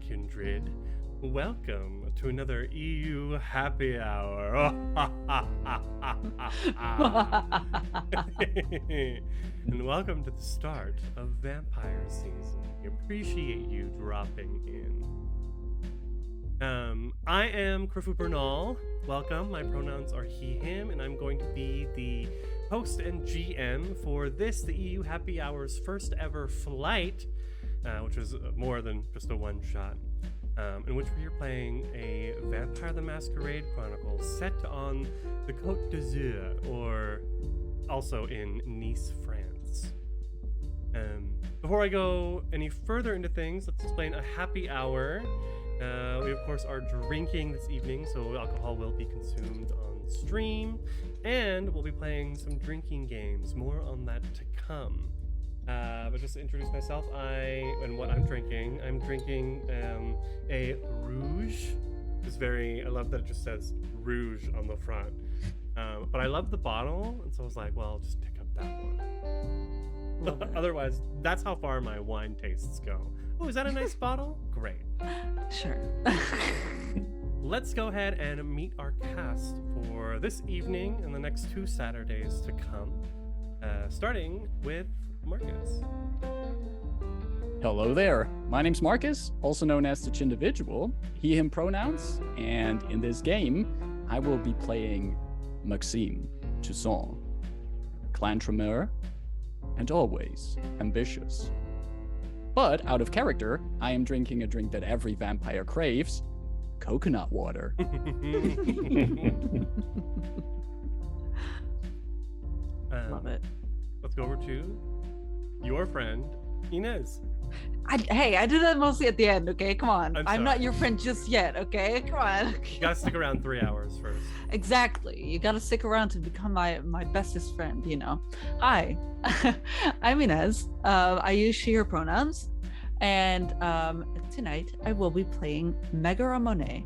Kindred. Welcome to another EU Happy Hour. And welcome to the start of vampire season. We appreciate you dropping in. I am Krifu Bernal. Welcome. My pronouns are he, him, and I'm going to be the host and GM for this, the EU Happy Hour's first ever flight, which is more than just a one-shot, in which we are playing a Vampire the Masquerade chronicle set on the Côte d'Azur, or also in Nice, France. Before I go any further into things, let's explain a happy hour. We, of course, are drinking this evening, so alcohol will be consumed on stream, and we'll be playing some drinking games. More on that to come. But just to introduce myself, and what I'm drinking a Rouge. I love that it just says Rouge on the front. But I love the bottle, and so I was like, well, I'll just pick up that one. Otherwise, that's how far my wine tastes go. Oh, is that a nice bottle? Great. Sure. Let's go ahead and meet our cast for this evening and the next 2 Saturdays to come. Starting with Marcus. Hello there. My name's Marcus, also known as the Individual, he, him pronouns, and in this game, I will be playing Maxime Toussaint, clan Tremor, and always ambitious. But out of character, I am drinking a drink that every vampire craves, coconut water. Love it. Let's go over to your friend, Inez. I did that mostly at the end, okay? Come on. I'm not sorry. your friend just yet, okay? Come on. You gotta stick around 3 hours first. Exactly. You gotta stick around to become my bestest friend, you know. Hi. I'm Inez. I use she, her pronouns. And tonight I will be playing Megara Monet,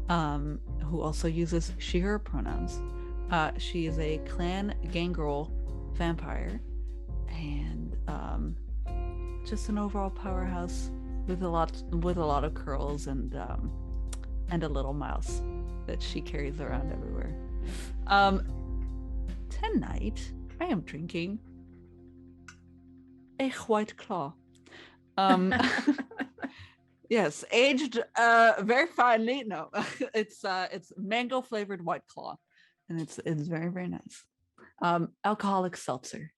who also uses she, her pronouns. She is a clan gangrel vampire, and just an overall powerhouse with a lot of curls and a little mouse that she carries around everywhere. Tonight I am drinking a white claw. Yes, aged very finely. No, it's mango flavored white claw, and it's very, very nice. Alcoholic seltzer.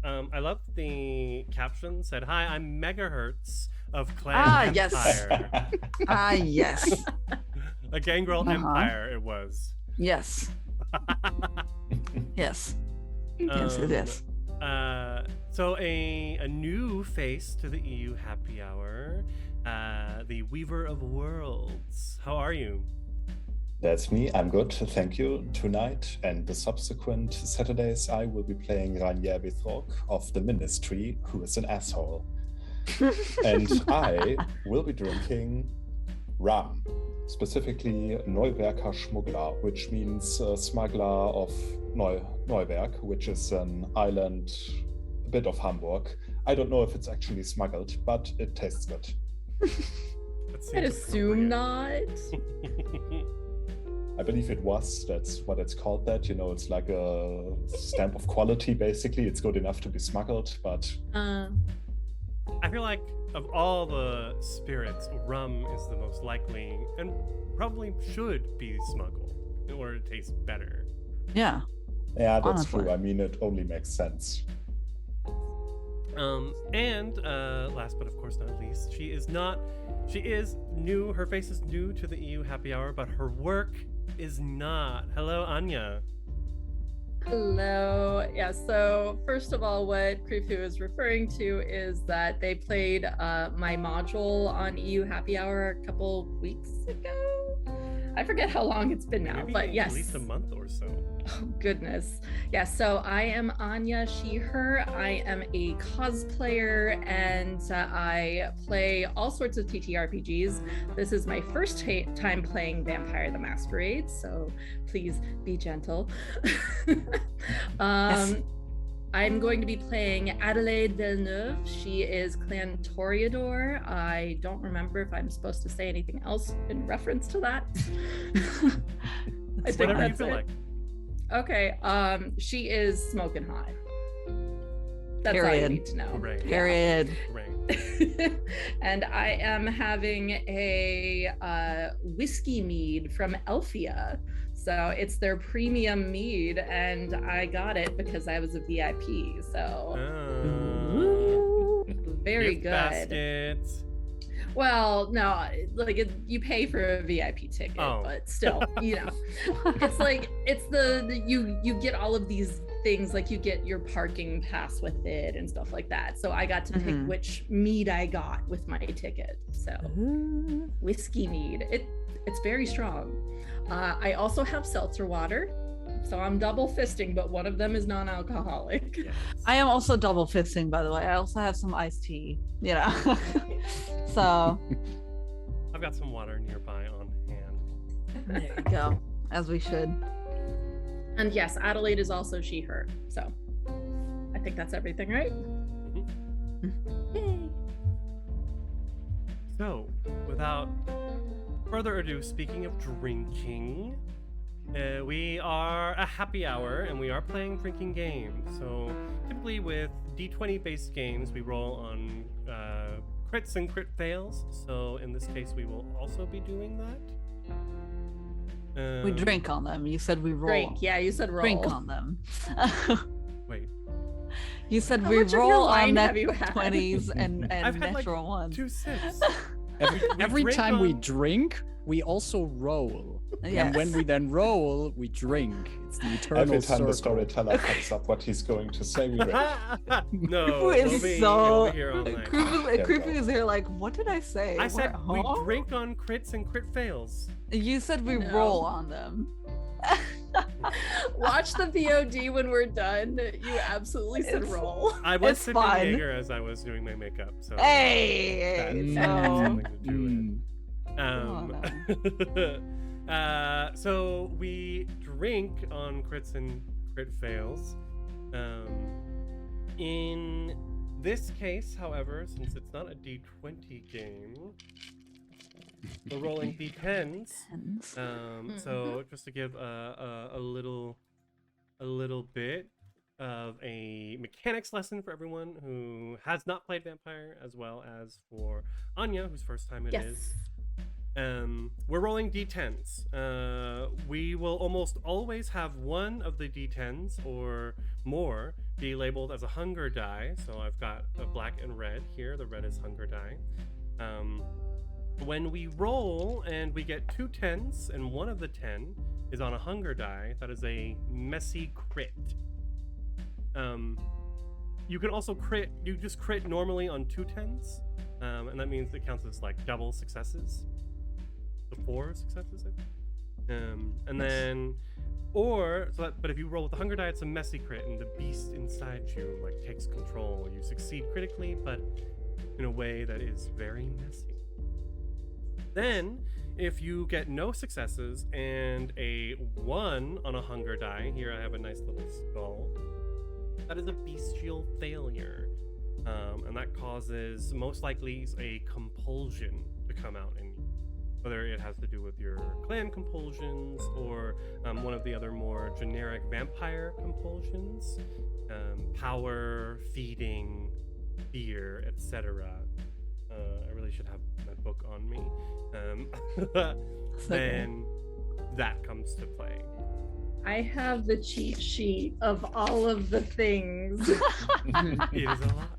I love the caption said, "Hi, I'm megahertz of Clan Empire." Yes. Yes. A gangrel empire it was. Yes. Yes. Yes, it is. So a new face to the EU Happy Hour, the Weaver of Worlds. How are you? That's me. I'm good, thank you. Tonight and the subsequent Saturdays, I will be playing Ranier Bithork of the Ministry, who is an asshole. And I will be drinking rum, specifically Neuwerker Schmuggler, which means smuggler of Neuwerk, which is an island a bit of Hamburg. I don't know if it's actually smuggled, but it tastes good. I'd assume not. I believe it was. That's what it's called. That, you know, it's like a stamp of quality. Basically, it's good enough to be smuggled, but I feel like of all the spirits, rum is the most likely and probably should be smuggled in order to taste better. Yeah. Yeah, that's Honestly. true. I mean, it only makes sense. And last but of course not least, she is new. Her face is new to the EU Happy Hour, but her work is not. Hello, Anya. Hello. Yeah, so first of all, what Krifu is referring to is that they played my module on EU Happy Hour a couple weeks ago. I forget how long it's been now, Maybe but yes. At least a month or so. Oh, goodness. Yeah, so I am Anya, she, her. I am a cosplayer, and I play all sorts of TTRPGs. This is my first time playing Vampire the Masquerade, so please be gentle. Yes. I'm going to be playing Adelaide Villeneuve. She is Clan Toreador. I don't remember if I'm supposed to say anything else in reference to that. I think Whatever you that's feel it. like. Okay. She is smoking hot. That's all you Period. need to know. Right. Period. Right. And I am having a whiskey mead from Elfia. So it's their premium mead, and I got it because I was a VIP. So very Gift good. baskets. Well, no, like you pay for a VIP ticket, but still, it's like you get all of these things, like you get your parking pass with it and stuff like that. So I got to pick which mead I got with my ticket. So whiskey mead, it's very strong. I also have seltzer water, so I'm double fisting, but one of them is non-alcoholic. Yes. I am also double fisting, by the way. I also have some iced tea, so I've got some water nearby on hand. there you go, as we should. And yes, Adelaide is also she, her. So I think that's everything, right? Yay. So, without further ado, speaking of drinking, we are a happy hour and we are playing drinking games. So, typically with D20 based games, we roll on crits and crit fails. So, in this case, we will also be doing that. We drink on them. You said we roll. Drink. Yeah, you said roll. Drink on them. Wait. You said How we much of your roll on wine net have you had? 20s and I've had natural ones. 2 sips. Every drink time we on- drink, we also roll. And when we then roll, we drink. It's the eternal Every time circle. the storyteller picks up what he's going to say, we drink. No, Creeper we'll is be so here all night. Creeper is here like, what did I say? I said we Huh? drink on crits and crit fails. You said we No. roll on them. Watch the VOD when we're done. You absolutely said It's- roll. I was It's sipping fine. Jaeger as I was doing my makeup, so Hey, that's so something to do with it. Mm. So we drink on crits and crit fails. In this case, however, since it's not a D20 game, we're rolling D10s. So just to give a little bit of a mechanics lesson for everyone who has not played Vampire, as well as for Anya, whose first time it is. We're rolling D10s. We will almost always have one of the D10s or more be labeled as a hunger die. So I've got a black and red here. The red is hunger die. When we roll and we get 2 10s and one of the 10 is on a hunger die, that is a messy crit. You can also crit, you just crit normally on 2 10s, and that means it counts as like double successes. So 4 successes, I think. And then, but if you roll with the hunger die, it's a messy crit, and the beast inside you like takes control. You succeed critically, but in a way that is very messy. Then, if you get no successes and a 1 on a hunger die, here I have a nice little skull, that is a bestial failure. And that causes, most likely, a compulsion to come out in you. Whether it has to do with your clan compulsions or one of the other more generic vampire compulsions, power, feeding, fear, etc. I really should have my book on me. Then that comes to play. I have the cheat sheet of all of the things. It is a lot.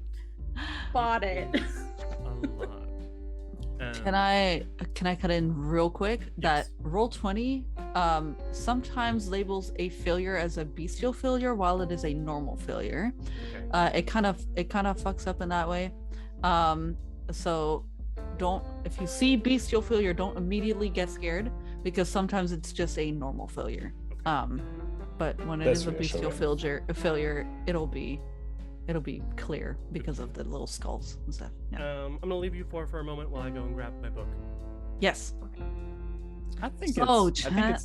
Bought it. A lot. Can I cut in real quick? That Roll20 sometimes labels a failure as a bestial failure while it is a normal failure. Okay. It kind of fucks up in that way. So if you see bestial failure, don't immediately get scared, because sometimes it's just a normal failure. But when it That's is a bestial failure, it'll be clear because of the little skulls and stuff. Yeah. I'm gonna leave you for a moment while I go and grab my book. Yes. I think So, it's chat.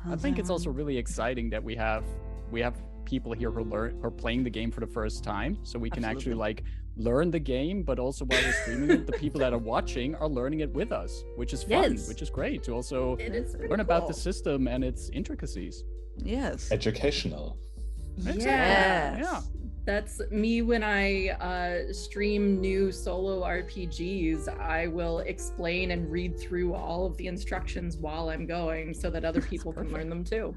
I think it's also really exciting that we have people here who are playing the game for the first time, so we can actually Absolutely. like learn the game, but also while we're streaming it, the people that are watching are learning it with us, which is fun, Yes. which is great to also It is pretty learn about the cool. system and its intricacies. Yes. Educational. Exactly. Yes. Yeah. That's me when I stream new solo RPGs. I will explain and read through all of the instructions while I'm going so that other people can learn them too.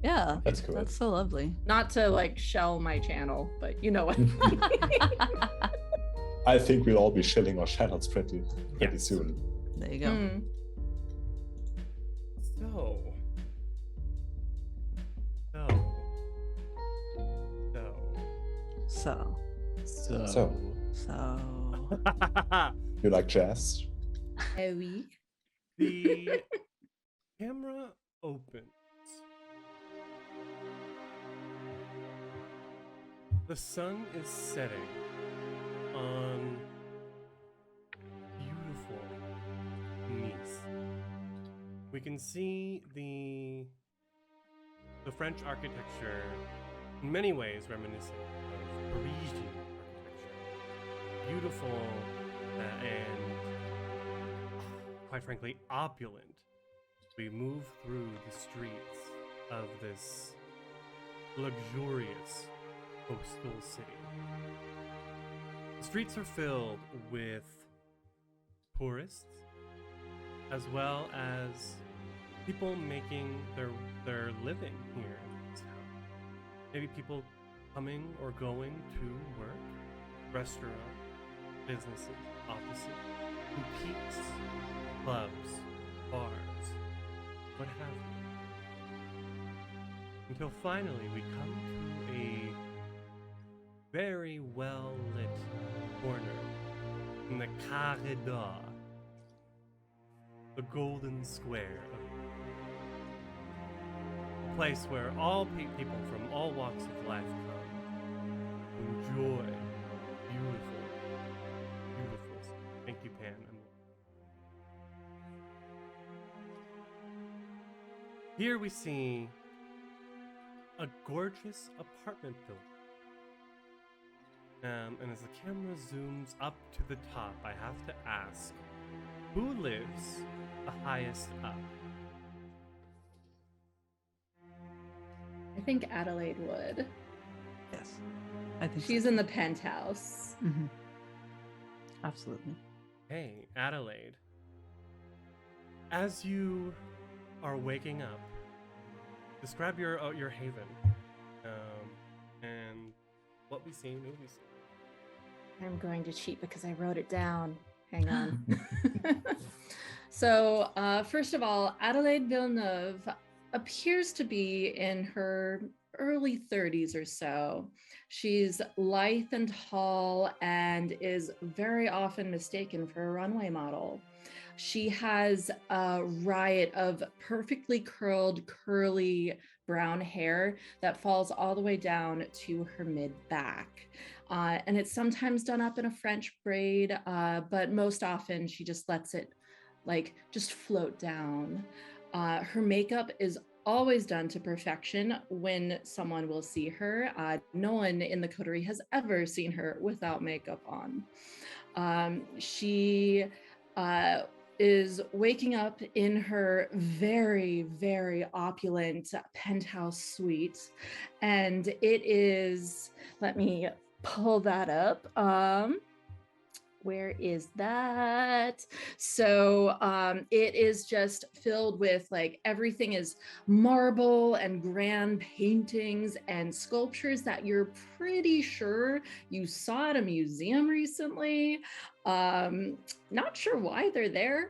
Yeah. That's cool. That's so lovely. Not to like shell my channel, but you know what? I think we'll all be shilling our channels pretty Yes. soon. There you go. Mm. So. You like jazz? Eh oui. The camera opens. The sun is setting on beautiful Nice. We can see the French architecture in many ways reminiscent of Parisian architecture. Beautiful and quite frankly opulent. We move through the streets of this luxurious coastal city. The streets are filled with tourists as well as people making their living here in this town. Maybe people coming or going to work, restaurant, businesses, offices, boutiques, clubs, bars, what have you. Until finally we come to a very well lit corner in the Carré d'Or, the golden square of a place where all people from all walks of life come to enjoy beautiful, beautiful. Thank you, Pan. Here we see a gorgeous apartment building. And as the camera zooms up to the top, I have to ask, who lives the highest up? I think Adelaide would. Yes. I think She's in the penthouse. Mm-hmm. Absolutely. Hey, Adelaide. As you are waking up, describe your haven, and what we see, who we see. I'm going to cheat because I wrote it down. Hang on. So, first of all, Adelaide Villeneuve appears to be in her early 30s or so. She's lithe and tall and is very often mistaken for a runway model. She has a riot of perfectly curled, curly brown hair that falls all the way down to her mid-back. And it's sometimes done up in a French braid, but most often she just lets it just float down. Her makeup is always done to perfection when someone will see her. No one in the coterie has ever seen her without makeup on. She is waking up in her very, very opulent penthouse suite. And it is, let me pull that up. Where is that? So it is just filled with everything is marble and grand paintings and sculptures that you're pretty sure you saw at a museum recently. Not sure why they're there.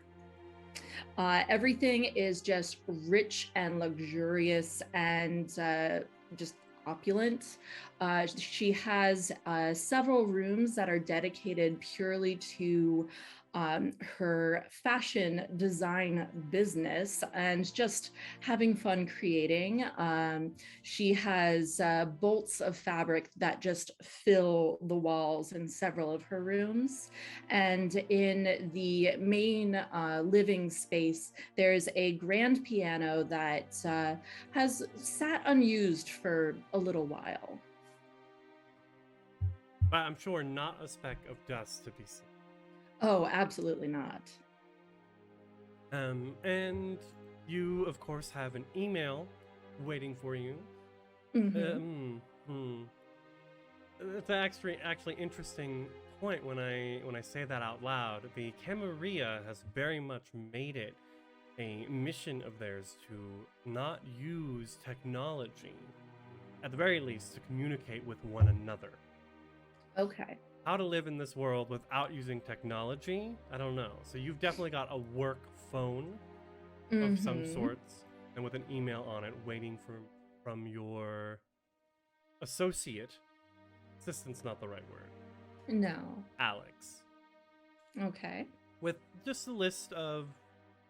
Everything is just rich and luxurious and just opulent. She has several rooms that are dedicated purely to her fashion design business and just having fun creating. She has bolts of fabric that just fill the walls in several of her rooms. And in the main living space, there's a grand piano that has sat unused for a little while. But I'm sure not a speck of dust to be seen. Oh, absolutely not. And you, of course, have an email waiting for you. Mhm. It's actually interesting point when I say that out loud. The Camarilla has very much made it a mission of theirs to not use technology, at the very least, to communicate with one another. Okay. How to live in this world without using technology, I don't know. So you've definitely got a work phone of some sorts, and with an email on it waiting from your associate. Assistant's not the right word. No. Alex. Okay. With just a list of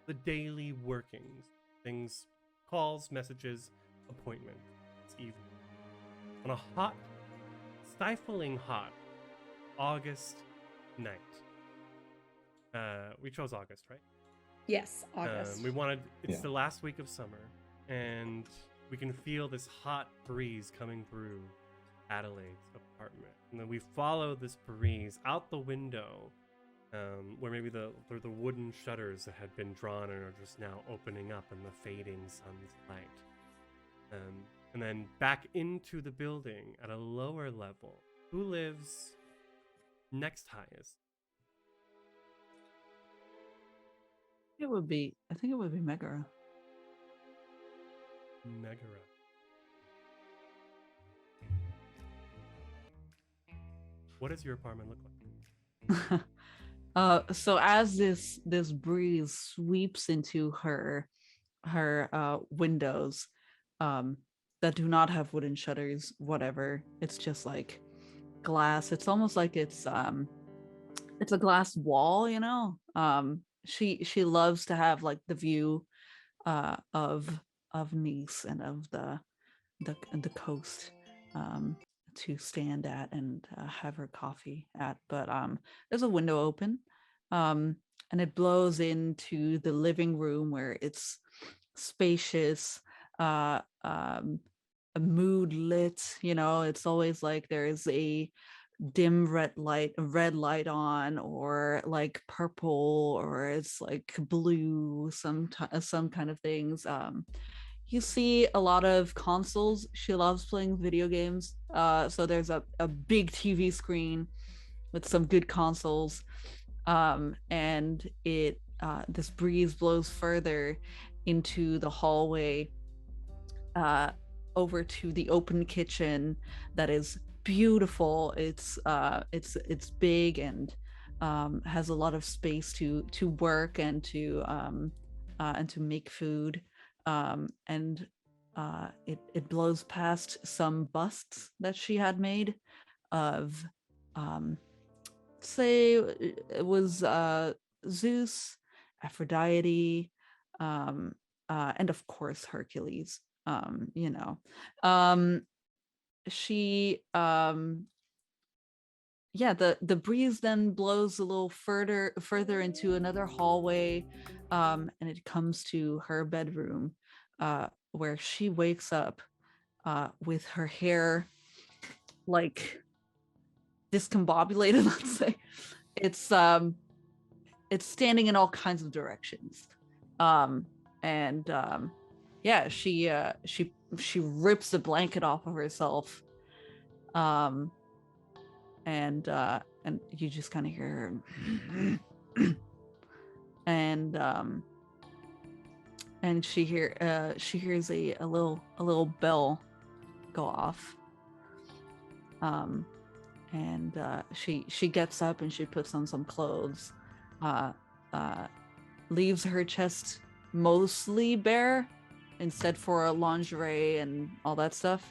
the daily workings. Things, calls, messages, appointments. It's evening. On a hot, stifling hot August night. We chose August, right? Yes, August. It's the last week of summer, and we can feel this hot breeze coming through Adelaide's apartment. And then we follow this breeze out the window, where maybe the wooden shutters that had been drawn and are just now opening up in the fading sun's light. And then back into the building at a lower level. Who lives next highest? I think it would be Megara. Megara. What does your apartment look like? So as this breeze sweeps into her windows, that do not have wooden shutters, whatever. It's just like glass. It's almost like it's a glass wall, you know. She loves to have like the view of Nice and of the coast to stand at and have her coffee at. But there's a window open, and it blows into the living room where it's spacious, mood lit. You know, it's always like there's a dim red light on, or like purple, or it's like blue, some kind of things. You see a lot of consoles. She loves playing video games, so there's a big TV screen with some good consoles, and this breeze blows further into the hallway, over to the open kitchen that is beautiful. It's big and has a lot of space to work and to make food, and it blows past some busts that she had made of, say it was Zeus, Aphrodite, and of course Hercules. She the breeze then blows a little further into another hallway, and it comes to her bedroom, where she wakes up with her hair like discombobulated. Let's say it's standing in all kinds of directions, she rips the blanket off of herself, and you just kind of hear her and she hears a little bell go off, and she gets up and she puts on some clothes, leaves her chest mostly bare instead for lingerie and all that stuff,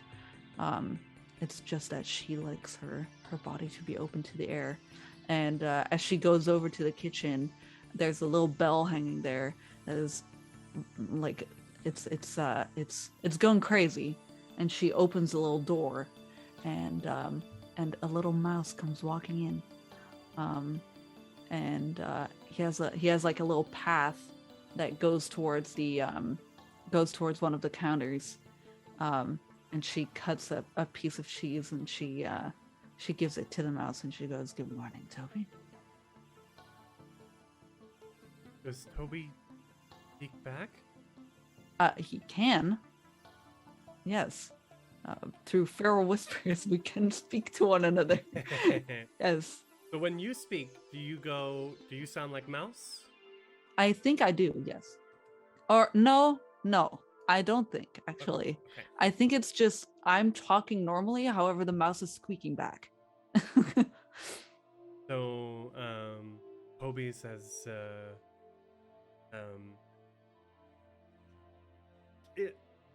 it's just that she likes her body to be open to the air. And as she goes over to the kitchen, there's a little bell hanging there that is like it's going crazy. And she opens a little door, and a little mouse comes walking in. He has like a little path that goes towards one of the counters. And she cuts a piece of cheese, and she gives it to the mouse, and she goes, "Good morning, Toby." Does Toby speak back? He can. Yes. Through feral whispers, we can speak to one another. Yes. So when you speak, do you sound like Mouse? I think I do, yes. Or no, I don't think, actually. Okay. I think it's just I'm talking normally, however, the mouse is squeaking back. So, Toby says,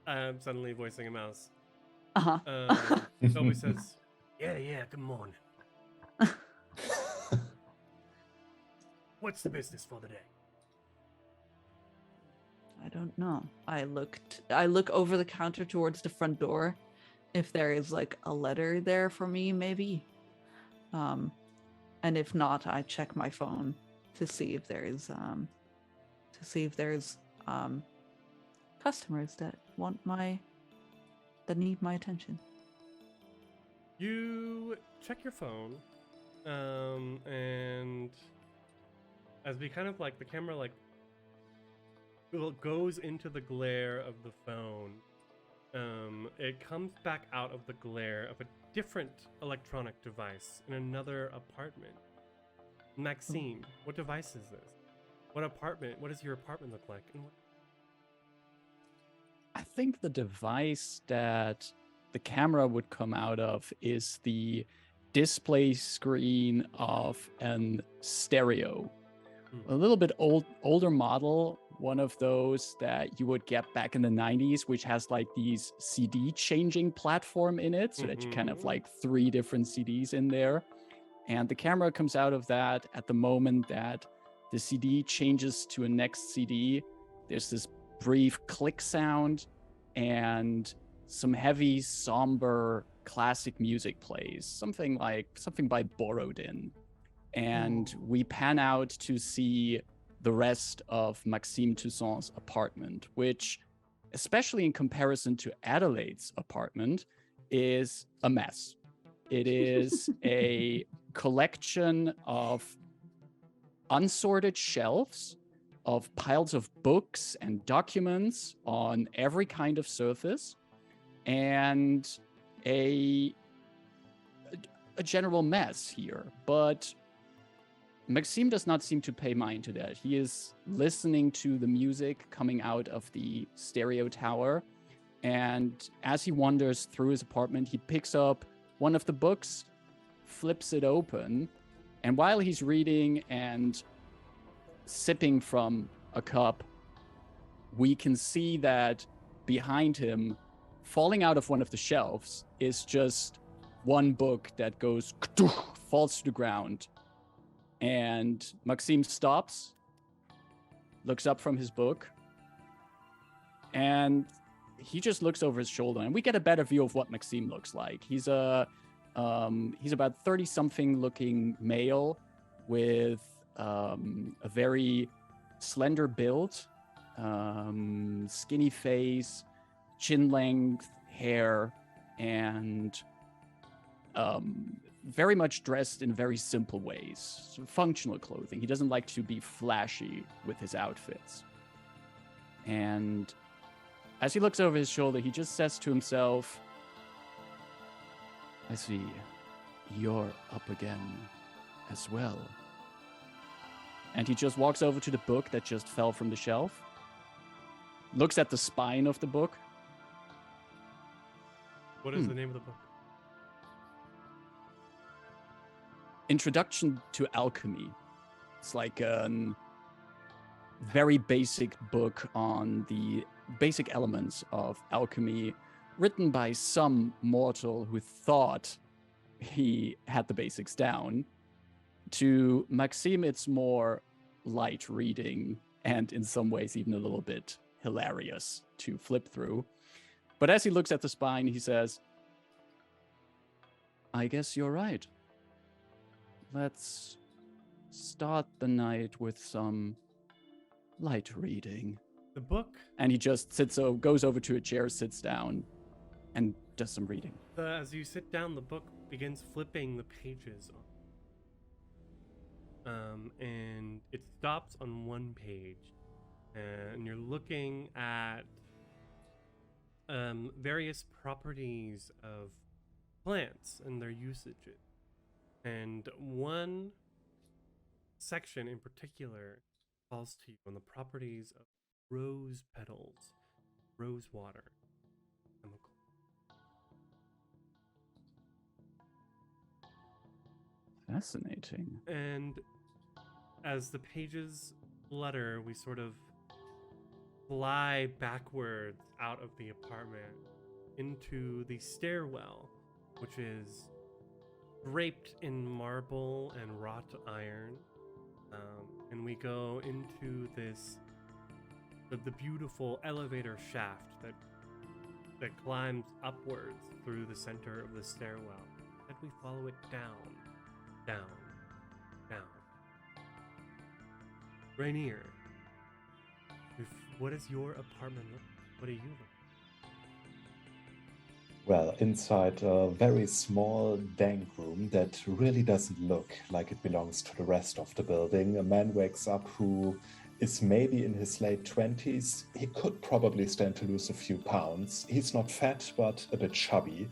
I'm suddenly voicing a mouse. Uh-huh. Toby says, yeah, good morning. What's the business for the day? I don't know. I look over the counter towards the front door, if there is like a letter there for me, maybe. And if not, I check my phone to see if there's customers that need my attention. You check your phone, and as we kind of like the camera like goes into the glare of the phone, it comes back out of the glare of a different electronic device in another apartment. Maxime, what device is this? What does your apartment look like? I think the device that the camera would come out of is the display screen of an stereo. A little bit older model, one of those that you would get back in the 90s, which has like these CD changing platform in it, so that you kind of like 3 different CDs in there. And the camera comes out of that at the moment that the CD changes to a next CD. There's this brief click sound, and some heavy, somber, classic music plays. Something by Borodin. And we pan out to see the rest of Maxime Toussaint's apartment, which, especially in comparison to Adelaide's apartment, is a mess. It is a collection of unsorted shelves, of piles of books and documents on every kind of surface, and a general mess here. But Maxime does not seem to pay mind to that. He is listening to the music coming out of the stereo tower, and as he wanders through his apartment, he picks up one of the books, flips it open, and while he's reading and sipping from a cup, we can see that behind him, falling out of one of the shelves, is just one book that goes, falls to the ground. And Maxime stops, looks up from his book, and he just looks over his shoulder, and we get a better view of what Maxime looks like. He's about 30-something looking male with a very slender build, skinny face, chin length hair, and very much dressed in very simple ways, so functional clothing. He doesn't like to be flashy with his outfits. And as he looks over his shoulder, he just says to himself, "I see, you're up again as well." And he just walks over to the book that just fell from the shelf, looks at the spine of the book. What is the name of the book? Introduction to Alchemy. It's like a very basic book on the basic elements of alchemy, written by some mortal who thought he had the basics down. To Maxime, it's more light reading and in some ways even a little bit hilarious to flip through. But as he looks at the spine, he says, I guess you're right. Let's start the night with some light reading. The book, And he just goes over to a chair, sits down, and does some reading. as you sit down, the book begins flipping the pages. And it stops on one page. And you're looking at various properties of plants and their usages. And one section in particular falls to you on the properties of rose petals, rose water, chemical. Fascinating. And as the pages flutter, we sort of fly backwards out of the apartment into the stairwell, which is draped in marble and wrought iron. And we go into the beautiful elevator shaft that climbs upwards through the center of the stairwell. And we follow it down. Rainier, what is your apartment look? What do you look? Well, inside a very small, dank room that really doesn't look like it belongs to the rest of the building, a man wakes up who is maybe in his late 20s. He could probably stand to lose a few pounds. He's not fat, but a bit chubby.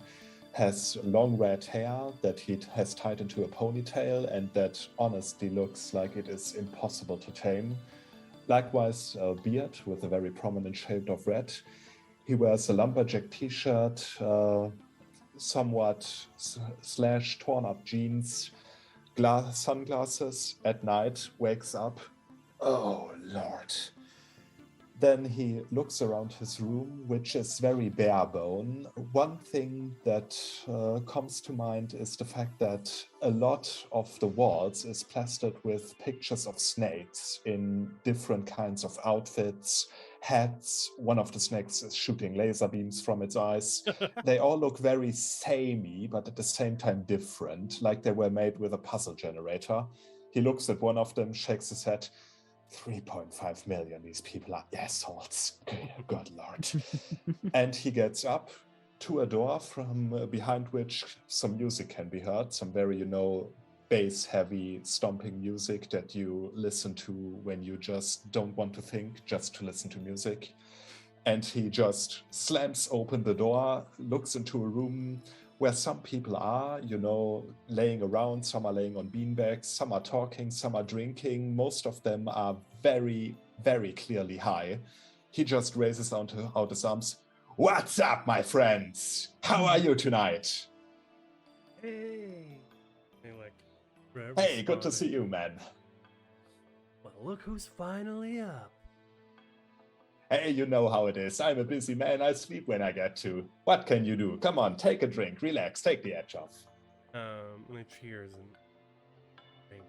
Has long red hair that he has tied into a ponytail and that honestly looks like it is impossible to tame. Likewise, a beard with a very prominent shade of red. He wears a lumberjack t-shirt, somewhat slashed, torn up jeans, sunglasses at night, wakes up. Oh, Lord. Then he looks around his room, which is very bare bone. One thing that comes to mind is the fact that a lot of the walls is plastered with pictures of snakes in different kinds of outfits, hats. One of the snakes is shooting laser beams from its eyes. They all look very samey, but at the same time different, like they were made with a puzzle generator. He looks at one of them, shakes his head. 3.5 million, these people are assholes. Good Lord. And he gets up to a door from behind which some music can be heard, some very, bass-heavy stomping music that you listen to when you just don't want to think, just to listen to music. And he just slams open the door, looks into a room where some people are, laying around. Some are laying on beanbags, some are talking, some are drinking. Most of them are very, very clearly high. He just raises out his arms. What's up, my friends? How are you tonight? Hey. Hey, good to see you, man. Well, look who's finally up. Hey, you know how it is. I'm a busy man. I sleep when I get to. What can you do? Come on, take a drink, relax, take the edge off. And I cheers and drink.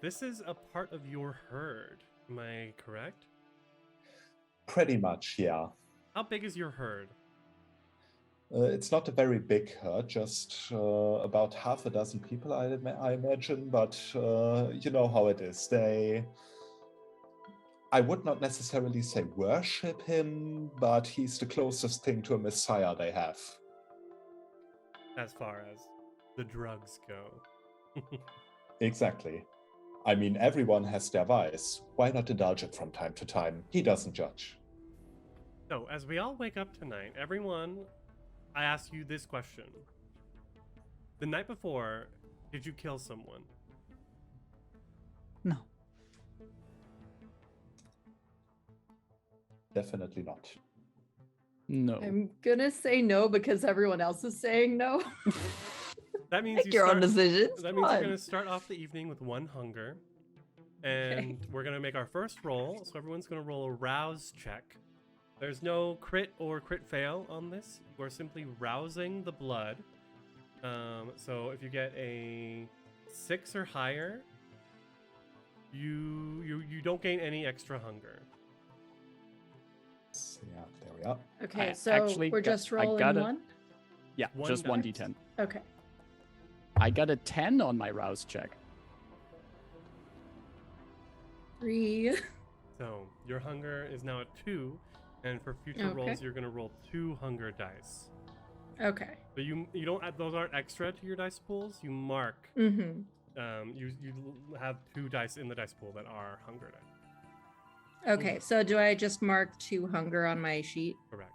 This is a part of your herd. Am I correct? Pretty much, yeah. How big is your herd? It's not a very big herd, just about half a dozen people, I imagine. But you know how it is. I would not necessarily say worship him, but he's the closest thing to a messiah they have. As far as the drugs go. Exactly. I mean, everyone has their vice. Why not indulge it from time to time? He doesn't judge. So, as we all wake up tonight, everyone, I ask you this question. The night before, did you kill someone? No. Definitely not. No. I'm gonna say no because everyone else is saying no. That means Make your own decisions. That means you're going to start off the evening with 1 hunger. And we're going to make our first roll. So everyone's going to roll a rouse check There's no crit or crit fail on this. You are simply rousing the blood. So if you get a 6 or higher, you don't gain any extra hunger. Yeah, there we are. Okay, I so actually we're got- just I rolling got it. one. Yeah, One just dice? 1d10. Okay. I got a 10 on my rouse check. 3. So your hunger is now at 2, and for future Okay. rolls, you're gonna roll 2 hunger dice. Okay. So you don't add, those aren't extra to your dice pools. You mark. Mm-hmm. You have 2 dice in the dice pool that are hunger dice. Okay, so do I just mark 2 hunger on my sheet? Correct.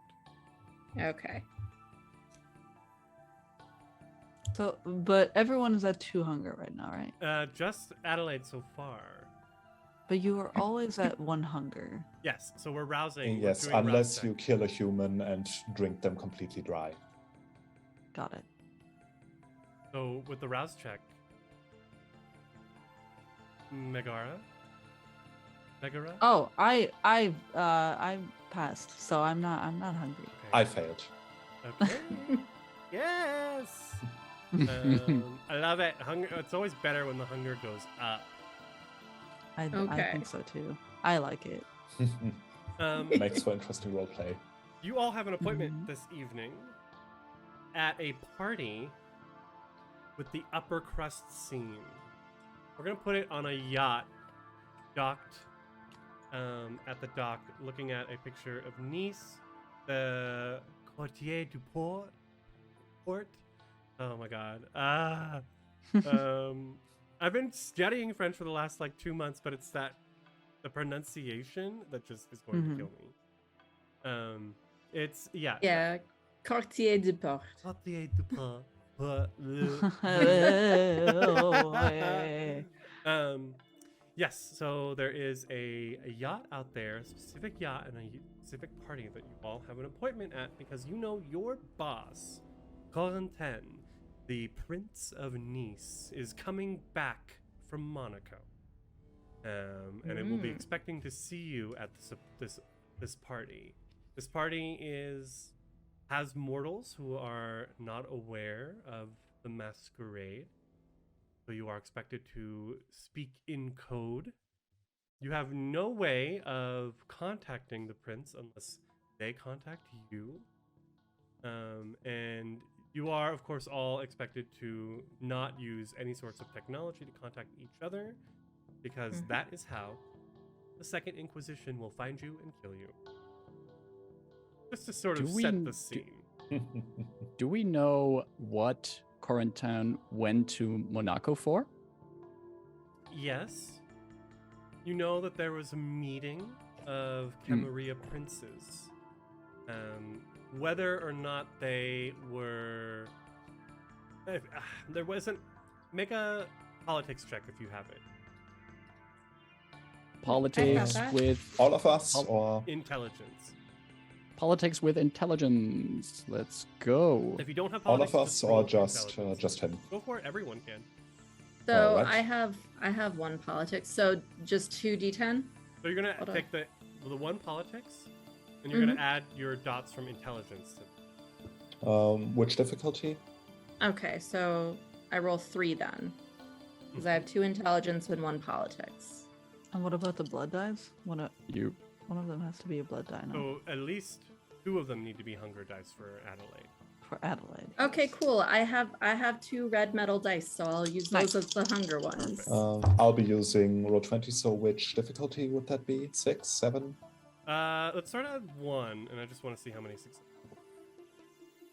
Okay. So, but everyone is at 2 hunger right now, right? Just Adelaide so far. But you are always at 1 hunger. Yes. So we're rousing. we're Yes, doing rouse unless you check. kill a human and drink them completely dry. Got it. So with the rouse check, Megara. Oh, I passed, so I'm not hungry. I failed. Okay. Yes. I love it. Hunger. It's always better when the hunger goes up. I Okay. think so too. I like it. Makes for interesting roleplay. You all have an appointment Mhm. this evening at a party with the upper crust scene. We're gonna put it on a yacht, docked at the dock, looking at a picture of Nice, the Quartier du Port. Oh my god. I've been studying French for the last 2 months, but it's the pronunciation that just is going to kill me. It's Yeah. Quartier du Port. Quartier du Port. Yes, so there is a yacht out there, a specific yacht, and a specific party that you all have an appointment at because you know your boss, Corentin, the Prince of Nice, is coming back from Monaco. And it will be expecting to see you at this party. This party has mortals who are not aware of the Masquerade. So you are expected to speak in code. You have no way of contacting the prince unless they contact you. And you are, of course, all expected to not use any sorts of technology to contact each other, because that is how the Second Inquisition will find you and kill you. Just to sort of set the scene. Do we know what Corentin went to Monaco for? Yes. You know that there was a meeting of Camarilla Princes. Whether or not they were... there wasn't... Make a politics check if you have it. Politics that. with All of us, or Intelligence. politics with intelligence. Let's go. If you don't have all politics, of us, roll or for just intelligence. just him? Go for it. Everyone can. So Alright. I have 1 politics. So just 2d10. So you're gonna Hold on. take the 1 politics, and you're gonna add your dots from intelligence. Which difficulty? Okay, so I roll 3 then. Because I have 2 intelligence and 1 politics. And what about the blood dice? One of them has to be a blood die now. So at least 2 of them need to be hunger dice for Adelaide. For Adelaide. Okay, yes. cool. I have 2 red metal dice, so I'll use those as the hunger ones. Perfect. I'll be using roll 20. So which difficulty would that be? 6, 7? Let's start at 1, and I just want to see how many successes.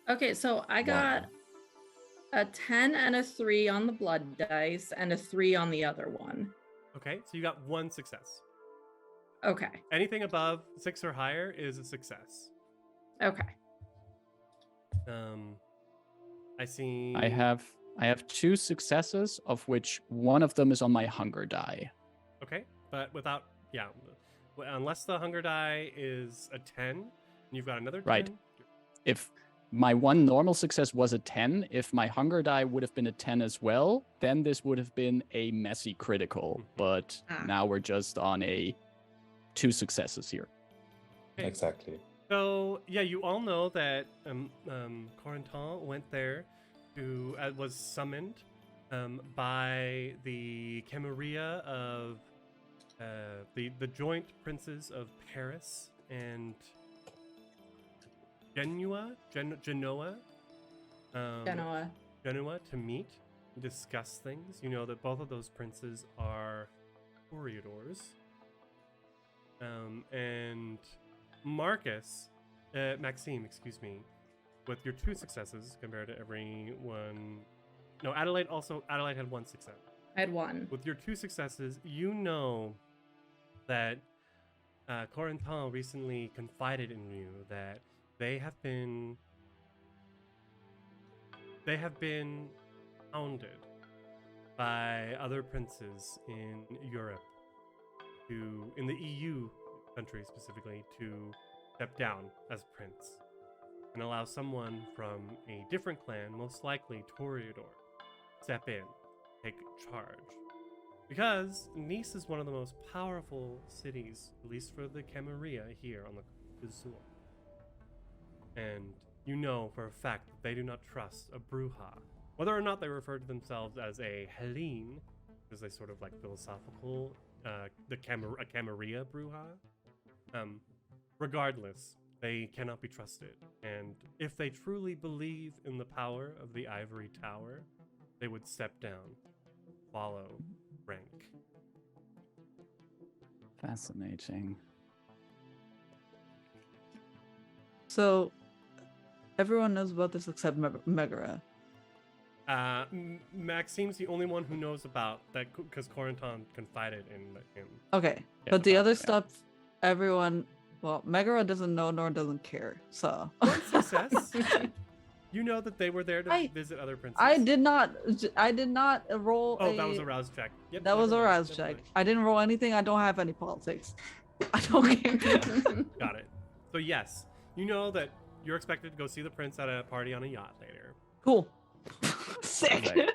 Okay, so I got a 10 and a 3 on the blood dice and a 3 on the other one. Okay, so you got 1 success. Okay. Anything above 6 or higher is a success. Okay. I see. I have 2 successes, of which one of them is on my hunger die. Okay, but without unless the hunger die is a 10, and you've got another 10. Right. If my one normal success was a 10, if my hunger die would have been a 10 as well, then this would have been a messy critical. But Ah. now we're just on a 2 successes here. Okay. Exactly. So yeah, you all know that Corentin went there to was summoned by the Camarilla of the joint princes of Paris and Genoa, Genoa. Genoa to meet and discuss things. You know that both of those princes are toreadors. And Maxime, excuse me, with your 2 successes compared to everyone. No, Adelaide had 1 success. I had 1. With your 2 successes, you know that Corentin recently confided in you that they have been hounded by other princes in Europe in the EU countries specifically, to step down as prince and allow someone from a different clan, most likely Toreador, step in, take charge. Because Nice is one of the most powerful cities, at least for the Camarilla here on the Côte d'Azur. And you know for a fact that they do not trust a Brujah. Whether or not they refer to themselves as a Hellene, because they sort of like philosophical, a Camarilla Brujah. Regardless, they cannot be trusted. And if they truly believe in the power of the Ivory Tower, they would step down, follow rank. Fascinating. So, everyone knows about this except Megara. Maxime's the only one who knows about that because Corentin confided in him. Okay, Yeah, but the other yeah. stuff, everyone, well, Megara doesn't know nor doesn't care. So, One success. You know that they were there to visit other princes. I did not roll. Oh, that was a rouse check. Yep, That was a never mind, rouse never check. mind. I didn't roll anything. I don't have any politics. I don't care. Got it. So yes, you know that you're expected to go see the prince at a party on a yacht later. Cool. Sick. Right.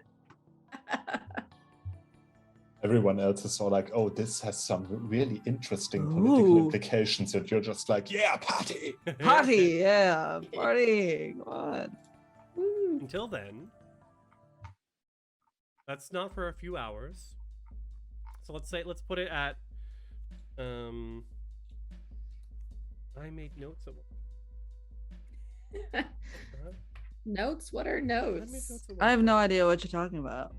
Everyone else is all like, oh, this has some really interesting political Ooh. implications, and you're just like, yeah, party! Party, yeah, party. Come on. Woo. Until then, that's not for a few hours. So let's put it at I made notes of Notes? What are I made notes? notes of I have no idea what you're talking about.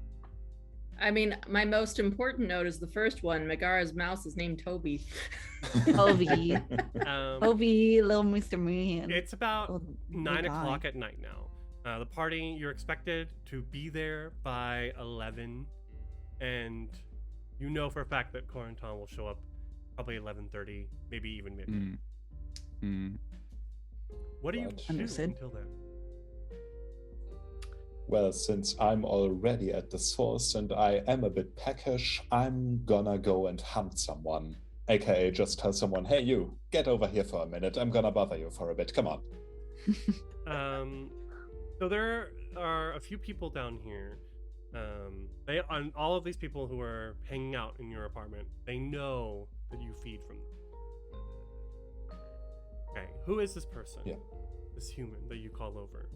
I mean, my most important note is the first one. Megara's mouse is named Toby. Toby, Um, Toby, little Mr. Man. it's about Oh, 9 my God. o'clock at night now. The party, you're expected to be there by 11, and you know for a fact that Corentin will show up probably 11:30, maybe even midnight. What do you Right. do Understood. until then? Well, since I'm already at the source and I am a bit peckish, I'm gonna go and hunt someone. AKA just tell someone, hey you, get over here for a minute, I'm gonna bother you for a bit, come on. So there are a few people down here. All of these people who are hanging out in your apartment, they know that you feed from them. Okay, who is this person? Yeah. This human that you call over?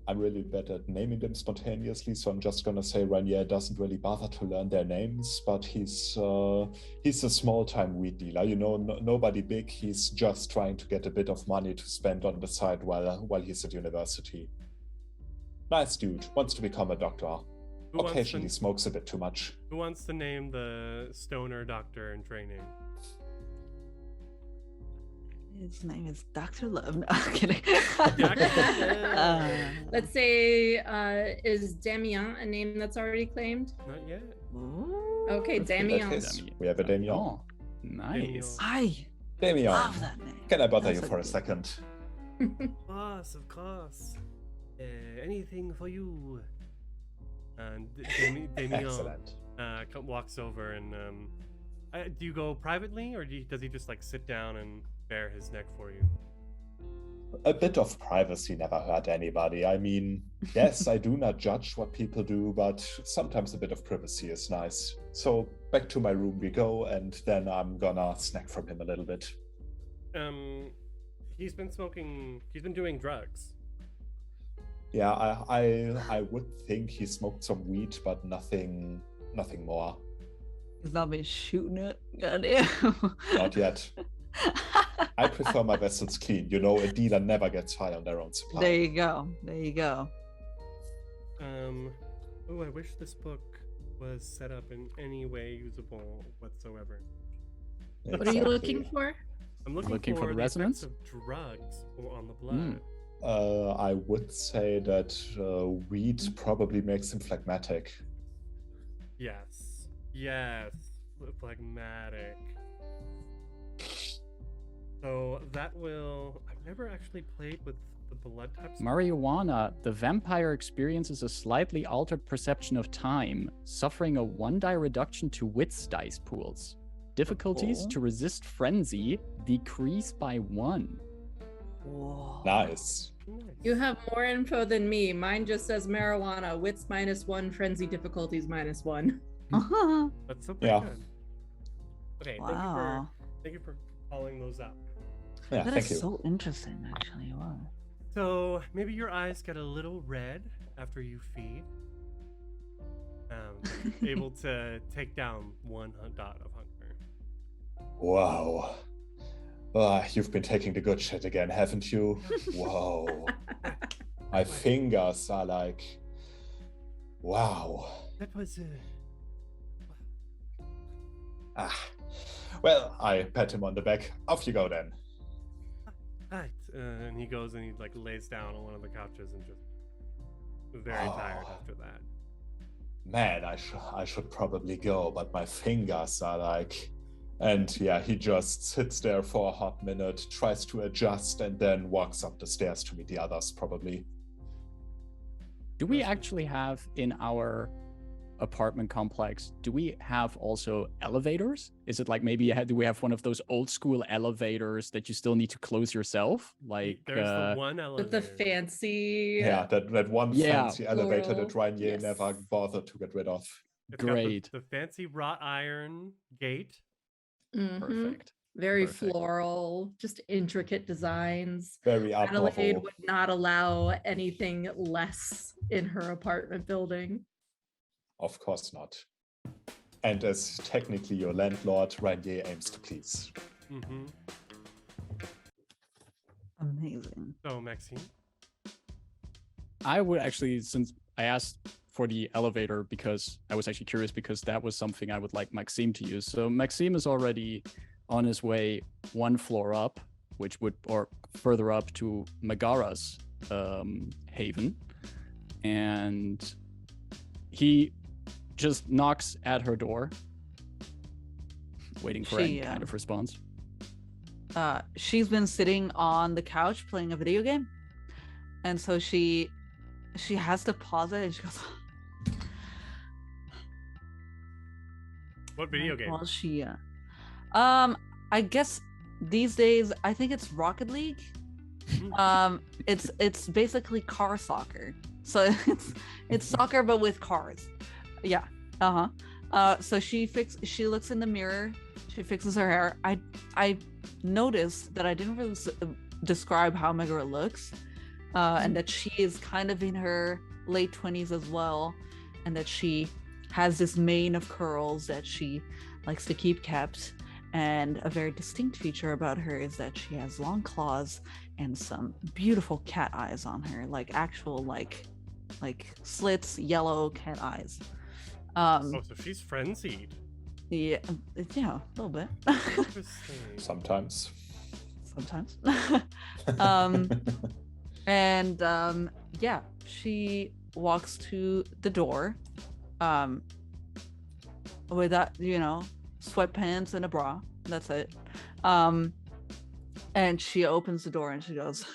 I'm really bad at naming them spontaneously, so I'm just gonna say Rainier doesn't really bother to learn their names, but he's a small-time weed dealer. You know, nobody big. He's just trying to get a bit of money to spend on the side while he's at university. Nice dude. Wants to become a doctor. Who wants Occasionally smokes a bit too much. Who wants to name the stoner doctor in training? His name is Dr. Love. No, I'm kidding. Let's say, is Damien a name that's already claimed? Not yet. Ooh. Okay, In that Damien. case, we have a Damien. Oh, nice. I Damien, love that name. can I bother you That's for a good. second? Boss, of course. Anything for you. And Damien Excellent. walks over and do you go privately or does he just like sit down and bare his neck for you? A bit of privacy never hurt anybody. I mean, yes, I do not judge what people do, but sometimes a bit of privacy is nice. So back to my room we go, and then I'm gonna snack from him a little bit. He's been smoking. He's been doing drugs. Yeah, I would think he smoked some weed, but nothing more. He's not been shooting it. Goddamn. Not yet. I prefer my vessels clean. You know, a dealer never gets high on their own supply. There you go. There you go. Oh, I wish this book was set up in any way usable whatsoever. What are you looking for? I'm looking Looking for the effects resonance? of drugs on the blood. I would say that weed probably makes him phlegmatic. Yes, phlegmatic. So that will. I've never actually played with the blood types. Marijuana, the vampire experiences a slightly altered perception of time, suffering a 1 die reduction to wits dice pools. Difficulties to resist frenzy decrease by 1. Whoa. Nice. You have more info than me. Mine just says marijuana, wits -1, frenzy difficulties -1. That's so pretty Yeah. good. Okay, Wow. thank you for calling those up. Yeah, That thank is you. so interesting, actually. Wow. So maybe your eyes get a little red after you feed. Able to take down 1 dot of hunger. Wow. You've been taking the good shit again, haven't you? Whoa. My fingers are like, wow. That was Well, I pat him on the back. Off you go then. right. And he goes and he like lays down on one of the couches and just very tired after that. Man, I should probably go, but my fingers are like... And yeah, he just sits there for a hot minute, tries to adjust, and then walks up the stairs to meet the others, probably. Do we actually have in our apartment complex, do we have also elevators? Is it like maybe do we have one of those old school elevators that you still need to close yourself? Like There's the one elevator With the fancy. Yeah, that one Yeah. fancy elevator that Floral, Rainier yes. never bothered to get rid of. It's got Great. the fancy wrought iron gate. Mhm. Perfect. Very Perfect. floral, just intricate designs. Very Art Adelaide Nouveau. would not allow anything less in her apartment building. Of course not. And as technically your landlord, Rainier aims to please. Mm-hmm. Amazing. So Maxine, I would actually, since I asked for the elevator because I was actually curious because that was something I would like Maxime to use. So Maxime is already on his way 1 floor up, or further up to Megara's haven. And he just knocks at her door, waiting for any kind of response. She's been sitting on the couch playing a video game, and so she has to pause it, and she goes, what video game? Well, I guess these days I think it's Rocket League. It's basically car soccer. So it's soccer but with cars. Yeah. So she looks in the mirror. She fixes her hair. I noticed that I didn't really describe how Megara looks, and that she is kind of in her late 20s as well, and that she has this mane of curls that she likes to keep kept. And a very distinct feature about her is that she has long claws and some beautiful cat eyes on her, like actual like slits, yellow cat eyes. So she's frenzied. Yeah, a little bit. Interesting. Sometimes. Yeah, she walks to the door, without, sweatpants and a bra. That's it. And she opens the door and she goes,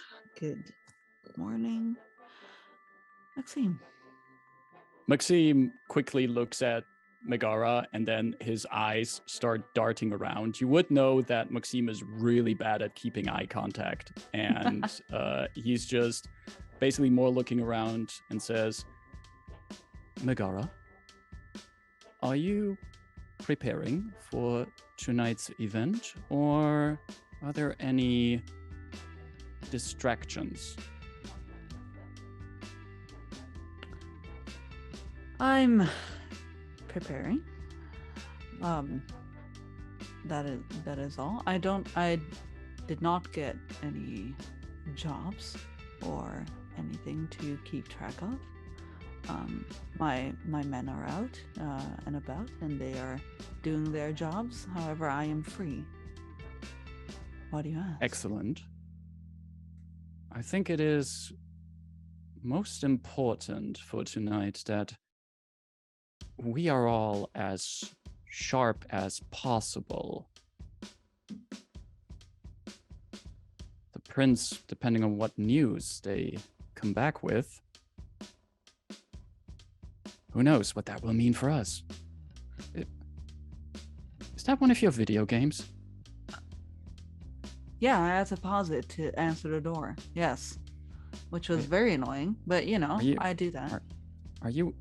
"Good morning, Maxime." Maxime quickly looks at Megara, and then his eyes start darting around. You would know that Maxime is really bad at keeping eye contact, and he's just basically more looking around and says, "Megara, are you preparing for tonight's event, or Are there any distractions? I'm preparing. That is all. I did not get any jobs or anything to keep track of. My men are out and about, and they are doing their jobs. However, I am free. Why do you ask? Excellent. I think it is most important for tonight that we are all as sharp as possible. The prince, depending on what news they come back with, who knows what that will mean for us. Is that one of your video games? Yeah, I had to pause it to answer the door. Yes. Which was very annoying, but I do that. Are you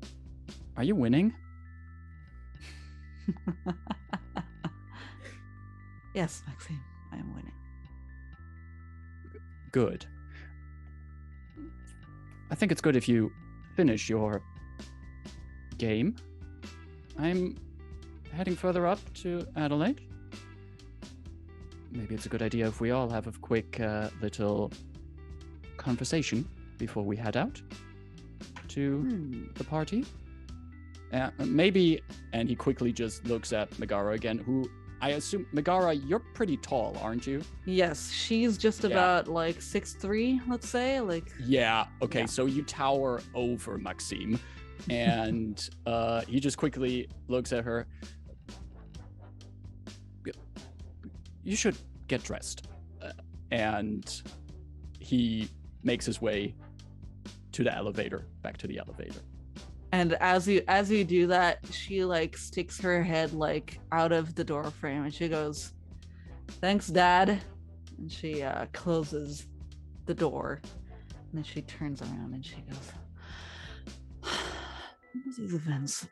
winning? Yes, Maxime, I am winning. Good. I think it's good if you finish your game. I'm heading further up to Adelaide. Maybe it's a good idea if we all have a quick little conversation before we head out to the party. Maybe, and he quickly just looks at Megara again, who I assume, Megara, you're pretty tall, aren't you? Yes, she's just about like 6'3", let's say. Yeah, okay, so you tower over Maxime, and he just quickly looks at her. You should get dressed. And he makes his way to the elevator, back to the elevator. And as you do that, she sticks her head out of the door frame and she goes, "Thanks, Dad." And she closes the door. And then she turns around and she goes, "These events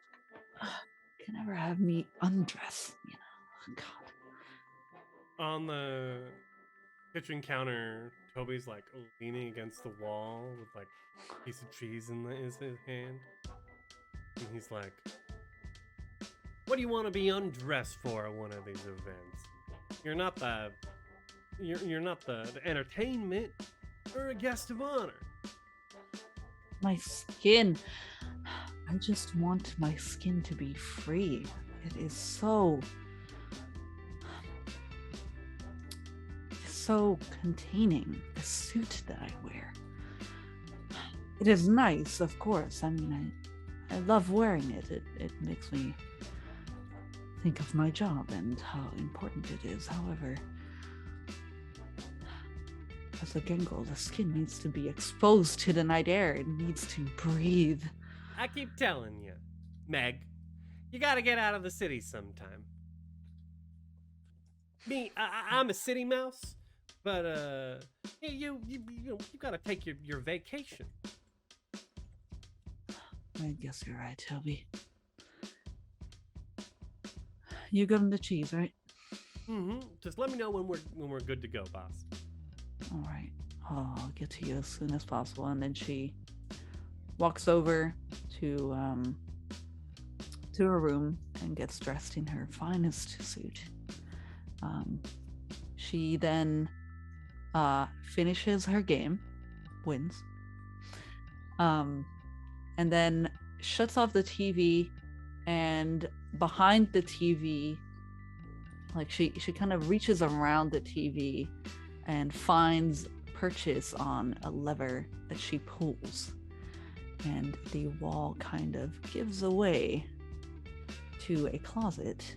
can never have me undress, God." On the kitchen counter, Toby's leaning against the wall with a piece of cheese in his hand. And he's like, "What do you want to be undressed for at one of these events? You're not the entertainment. You're a guest of honor." My skin. I just want my skin to be free. It is so containing, the suit that I wear. It is nice, of course. I mean, I love wearing it. It makes me think of my job and how important it is. However, as a Gengal, the skin needs to be exposed to the night air. It needs to breathe. I keep telling you, Meg, you gotta get out of the city sometime. I'm a city mouse, but you gotta take your vacation. I guess you're right, Toby. You got him the cheese, right? Mm-hmm. Just let me know when we're good to go, boss. All right. I'll get to you as soon as possible. And then she walks over to her room and gets dressed in her finest suit. She then finishes her game, wins, and then shuts off the TV, and behind the TV, she kind of reaches around the TV and finds purchase on a lever that she pulls, and the wall kind of gives away to a closet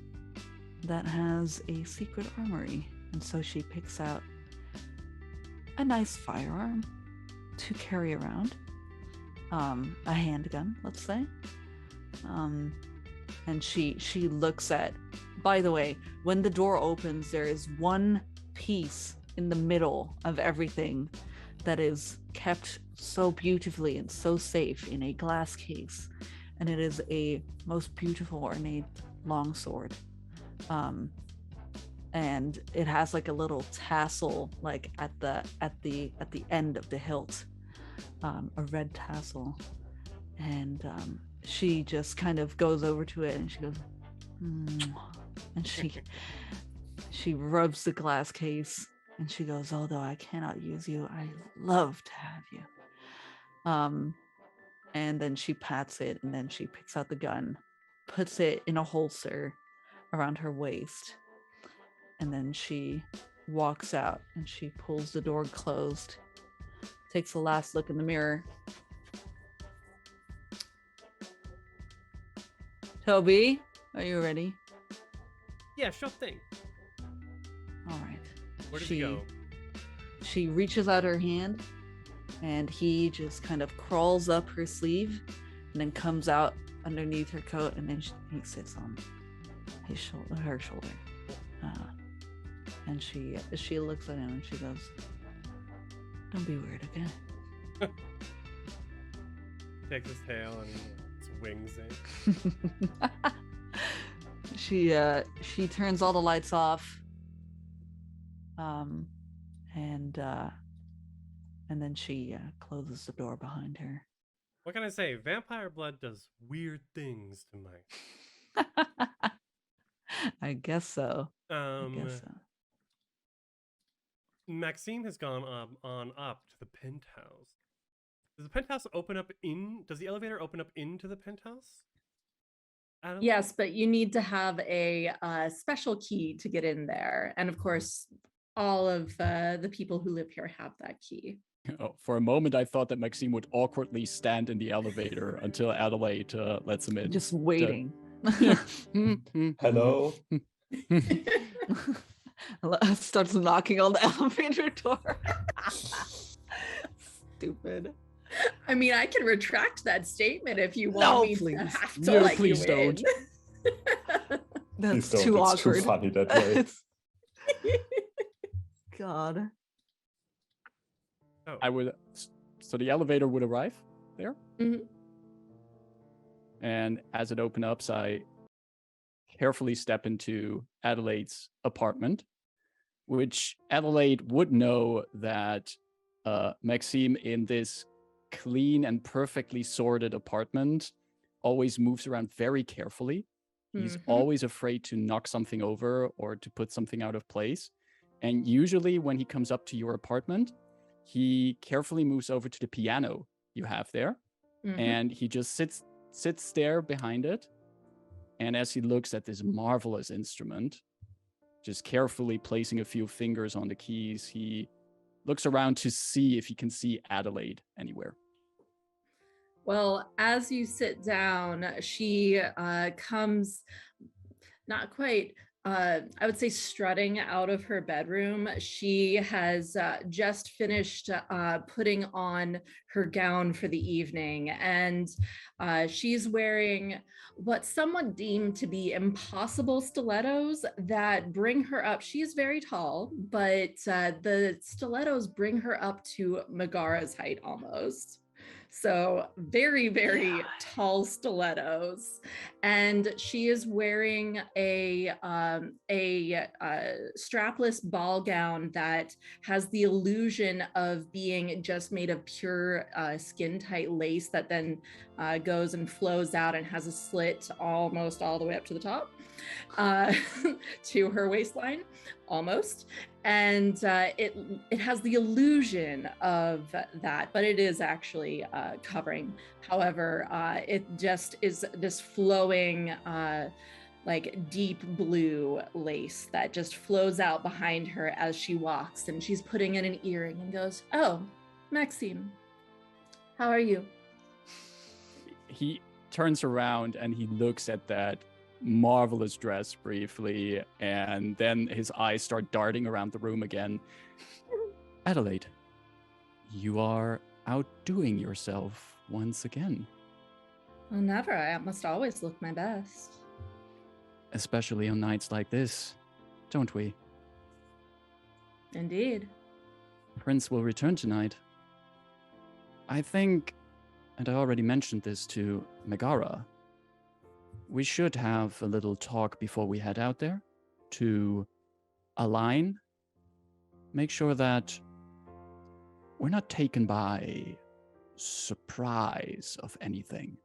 that has a secret armory. And so she picks out a nice firearm to carry around, a handgun, let's say, and she looks at, by the way, when the door opens, there is one piece in the middle of everything that is kept so beautifully and so safe in a glass case, and it is a most beautiful ornate longsword. and it has like a little tassel like at the end of the hilt, a red tassel, and she just kind of goes over to it and she goes, and she rubs the glass case and she goes, although I cannot use you, I love to have you. And then she pats it, and then she picks out the gun, puts it in a holster around her waist, and then she walks out and she pulls the door closed, takes a last look in the mirror. Toby, are you ready? Yeah, sure thing. All right. Where does he go? She reaches out her hand, and he just kind of crawls up her sleeve and then comes out underneath her coat, and then he sits on her shoulder. And she looks at him and she goes, "Don't be weird, okay?" Takes his tail and swings it. She turns all the lights off, and then she closes the door behind her. What can I say? Vampire blood does weird things to my. I guess so. Maxime has gone up to the penthouse. Does the penthouse open up does the elevator open up into the penthouse? Yes, but you need to have a special key to get in there. And of course, all of the people who live here have that key. Oh, for a moment, I thought that Maxime would awkwardly stand in the elevator until Adelaide lets him in. Just waiting. Hello. Starts knocking on the elevator door. Stupid. I mean, I can retract that statement if you want me to have to let please you don't. in. That's Please too don't. awkward. It's too funny that way. God. Oh. So the elevator would arrive there. Mhm. And as it opens up, I carefully step into Adelaide's apartment, which Adelaide would know that Maxime, in this clean and perfectly sorted apartment, always moves around very carefully. He's always afraid to knock something over or to put something out of place. And usually when he comes up to your apartment, he carefully moves over to the piano you have there. And he just sits there behind it. And as he looks at this marvelous instrument, just carefully placing a few fingers on the keys, he looks around to see if he can see Adelaide anywhere. Well, as you sit down, she comes not quite, I would say, strutting out of her bedroom. She has just finished putting on her gown for the evening, and she's wearing what someone deemed to be impossible stilettos that bring her up. She is very tall, but the stilettos bring her up to Megara's height almost. So very, very tall stilettos, and she is wearing a strapless ball gown that has the illusion of being just made of pure skin tight lace that then goes and flows out and has a slit almost all the way up to the top to her waistline, almost. And it has the illusion of that, but it is actually covering. However, it just is this flowing, like deep blue lace that just flows out behind her as she walks, and she's putting in an earring and goes, "Oh, Maxime, how are you?" He turns around and he looks at that marvelous dress briefly, and then his eyes start darting around the room again. Adelaide, you are outdoing yourself once again. Well, never. I must always look my best. Especially on nights like this, don't we? Indeed. Prince will return tonight. I think, and I already mentioned this to Megara, we should have a little talk before we head out there to align, make sure that we're not taken by surprise of anything.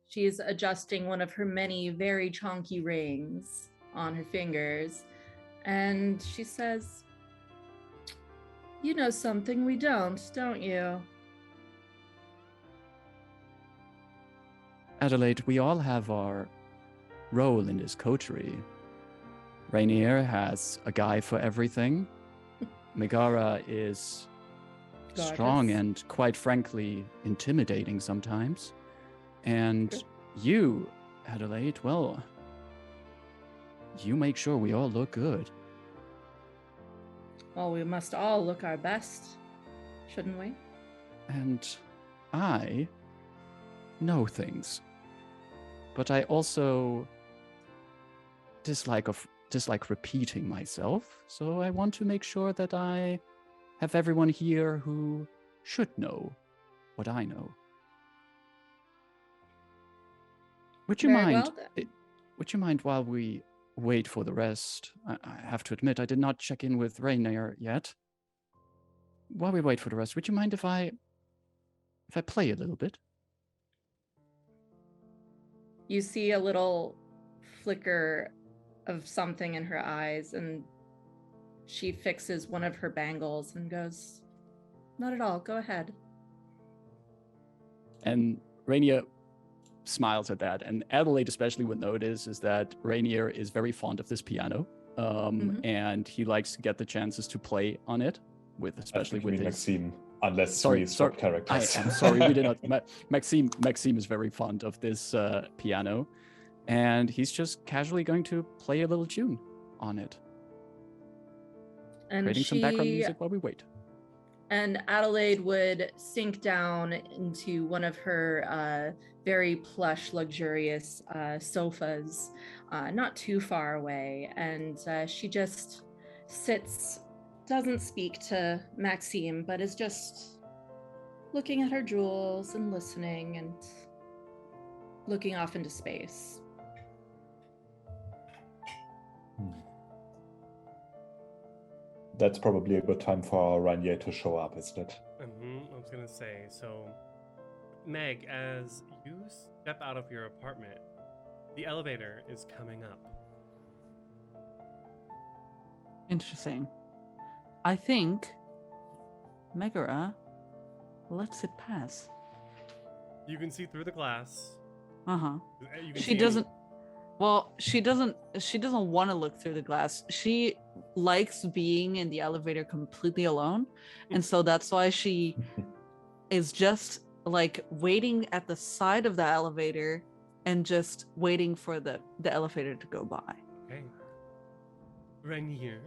She's adjusting one of her many very chonky rings on her fingers, and she says, "You know something we don't you?" Adelaide, we all have our role in this coterie. Rainier has a guy for everything. Megara is strong Gorgeous. and, quite frankly, intimidating sometimes. And you, Adelaide, well, you make sure we all look good. Well, we must all look our best, shouldn't we? And I know things. But I also dislike repeating myself, so I want to make sure that I have everyone here who should know what I know. Would you Very mind? well then. Would you mind while we wait for the rest? I have to admit, I did not check in with Rainier yet. While we wait for the rest, would you mind if I play a little bit? You see a little flicker of something in her eyes, and she fixes one of her bangles and goes, "Not at all, go ahead." And Rainier smiles at that, and Adelaide especially would notice is that Rainier is very fond of this piano, and he likes to get the chances to play on it, especially with his... Maxime, unless we swap characters. I am sorry, we did not. Maxime is very fond of this piano, and he's just casually going to play a little tune on it, And creating some background music while we wait. And Adelaide would sink down into one of her very plush, luxurious sofas, not too far away. And she just sits, doesn't speak to Maxime, but is just looking at her jewels and listening and looking off into space. That's probably a good time for Rainier to show up, isn't it? I was gonna say, so Meg, as you step out of your apartment, the elevator is coming up. Interesting. I think Megara lets it pass. You can see through the glass. Uh-huh. You can She see doesn't Well, she doesn't want to look through the glass. She likes being in the elevator completely alone. And so that's why she is just like waiting at the side of the elevator and just waiting for the elevator to go by. Okay. Rainier,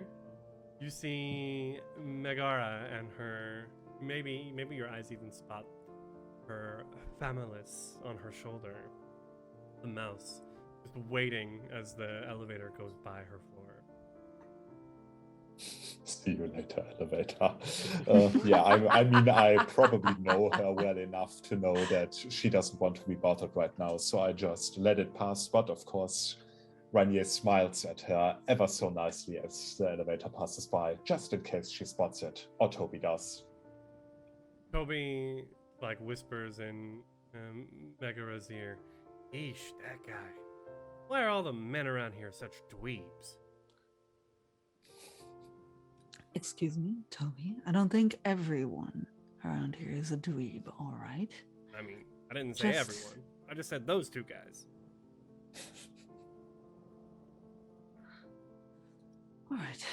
you see Megara and her, maybe your eyes even spot her Familis on her shoulder, the mouse, just waiting as the elevator goes by her floor. See you later, elevator. Yeah, I mean, I probably know her well enough to know that she doesn't want to be bothered right now, so I just let it pass. But of course, Rainier smiles at her ever so nicely as the elevator passes by, just in case she spots it, or Toby does. Toby, like, whispers in Megara's ear, "Eesh, that guy. Why are all the men around here such dweebs?" Excuse me, Toby. I don't think everyone around here is a dweeb, all right? I mean, I didn't say Just- everyone. I just said those two guys. All right.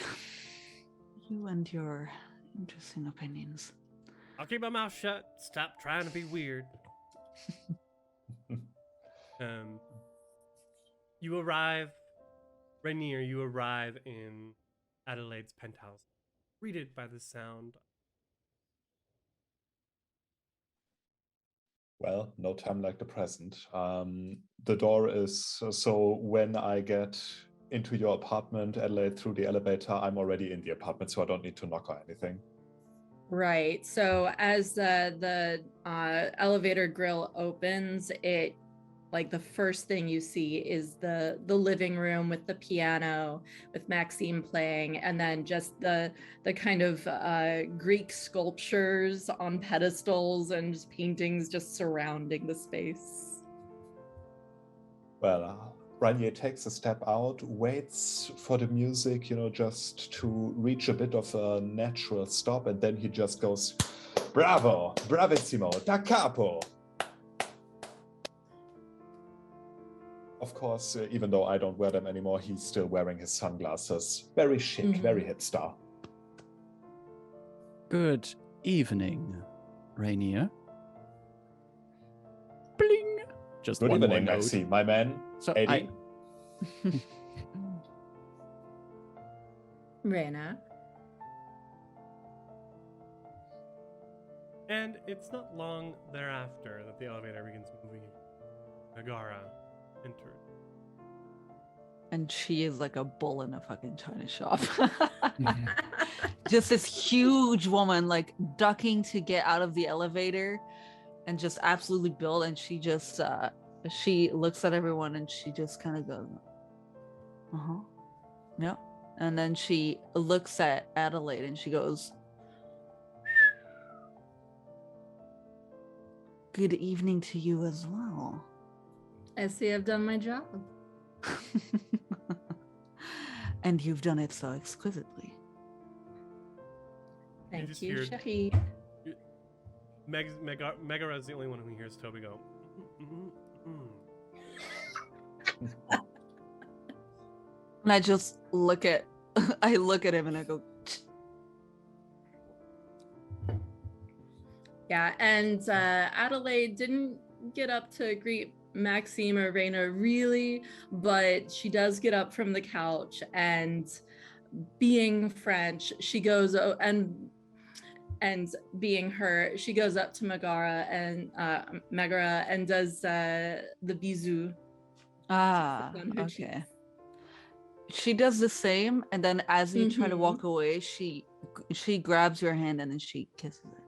You and your interesting opinions. I'll keep my mouth shut. Stop trying to be weird. You arrive, Rainier, you arrive in Adelaide's penthouse, greeted by the sound. Well, no time like the present. The door is, so when I get into your apartment, Adelaide, through the elevator, I'm already in the apartment, so I don't need to knock or anything. Right. So as the elevator grill opens, it like the first thing you see is the living room with the piano with Maxime playing, and then just the kind of Greek sculptures on pedestals and just paintings just surrounding the space. Well, Rainier takes a step out, waits for the music, just to reach a bit of a natural stop, and then he just goes, "Bravo, bravissimo, da capo." Of course, even though I don't wear them anymore, he's still wearing his sunglasses. Very chic, very hipster. Good evening, Rainier. Bling! Just Good one more evening, note. Maxime, my man. So 80. Reyna. And it's not long thereafter that the elevator begins moving. Megara entered. And she is like a bull in a fucking china shop. Just this huge woman, like ducking to get out of the elevator, and just absolutely built. And she just she looks at everyone and she just kind of goes, yep. And then she looks at Adelaide and she goes, "Good evening to you as well." I see I've done my job. And you've done it so exquisitely. Thank just you, heard- Shahi. Megara is the only one who hears Toby go. And I just look at him and I go, Yeah, and Adelaide didn't get up to greet Maxime or Reyna really, but she does get up from the couch, and being French, she goes and being her, she goes up to Megara and does the bisou. on her cheek. okay. She does the same, and then as you try to walk away, she grabs your hand and then she kisses it.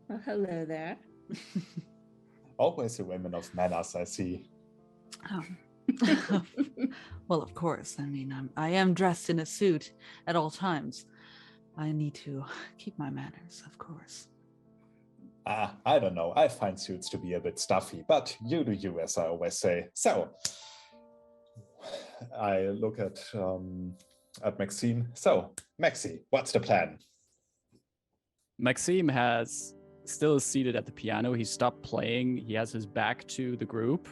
Well, hello there. Always a women of manners, I see. Oh. Well, of course. I mean, I am dressed in a suit at all times. I need to keep my manners, of course. I don't know. I find suits to be a bit stuffy, but you do you, as I always say. So, I look at Maxime. So, Maxi, what's the plan? Maxime still seated at the piano. He stopped playing. He has his back to the group,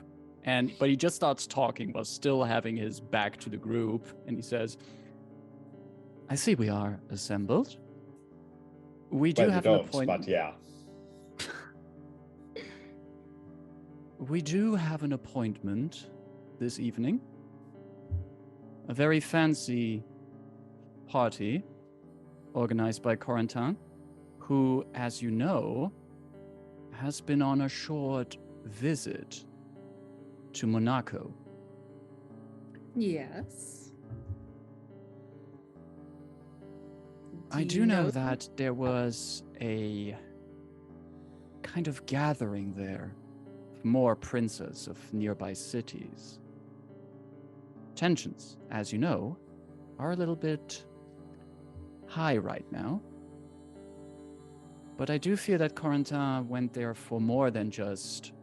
but he just starts talking while still having his back to the group. And he says, "I see we are assembled. We do have an appointment." But yeah. We do have an appointment this evening. A very fancy party organized by Corentin, who, as you know, has been on a short visit to Monaco. Yes. I do know that there was a kind of gathering there of more princes of nearby cities. Tensions, as you know, are a little bit high right now. But I do feel that Corentin went there for more than just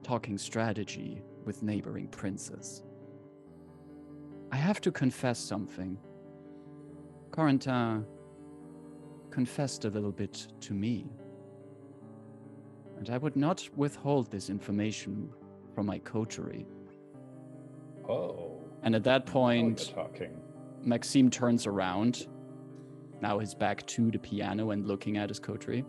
talking strategy with neighboring princes. I have to confess something. Corentin confessed a little bit to me. And I would not withhold this information from my coterie. Oh. And at that Now point, you're talking. Maxime turns around, now his back to the piano and looking at his coterie.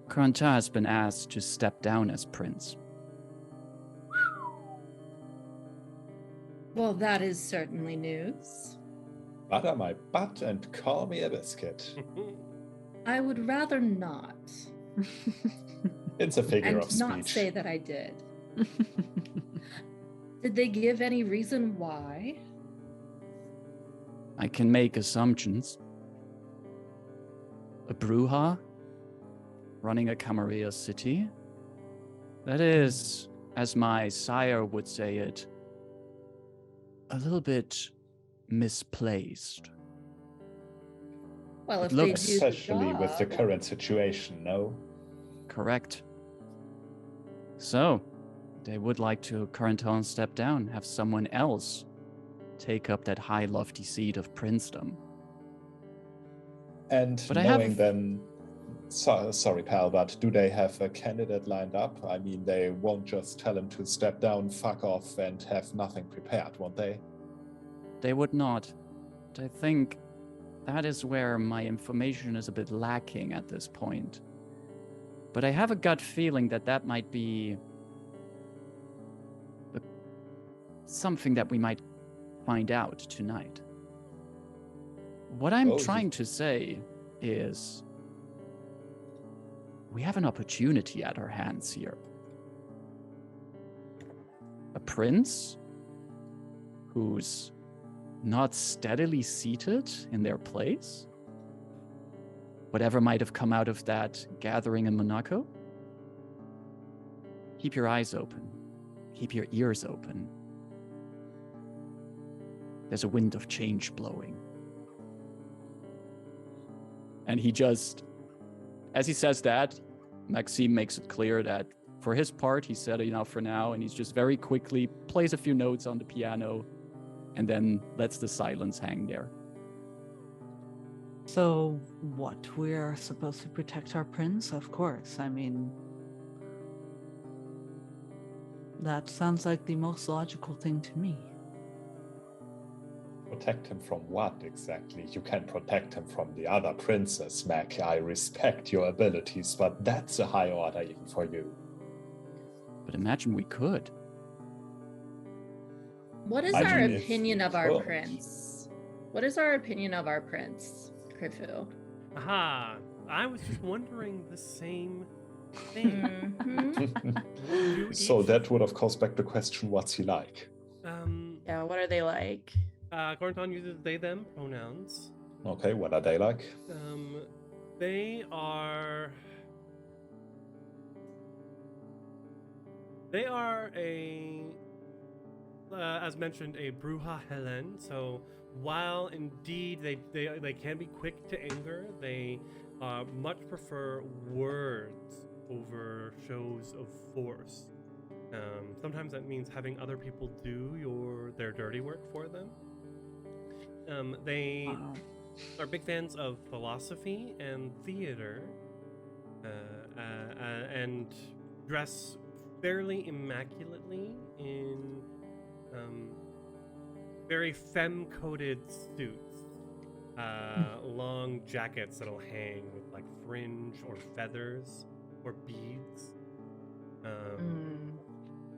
Corentin has been asked to step down as prince. Well, that is certainly news. Butter my butt and call me a biscuit. I would rather not. It's a figure And of speech. not say that I did. Did they give any reason why? I can make assumptions. A Brujah running a Camarilla city. That is, as my sire would say it, a little bit misplaced. Well, It if they looks- do the Especially with the job- current situation, no? Correct. So, they would like to Corentin step down, have someone else take up that high lofty seat of princedom. And But I knowing have- them, sorry, pal, but do they have a candidate lined up? I mean, they won't just tell him to step down, fuck off, and have nothing prepared, won't they? They would not. I think that is where my information is a bit lacking at this point. But I have a gut feeling that that might be something that we might find out tonight. What I'm Oh, trying to say is we have an opportunity at our hands here. A prince who's not steadily seated in their place. Whatever might have come out of that gathering in Monaco. Keep your eyes open. Keep your ears open. There's a wind of change blowing. And he just, as he says that, Maxime makes it clear that for his part, he said enough for now, and he's just very quickly plays a few notes on the piano and then lets the silence hang there. So, what? We are supposed to protect our prince? Of course. I mean, that sounds like the most logical thing to me. Protect him from what exactly? You can protect him from the other princes, Mac. I respect your abilities, but that's a high order even for you. But imagine we could. What is I our mean, if opinion we of our could. prince? What is our opinion of our prince, Krifu? Aha! I was just wondering the same thing. Mhm. You So each- that would, of course, beg the question, what's he like? Yeah, what are they like? Corentin uses they/them pronouns. Okay, what are they like? They are. They are as mentioned, a Brujah Hellene. So while indeed they can be quick to anger, they much prefer words over shows of force. Sometimes that means having other people do their dirty work for them. They Wow. are big fans of philosophy and theater, and dress fairly immaculately in very femme-coded suits. Long jackets that'll hang with like fringe or feathers or beads.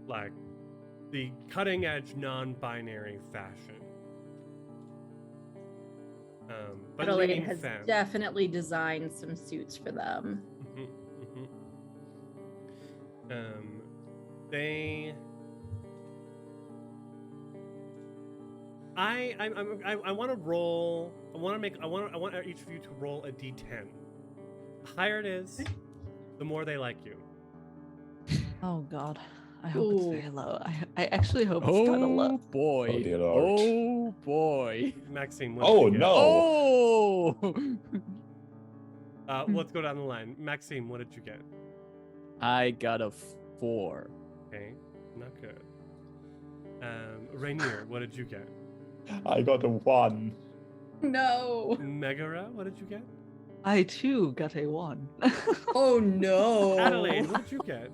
Like the cutting-edge non-binary fashion. But Adelaide leaning has femme. definitely designed some suits for them. They. I want to roll. I want each of you to roll a d10. The higher it is, the more they like you. Oh God. I hope it's Ooh. very low. I actually hope it's kind of Oh low. boy. Oh, dear Lord. Oh boy. Maxime, what Oh, did you get? no. Oh! Let's go down the line. Maxime, what did you get? I got a 4. Okay, not good. Rainier, what did you get? I got a 1. No. Megara, what did you get? I too got a 1. Oh no. Adelaide, what did you get?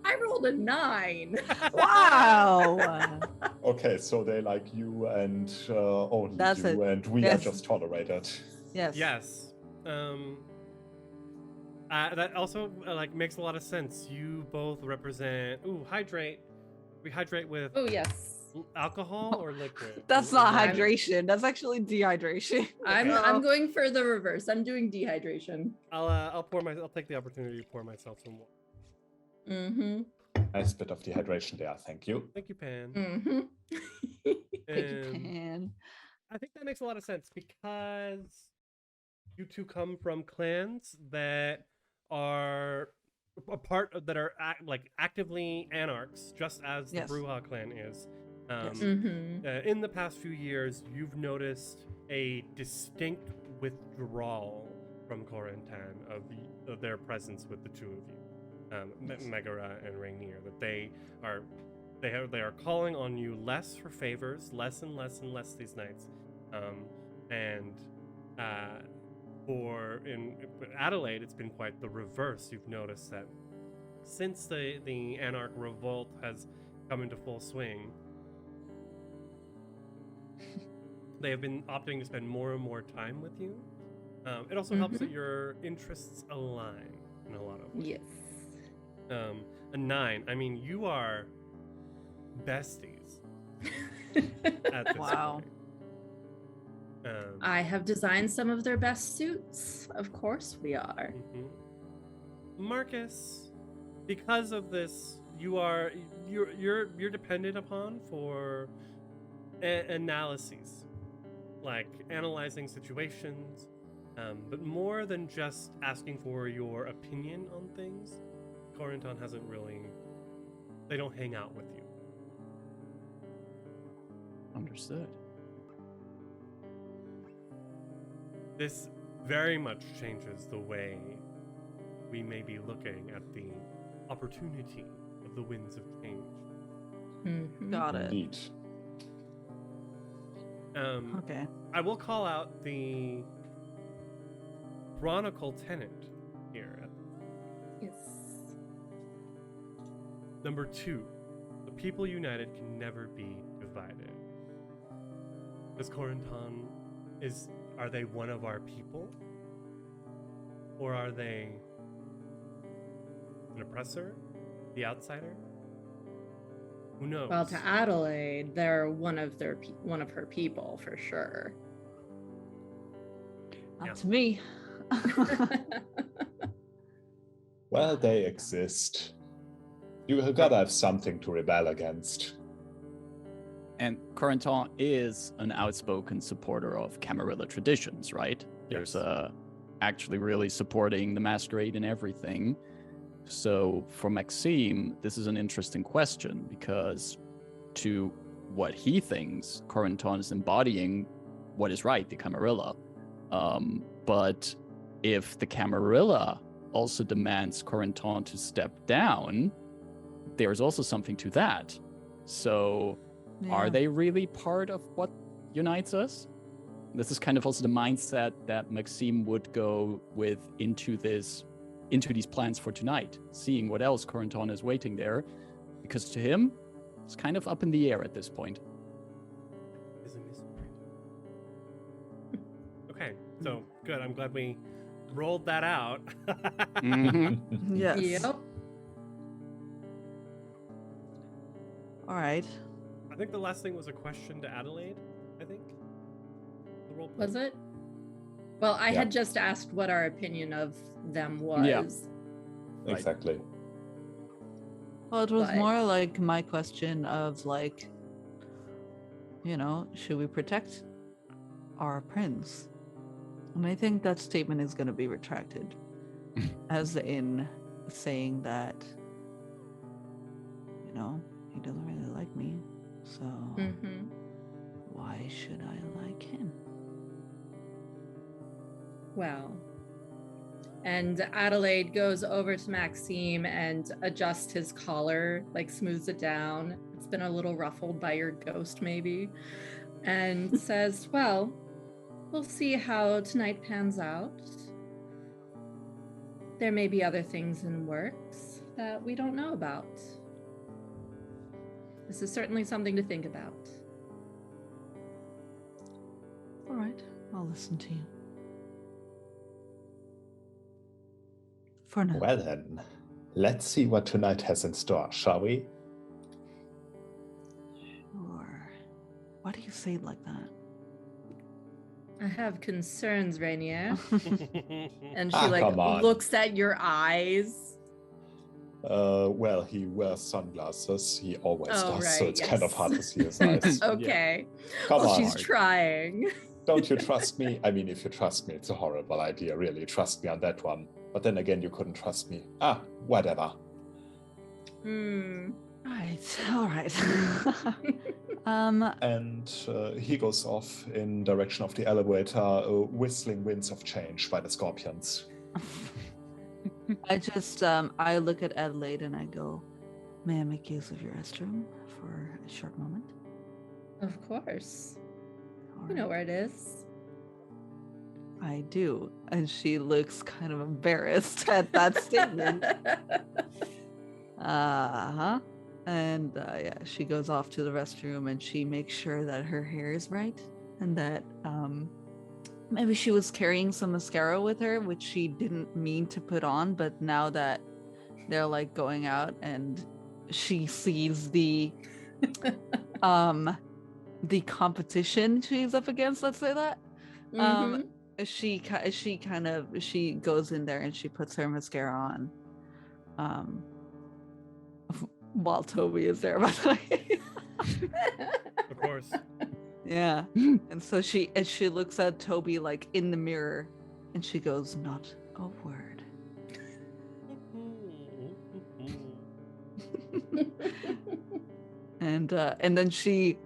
I rolled a 9. Wow. Okay, so they like you and only That's you, it. and we Yes. are just tolerated. Yes. Yes. That also like makes a lot of sense. You both represent. Hydrate. We hydrate with Oh yes. alcohol or liquid. That's not I'm- hydration. That's actually dehydration. I'm going for the reverse. I'm doing dehydration. I'll take the opportunity to pour myself some water. Mm-hmm. Nice bit of dehydration there, thank you. Thank you, Pan. Mm-hmm. Pan. I think that makes a lot of sense because you two come from clans that are a part of, that are actively anarchs, just as the Yes. Brujah clan is. Yes. In the past few years, you've noticed a distinct withdrawal from Corentin of their presence with the two of you, Megara and Rainier. That they are calling on you less for favors, less and less and less these nights, for Adelaide, it's been quite the reverse. You've noticed that since the Anarch revolt has come into full swing, they have been opting to spend more and more time with you. It also helps that your interests align in a lot of ways. Yes. A 9. I mean, you are besties at this Wow. point. I have designed some of their best suits. Of course we are. Marcus, because of this, you're dependent upon for analyses, like analyzing situations, but more than just asking for your opinion on things. Corentin hasn't really. They don't hang out with you. Understood. This very much changes the way we may be looking at the opportunity of the winds of change. Got it. Indeed. Okay. I will call out the chronicle tenant here. Yes. Number 2, the people united can never be divided. Does Corentin are they one of our people? Or are they an oppressor? The outsider? Who knows? Well, to Adelaide, they're one of her people for sure. Not Yeah. to me. Well, they exist. You gotta have something to rebel against. And Corentin is an outspoken supporter of Camarilla traditions, right? There's actually really supporting the Masquerade and everything. So for Maxime, this is an interesting question because to what he thinks, Corentin is embodying what is right, the Camarilla. But if the Camarilla also demands Corentin to step down, there's also something to that. So are they really part of what unites us? This is kind of also the mindset that Maxime would go with into these plans for tonight, seeing what else Corentin is waiting there, because to him, it's kind of up in the air at this point. Is a mystery. Okay, so good. I'm glad we rolled that out. Yes. Yep. All right. I think the last thing was a question to Adelaide, I think. The role Was it? Well, I had just asked what our opinion of them was. Yeah. Right. Exactly. Well, it was But- more like my question of like, should we protect our prince? And I think that statement is going to be retracted, as in saying that, he doesn't really like me, so why should I like him? Well, and Adelaide goes over to Maxime and adjusts his collar, like smooths it down. It's been a little ruffled by your ghost, maybe, and says, well, we'll see how tonight pans out. There may be other things in works that we don't know about. This is certainly something to think about. All right, I'll listen to you. For now. Well then, let's see what tonight has in store, shall we? Sure. Why do you say it like that? I have concerns, Rainier. And she come on. looks at your eyes. Well, he wears sunglasses. He always Oh, does, so right, it's kind of yes. hard to see his eyes. Okay. Come Well, on. she's trying. Don't you trust me? I mean, if you trust me, it's a horrible idea, really. Trust me on that one. But then again, you couldn't trust me. Whatever. All right. And he goes off in direction of the elevator, whistling winds of change by the scorpions. I just I look at Adelaide and I go, may I make use of your restroom for a short moment? Of course. All You know right. where it is. I do. And she looks kind of embarrassed at that statement. Uh-huh. And yeah, she goes off to the restroom and she makes sure that her hair is right and that maybe she was carrying some mascara with her, which she didn't mean to put on, but now that they're like going out and she sees the competition she's up against, let's say that, Mhm. she goes in there and she puts her mascara on while Toby is there, by the way. Of course. Yeah. And so she looks at Toby like in the mirror and she goes, not a word. And then she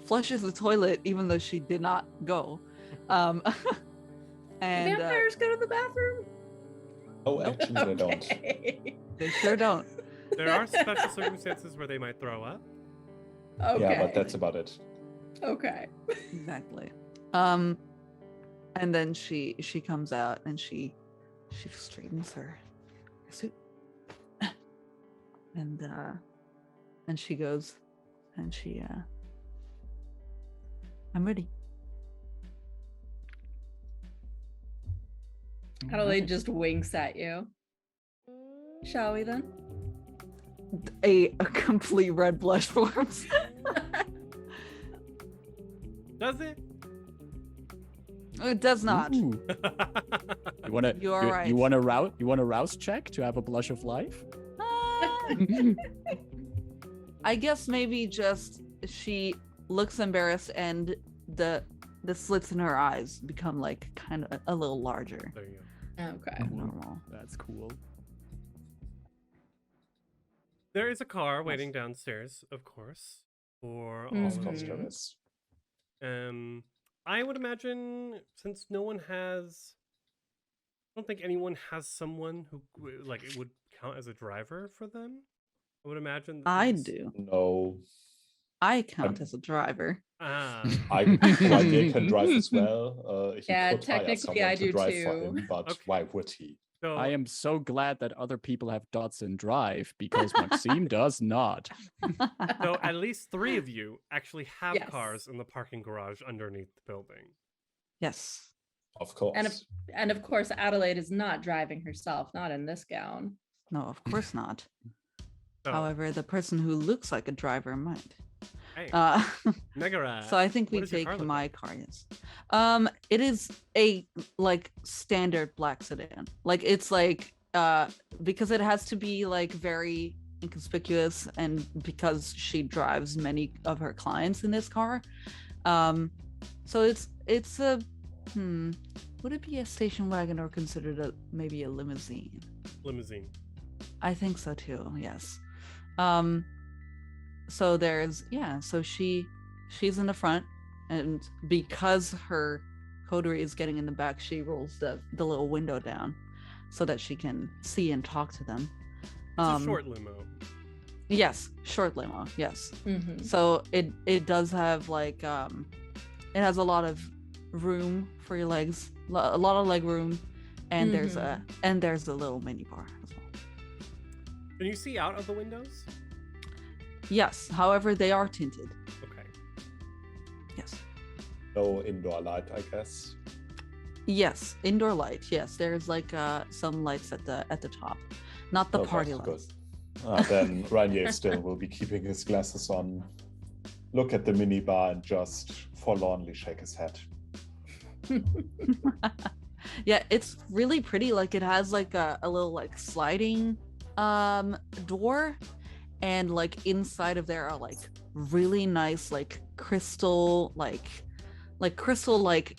flushes the toilet even though she did not go. And Vampires go to the bathroom? Oh, actually, they don't. Okay. they sure don't. There are special circumstances where they might throw up. Okay. Yeah, but that's about it. Okay. Exactly. And then she comes out and she straightens her suit. And she goes and she I'm ready. Adelaide just winks at you. Shall we then? A complete red blush forms. Does it? It does not. Ooh. You wanna You are right. You want a rouse check to have a blush of life? I guess maybe just she looks embarrassed and the slits in her eyes become like kind of a little larger There you go. Okay. than normal. That's cool. There is a car waiting downstairs, of course, for all Of of course, you. there is. I would imagine since no one has, I don't think anyone has someone who like it would count as a driver for them. I would imagine. that I this- do. No, I count as a driver. Ah, Ranier can drive as well. He Yeah, could hire technically someone I to do drive for too. him, but Okay. why would he? so I am so glad that other people have dots in drive because Maxime does not. so at least 3 of you actually have Yes. cars in the parking garage underneath the building. Yes. Of course. And of course, Adelaide is not driving herself, not in this gown. No, of course not. So, However, the person who looks like a driver might. hey, Uh, Megara, so I think we what does your take car look my like? car. Yes. It is a like standard black sedan. Like it's like because it has to be like very inconspicuous, and because she drives many of her clients in this car. So it's a would it be a station wagon or considered maybe a limousine? Limousine. I think so too. Yes. So there's so she's in the front, and because her coterie is getting in the back, she rolls the little window down so that she can see and talk to them. It's a short limo. Yes, short limo. Yes. Mhm. So it does have like it has a lot of room for your legs, a lot of leg room, and there's a little mini bar as well. Can you see out of the windows? Yes, however, they are tinted. Okay. Yes. No indoor light, I guess. Yes, indoor light. Yes, there's like some lights at the top, not the Okay, party good. lights. Then Ranier still will be keeping his glasses on, look at the minibar, and just forlornly shake his head. Yeah, it's really pretty. Like it has like a little like sliding door, and like inside of there are like really nice like crystal like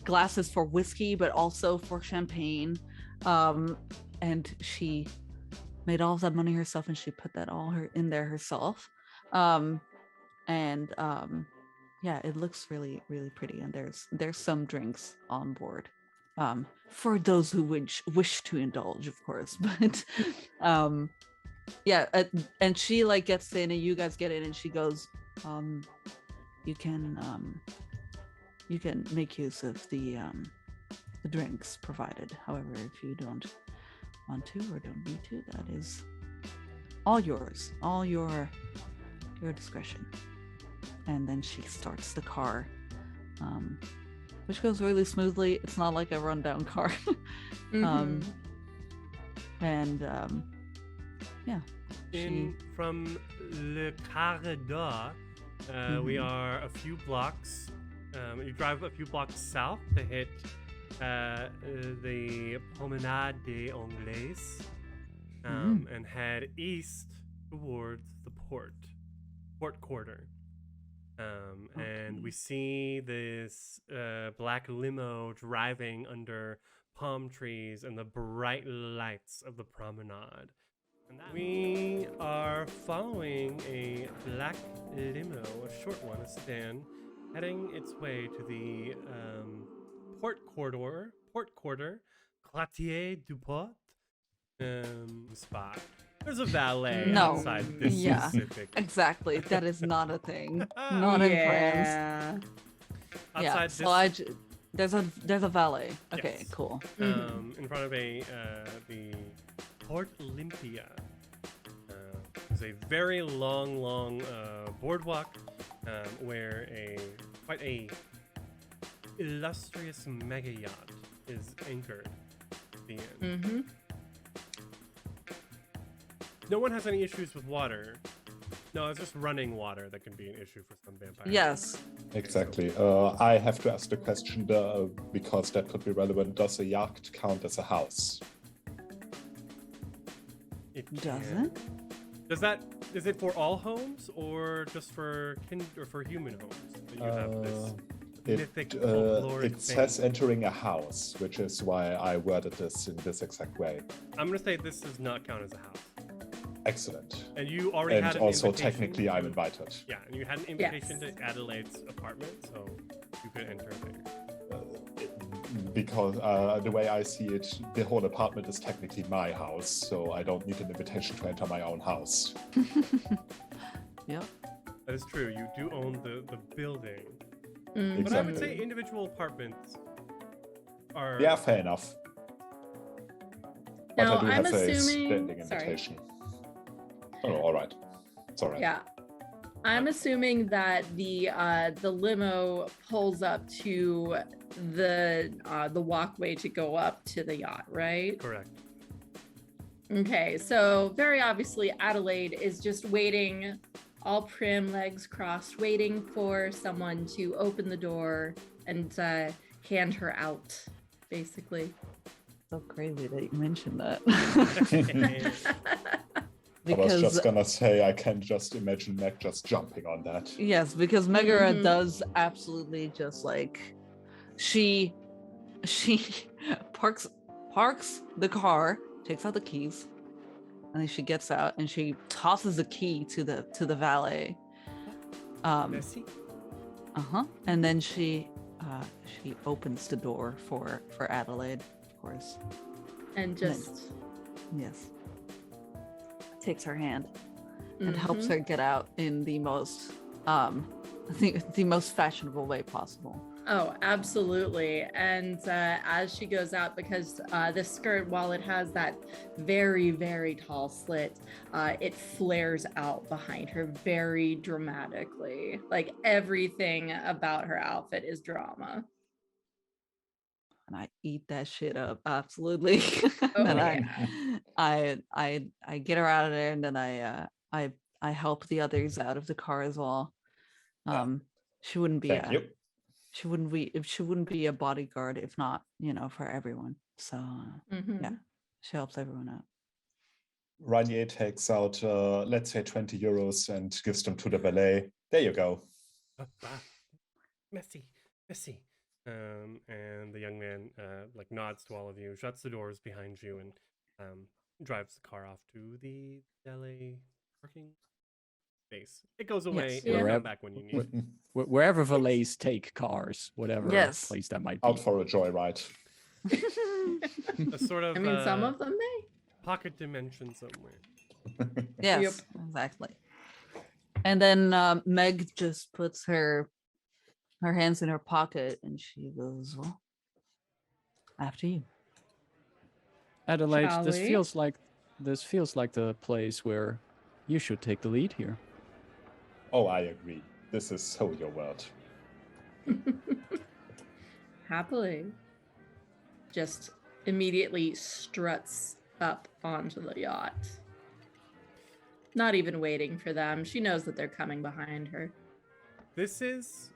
glasses for whiskey, but also for champagne. and she made all of that money herself, and she put that all in there herself. Yeah, it looks really, really pretty, and there's some drinks on board, for those who wish to indulge, of course. But yeah, and she like gets in, and you guys get in, and she goes, you can make use of the drinks provided. However, if you don't want to or don't need to, that is all yours, all your discretion. And then she starts the car, which goes really smoothly. It's not like a rundown car. Yeah. From Le Corridor, we are a few blocks. You drive a few blocks south to hit the Promenade des Anglais, and head east towards the port quarter. And we see this black limo driving under palm trees and the bright lights of the promenade. And we are following a black limo, a short one, a sedan, heading its way to the port quarter, Quartier du Port spot. There's a valet outside this specific. Exactly. That is not a thing. Not in France. Outside there's a valet. Okay, yes. Cool. In front of the Port Olympia. There's a very long boardwalk where quite a illustrious mega yacht is anchored at the end. No one has any issues with water. No, it's just running water that can be an issue for some vampires. Yes. Exactly. I have to ask the question because that could be relevant. Does a yacht count as a house? It doesn't. Is it for all homes or just for human homes? That you have this mythic folkloric it says entering a house, which is why I worded this in this exact way. I'm gonna say this does not count as a house. Excellent. And you already had an also invitation. Technically I'm invited. Yeah, and you had an invitation to Adelaide's apartment, so you could enter there. Because the way I see it, the whole apartment is technically my house, so I don't need an invitation to enter my own house. Yep. That is true. You do own the building. Exactly. But I would say individual apartments are... Yeah, fair enough. But Now, I do I'm have a assuming- standing invitation. Oh, all right. It's all right. Yeah. I'm assuming that the limo pulls up to the walkway to go up to the yacht, right? Correct. Okay, so very obviously Adelaide is just waiting, all prim, legs crossed, waiting for someone to open the door and hand her out, basically. So crazy that you mentioned that. I was just gonna say I can just imagine Meg just jumping on that. Yes, because Megara does absolutely just like she parks the car, takes out the keys, and then she gets out and she tosses the key to the valet. And then she opens the door for Adelaide, of course. And just yes. Takes her hand and helps her get out in the most the most fashionable way possible. Oh, absolutely. And as she goes out, because the skirt, while it has that very, very tall slit, it flares out behind her very dramatically. Like everything about her outfit is drama. And I eat that shit up, absolutely. Oh, and yeah. I get her out of there, and then I help the others out of the car as well. She wouldn't be she wouldn't be a bodyguard if not, for everyone. So yeah, she helps everyone out. Rainier takes out let's say 20 euros and gives them to the valet. There you go. Messy. And the young man nods to all of you, shuts the doors behind you, and drives the car off to the LA parking space. It goes away Yes. and it'll Yeah. come back when you need it. Wherever valets take cars, whatever Yes. place that might be. Out for a joyride. A sort of I mean, some of them may. pocket dimension somewhere. Yes, exactly. And then Meg just puts her hands in her pocket and she goes, "Well, after you." Adelaide, Shall this we? feels like the place where you should take the lead here. Oh, I agree. This is so your world. Happily. Just immediately struts up onto the yacht. Not even waiting for them. She knows that they're coming behind her. This is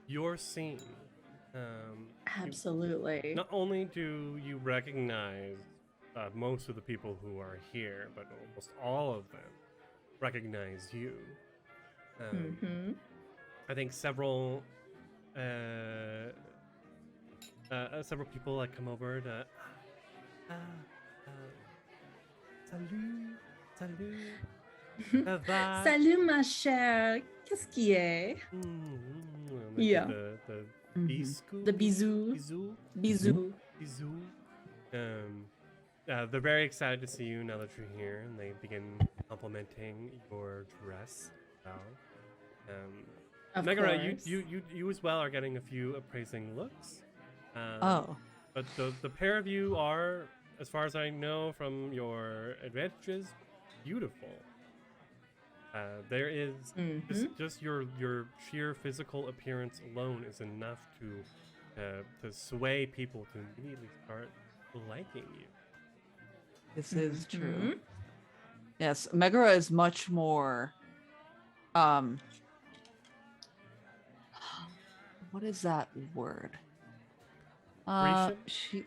your scene. Absolutely. Not only do you recognize most of the people who are here, but almost all of them recognize you. I think several people like come over to salut, ça va? Salut ma chère. Qu'est-ce qui est? Yeah. The Mhm. biscuit. The bisou. Bisou. Bisou. They're very excited to see you now that you're here, and they begin complimenting your dress. Of Megara, course. you as well are getting a few appraising looks. Oh, But the pair of you are, as far as I know from your advantages, beautiful. There is just your sheer physical appearance alone is enough to sway people to immediately start liking you. this is true. Yes, Megara is much more what is that word? Grecian?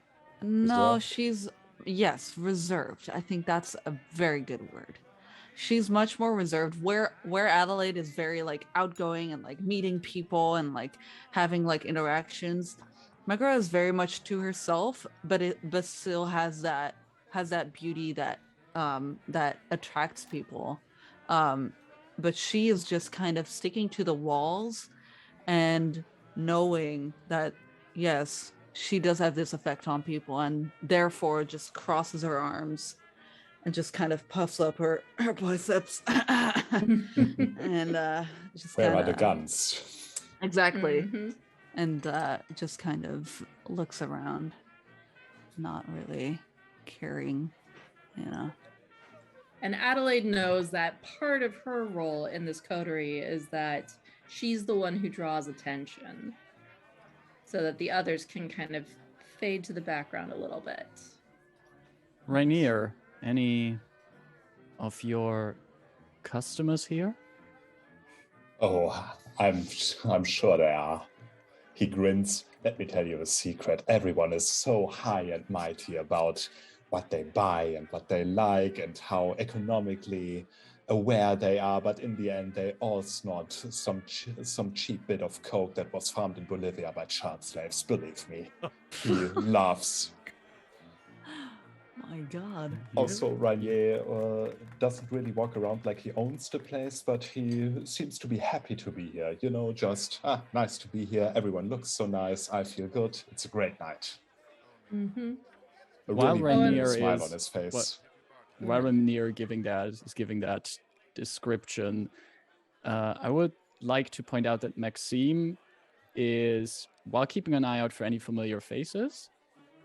She's reserved. I think that's a very good word. She's much more reserved, where Adelaide is very like outgoing and like meeting people and like having like interactions. Megara is very much to herself, but still has that beauty that that attracts people. But she is just kind of sticking to the walls and knowing that yes, she does have this effect on people, and therefore just crosses her arms and just kind of puffs up her biceps and just Where kinda, are the guns? exactly, and just kind of looks around, not really caring, you know. And Adelaide knows that part of her role in this coterie is that she's the one who draws attention, so that the others can kind of fade to the background a little bit. Rainier, any of your customers here? Oh, I'm sure there are. He grins. Let me tell you a secret. Everyone is so high and mighty about what they buy and what they like and how economically aware they are, but in the end they all snort some cheap bit of coke that was farmed in Bolivia by child slaves. Believe me. He laughs. My God. Also, Rainier doesn't really walk around like he owns the place, but he seems to be happy to be here. You know, just nice to be here. Everyone looks so nice. I feel good. It's a great night. A While really big Rainier smile is- on his face. While Rainier giving that description, I would like to point out that Maxime is, while keeping an eye out for any familiar faces,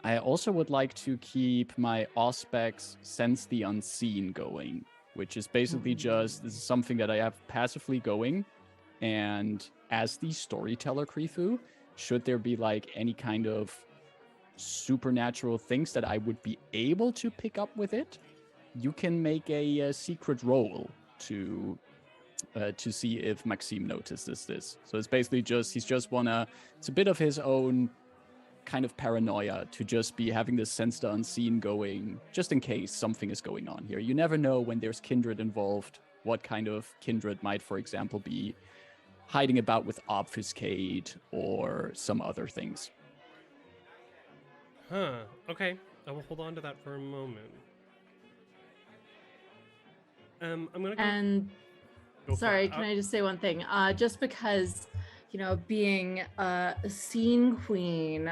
I also would like to keep my Auspex Sense the Unseen going, which is basically just, this is something that I have passively going, and as the storyteller Krifu, should there be like any kind of supernatural things that I would be able to pick up with it, you can make a secret roll to see if Maxime notices this. So it's basically just, it's a bit of his own kind of paranoia to just be having this sense the unseen going, just in case something is going on here. You never know when there's kindred involved, what kind of kindred might, for example, be hiding about with obfuscate or some other things. Okay, I will hold on to that for a moment. I'm gonna go. And Go for sorry, it. can I just say one thing? Just because, being a scene queen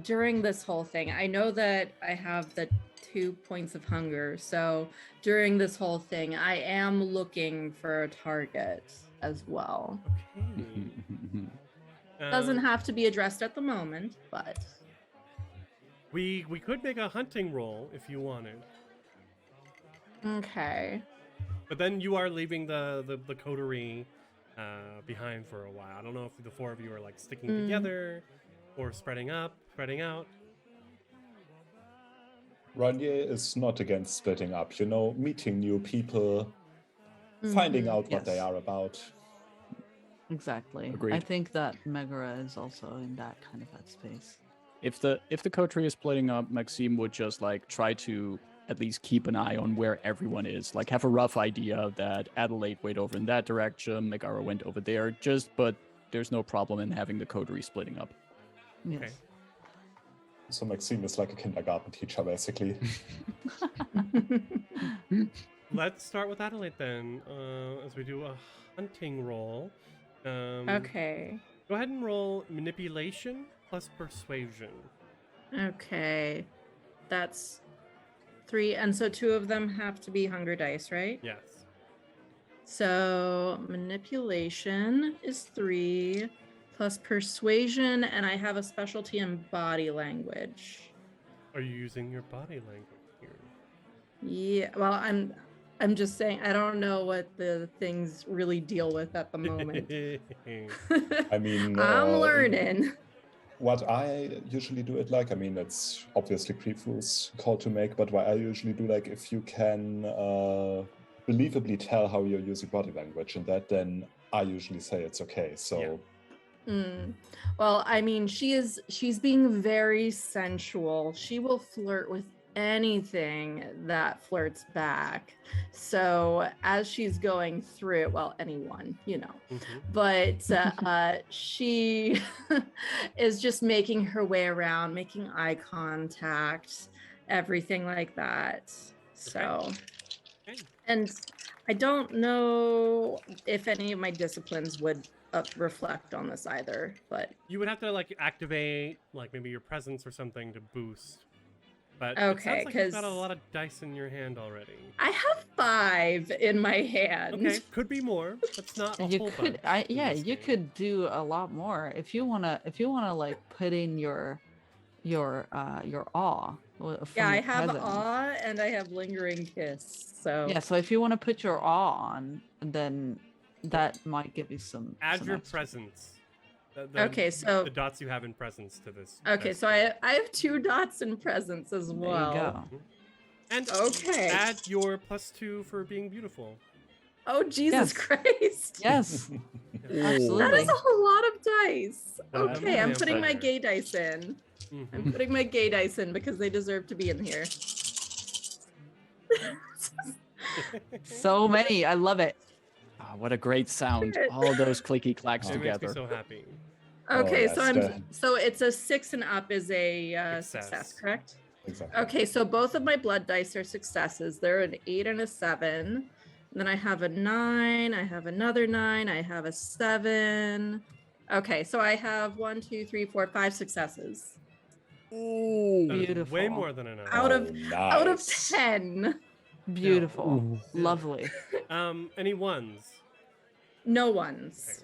during this whole thing, I know that I have the 2 points of hunger. So during this whole thing, I am looking for a target as well. Okay. Doesn't have to be addressed at the moment, but We could make a hunting roll if you wanted, okay. but then you are leaving the coterie behind for a while. I don't know if the four of you are like sticking together or spreading out. Ranier is not against splitting up, meeting new people, finding out what they Yes. are about. Exactly. Agreed. I think that Megara is also in that kind of headspace. If the coterie is splitting up, Maxime would just like try to at least keep an eye on where everyone is. Like have a rough idea that Adelaide went over in that direction, Megara went over there. But there's no problem in having the coterie splitting up. Yes. Okay. So Maxime is like a kindergarten teacher, basically. Let's start with Adelaide then, as we do a hunting roll. Okay. Go ahead and roll manipulation plus persuasion. Okay. That's 3. And so 2 of them have to be hunger dice, right? Yes. So manipulation is 3 plus persuasion, and I have a specialty in body language. Are you using your body language here? Yeah, well, I'm just saying I don't know what the things really deal with at the moment. I mean, I'm learning. What I usually do it like, it's obviously Prefu's call to make, but what I usually do, like, if you can believably tell how you're using body language and that, then I usually say it's okay. So. Yeah. Well, she's being very sensual. She will flirt with anything that flirts back. So as she's going through, well, anyone, but she is just making her way around, making eye contact, everything like that. So, Okay. and I don't know if any of my disciplines would reflect on this either, but You would have to like activate like maybe your presence or something to boost. But okay, it sounds like you've got a 'cause lot of dice in your hand already. I have 5 in my hand. Okay, could be more. That's not a You whole could, bunch in this you game. could do a lot more if you wanna like put in your awe. From Yeah, I your have presence. awe and I have lingering kiss. So Yeah, so if you want to put your awe on, then that might give you some. Add some your extra. presence. Okay, so the dots you have in presence to this. okay, dice so roll. I have 2 dots in presence as There well. you go. And Okay. add your +2 for being beautiful. Oh Jesus Yes. Christ! Yes, That absolutely. is a lot of dice. Well, Okay, I'm putting my vampire. gay dice in. Mhm. I'm putting my gay dice in because they deserve to be in here. So many. I love it. Ah, what a great sound. All those clicky clacks It makes me together. so happy. Okay, yes, so it's a 6 and up is a Success. success, correct? Exactly. Okay, so both of my blood dice are successes. They're an 8 and a 7. And then I have a 9, I have another 9, I have a 7. Okay, so I have 1, 2, 3, 4, 5 successes. Ooh. That is Beautiful. way more than enough. Out of nice. 10. Beautiful. Ooh. Lovely. Any ones? No ones. Okay.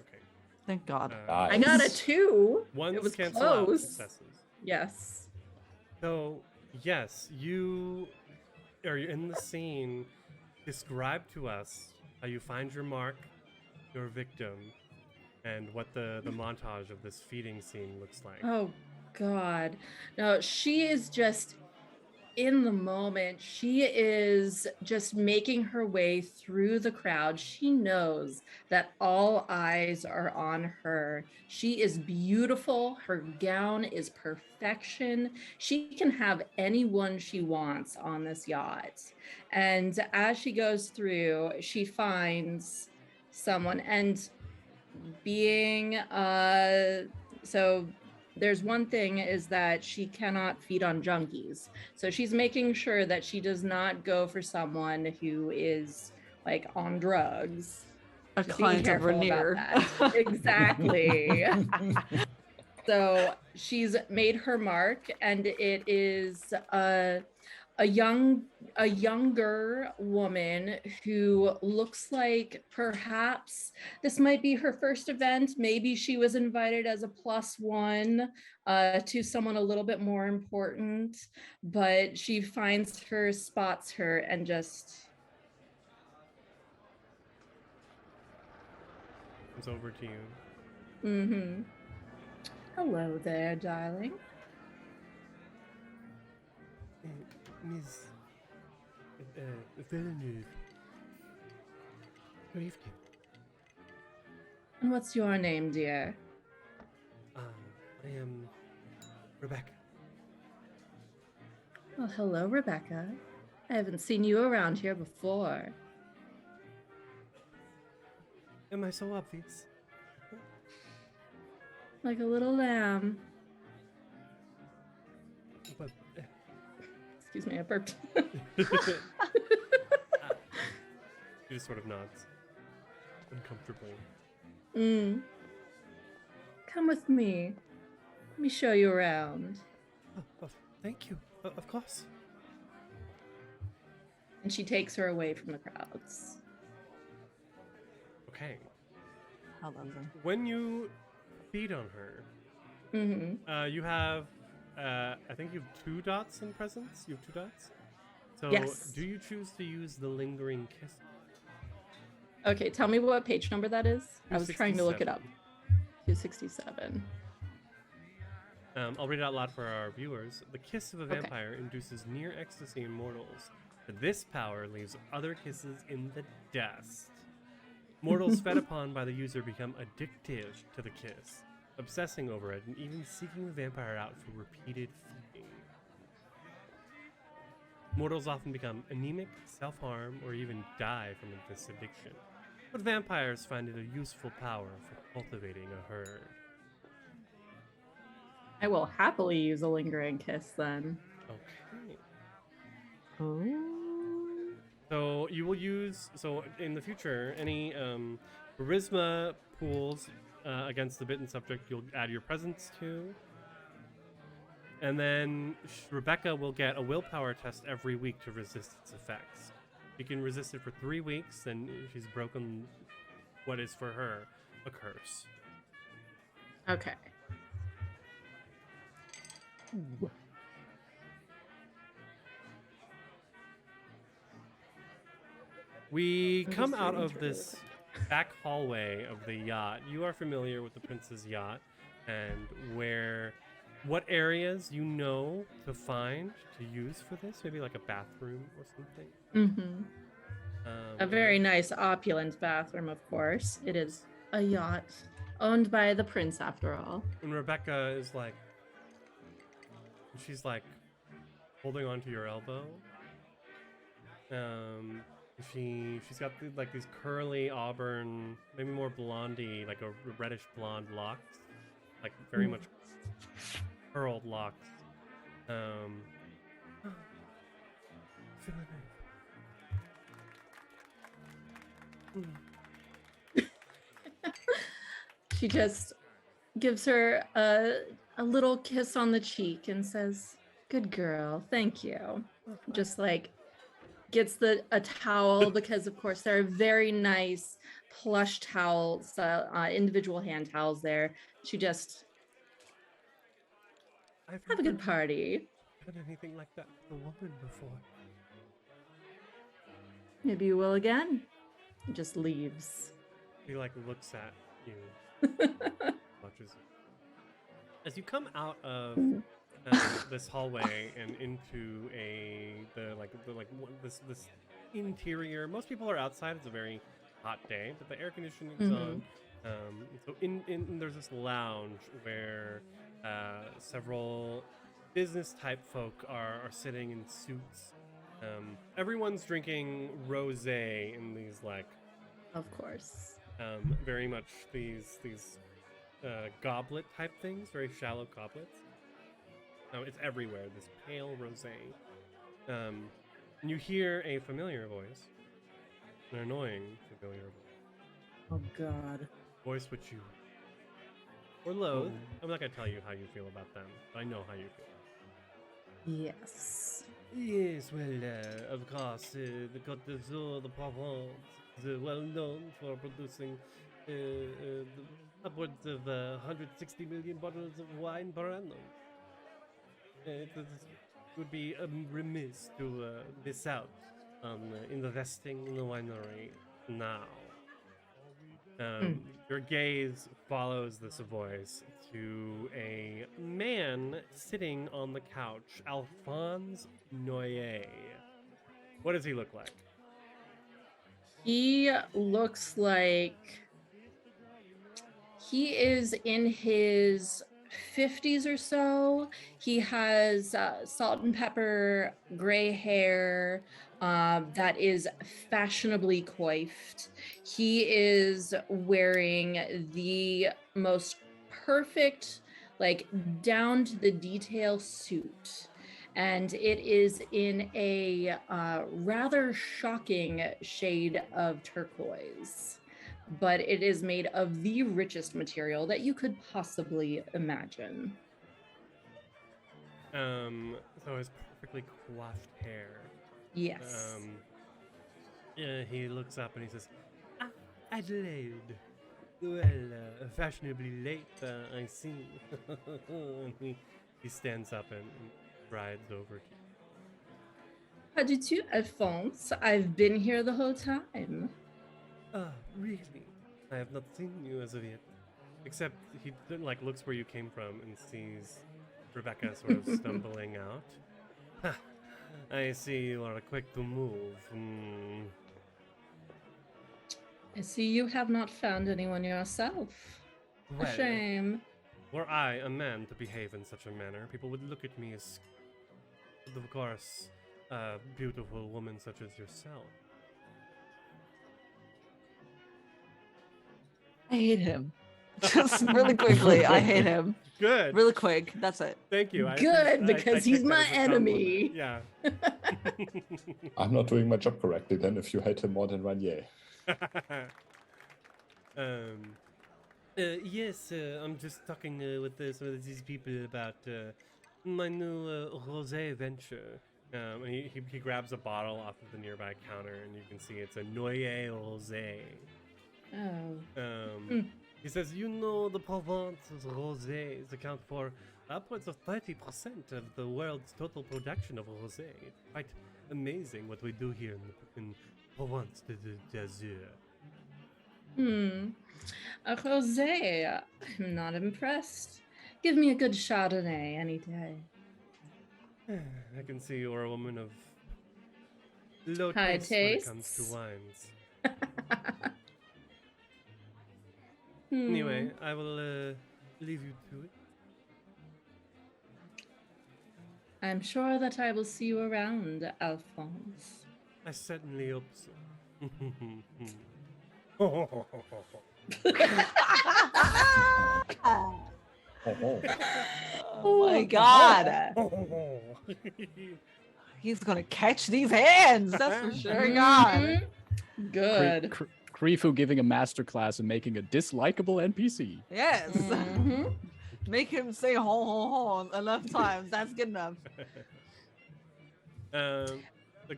Thank God. I got a 2. Ones It was cancel out close. successes. Yes. So, yes, you are in the scene. Describe to us how you find your mark, your victim, and what the montage of this feeding scene looks like. Oh God. No, she is just in the moment. She is just making her way through the crowd. She knows that all eyes are on her. She is beautiful. Her gown is perfection. She can have anyone she wants on this yacht. And as she goes through, she finds someone, and being so there's one thing is that she cannot feed on junkies. So she's making sure that she does not go for someone who is like on drugs. A Just being client of careful about Rainier. that. Exactly. So she's made her mark, and it is a younger woman who looks like perhaps this might be her first event. Maybe she was invited as a +1 to someone a little bit more important, but she finds her, spots her, and just It's over to you. mm-hmm. Hello there, darling. Miss Villeneuve. Good evening. And what's your name, dear? I am Rebecca. Well, hello, Rebecca. I haven't seen you around here before. Am I so obvious? Like a little lamb. But Excuse me, I burped. she just sort of nods uncomfortably. Come with me. Let me show you around. Oh, thank you. Of course. And she takes her away from the crowds. Okay. How lovely. When you feed on her, you have, I think you have 2 dots in presence. You have 2 dots. So, Yes. do you choose to use the lingering kiss? Okay, tell me what page number that is. I was trying to look it up. 267. I'll read it out loud for our viewers. The kiss of a vampire induces near ecstasy in mortals, but this power leaves other kisses in the dust. Mortals fed upon by the user become addictive to the kiss, obsessing over it and even seeking the vampire out for repeated feeding. Mortals often become anemic, self-harm, or even die from this addiction, but vampires find it a useful power for cultivating a herd. I will happily use a lingering kiss then. Okay. Oh. So you will use, so in the future, any charisma pools against the bitten subject, you'll add your presence to. And then Rebecca will get a willpower test every week to resist its effects. You can resist it for 3 weeks, then she's broken what is for her a curse. Okay. We come out of this back hallway of the yacht. You are familiar with the prince's yacht and what areas you know to find to use for this? Maybe like a bathroom or something. A very nice opulent bathroom, of course. It is a yacht owned by the prince, after all. And Rebecca is like, she's like holding onto your elbow. She's got like these curly auburn, maybe more blondie, like a reddish blonde locks, like very much curled locks. She just gives her a little kiss on the cheek and says, "Good girl, thank you." Just like gets a towel, because of course there are very nice plush towels, individual hand towels there. She just have a good party. Done anything like that with a woman before? Maybe you will again. Just leaves. He like looks at you, watches. As you come out of this hallway and into this interior. Most people are outside. It's a very hot day, but the air conditioning is on. So in there's this lounge where several business type folk are sitting in suits. Everyone's drinking rosé in these like, of course, very much these goblet type things, very shallow goblets. It's everywhere, this pale rosé. And you hear a familiar voice. an annoying familiar Oh God. voice which you or loathe. I'm not gonna tell you how you feel about them, but I know how you feel. Yes. Yes, well, of course, the Côte d'Azur, the Provence, is well known for producing upwards of 160 million bottles of wine per annum. It would be remiss to miss out on investing in the winery now. Your gaze follows this voice to a man sitting on the couch, Alphonse Noyer. What does he look like? He looks like he is in his 50s or so. He has salt and pepper gray hair that is fashionably coiffed. He is wearing the most perfect, like down to the detail suit. And it is in a rather shocking shade of turquoise. But it is made of the richest material that you could possibly imagine. So his perfectly coiffed hair. Yes. Yeah, he looks up and he says, "Ah, Adelaide. Well, fashionably late, I see." And he stands up and rides over to you. How do you do, Alphonse? I've been here the whole time. Ah, really? I have not seen you as of yet. Except he like looks where you came from and sees Rebecca sort of stumbling out. Ha! I see you are quick to move. I see you have not found anyone yourself. Well, A shame. Were I a man to behave in such a manner, people would look at me as, of course, a beautiful woman such as yourself. I hate him. Just really quickly, I hate him. Good. Really quick. That's it. Thank you. Good, because take he's that my as a compliment. enemy. Yeah. I'm not doing my job correctly then if you hate him more than Ranier. Yes, I'm just talking with some of these people about my new Rosé venture. And he grabs a bottle off of the nearby counter, and you can see it's a Noyer Rosé. Oh. He says, you know, the Provence's rosés account for upwards of 30% of the world's total production of rosé. It's quite amazing what we do here in Provence d'Azur. A rosé. I'm not impressed. Give me a good Chardonnay any day. I can see you're a woman of low High taste when it comes to tastes. wines. Anyway, I will leave you to it. I'm sure that I will see you around, Alphonse. I certainly hope so. Oh my god. He's gonna catch these hands. That's for sure. God. Good. Krifu giving a masterclass in making a dislikable NPC. Yes. Make him say ho ho ho enough times. That's good enough.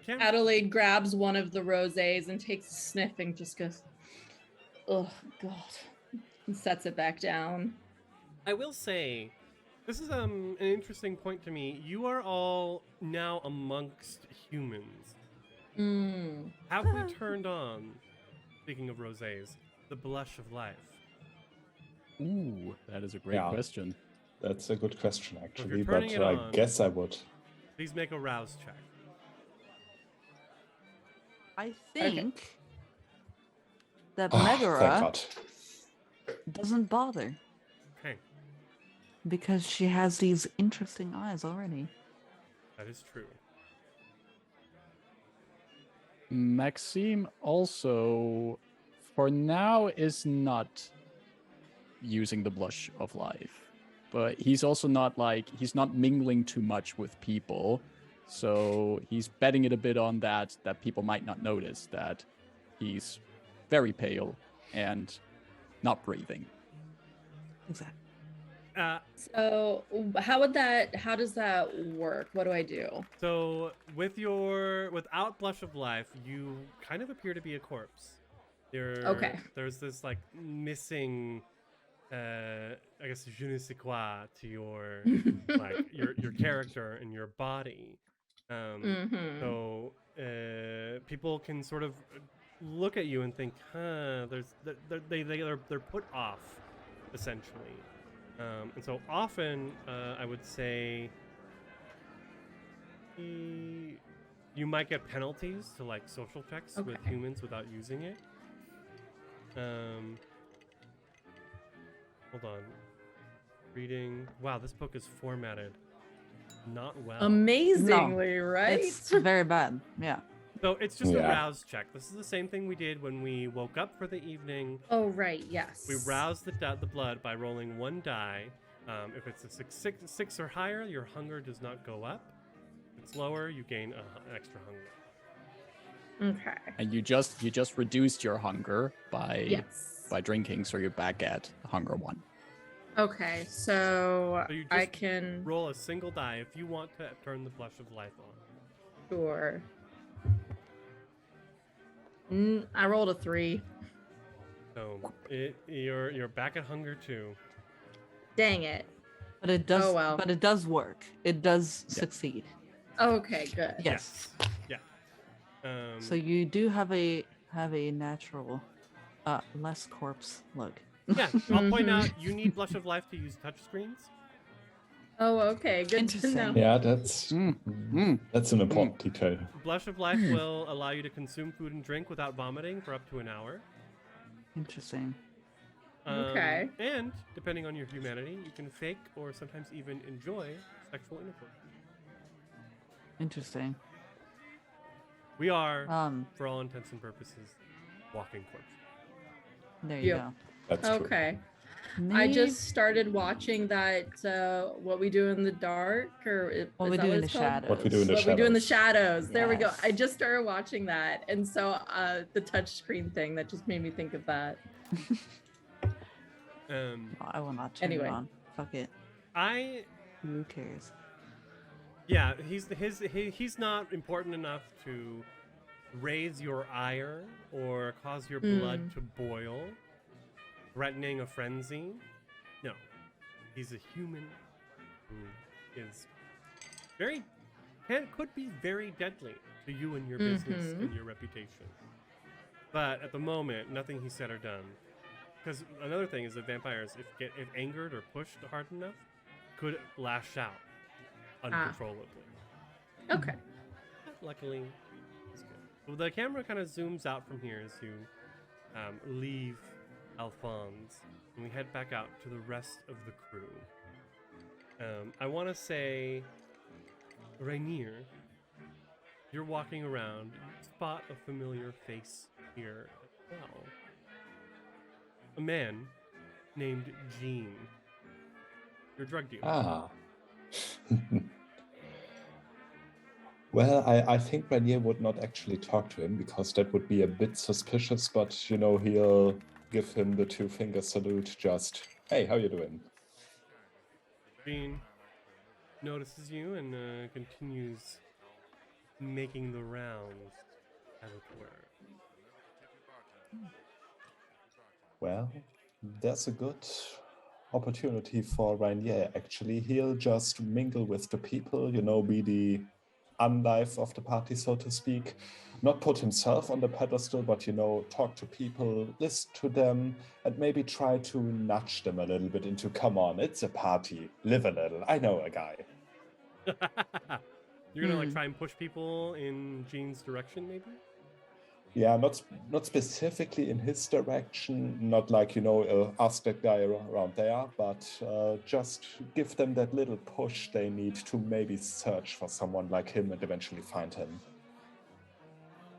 Adelaide grabs one of the rosés and takes a sniff and just goes, "Oh God," and sets it back down. I will say, this is an interesting point to me. You are all now amongst humans. Have we turned on, speaking of rosés, the blush of life? Ooh, that is a great question. That's a good question, actually, you're but turning it I on, guess I would. Please make a rouse check. I think that Oh, Megara thank God. doesn't bother Okay, because she has these interesting eyes already. that is true. Maxime also, for now, is not using the blush of life, but he's also not he's not mingling too much with people, so he's betting it a bit on that people might not notice that He's very pale and not breathing. Exactly. So how does that work? What do I do? So without Blush of Life, you kind of appear to be a corpse. Okay. There's this like missing, I guess je ne sais quoi to your like your character and your body. So people can sort of look at you and think, they're put off, essentially. And so often, I would say you might get penalties to like social checks with humans without using it. Hold on. Reading. Wow, this book is formatted not well. Amazingly, right? It's very bad. Yeah. So it's just a rouse check. This is the same thing we did when we woke up for the evening. Oh, right. Yes. We rouse the blood by rolling one die. If it's a six or higher, your hunger does not go up. If it's lower, you gain an extra hunger. Okay. And you just reduced your hunger by by drinking, so you're back at hunger 1. Okay, so you just I can roll a single die if you want to turn the Blush of Life on. Sure. I rolled a 3. So you're back at hunger 2. Dang it. But it does. Oh, well. But it does work. It does succeed. Okay, good. Yes. Yeah. So you do have a natural, less corpse look. Yeah, I'll point out you need Blush of Life to use touchscreens. Oh, okay. Good to Interesting. know. Yeah, that's an important detail. Blush of Life will allow you to consume food and drink without vomiting for up to an hour. Interesting. Okay. And depending on your humanity, you can fake or sometimes even enjoy sexual intercourse. Interesting. We are, For all intents and purposes, walking corpses. There you Yep. go. That's true. Okay. I Maybe- just started watching that What We Do in the Dark, or What is We that Do in it's the called? Shadows. What We Do in the What We Do in the Shadows. Shadows. There we go. Yes. I just started watching that, and so the touchscreen thing that just made me think of that. Oh, I will not turn Anyway. it on. Fuck it. Who cares? Yeah, he's not important enough to raise your ire or cause your blood to boil, threatening a frenzy. No, he's a human who is could be very deadly to you and your business and your reputation. But at the moment, nothing he said or done. Because another thing is that vampires, if angered or pushed hard enough, could lash out uncontrollably. Okay. Luckily, it's good. Well, the camera kind of zooms out from here as you leave Alphonse, and we head back out to the rest of the crew. I want to say, Rainier, you're walking around, you spot a familiar face here as well. A man named Jean. Your drug dealer. Ah. Well, I think Rainier would not actually talk to him because that would be a bit suspicious, but he'll give him the 2-finger salute, just, hey, how you doing? Jean notices you and continues making the rounds, as it were. Well, that's a good opportunity for Rainier, actually. He'll just mingle with the people, be the unlive of the party, so to speak. Not put himself on the pedestal, but, talk to people, listen to them, and maybe try to nudge them a little bit into, come on, it's a party, live a little, I know a guy. You're gonna try and push people in Jean's direction, maybe? Yeah, not specifically in his direction, not like, ask that guy around there, but just give them that little push they need to maybe search for someone like him and eventually find him.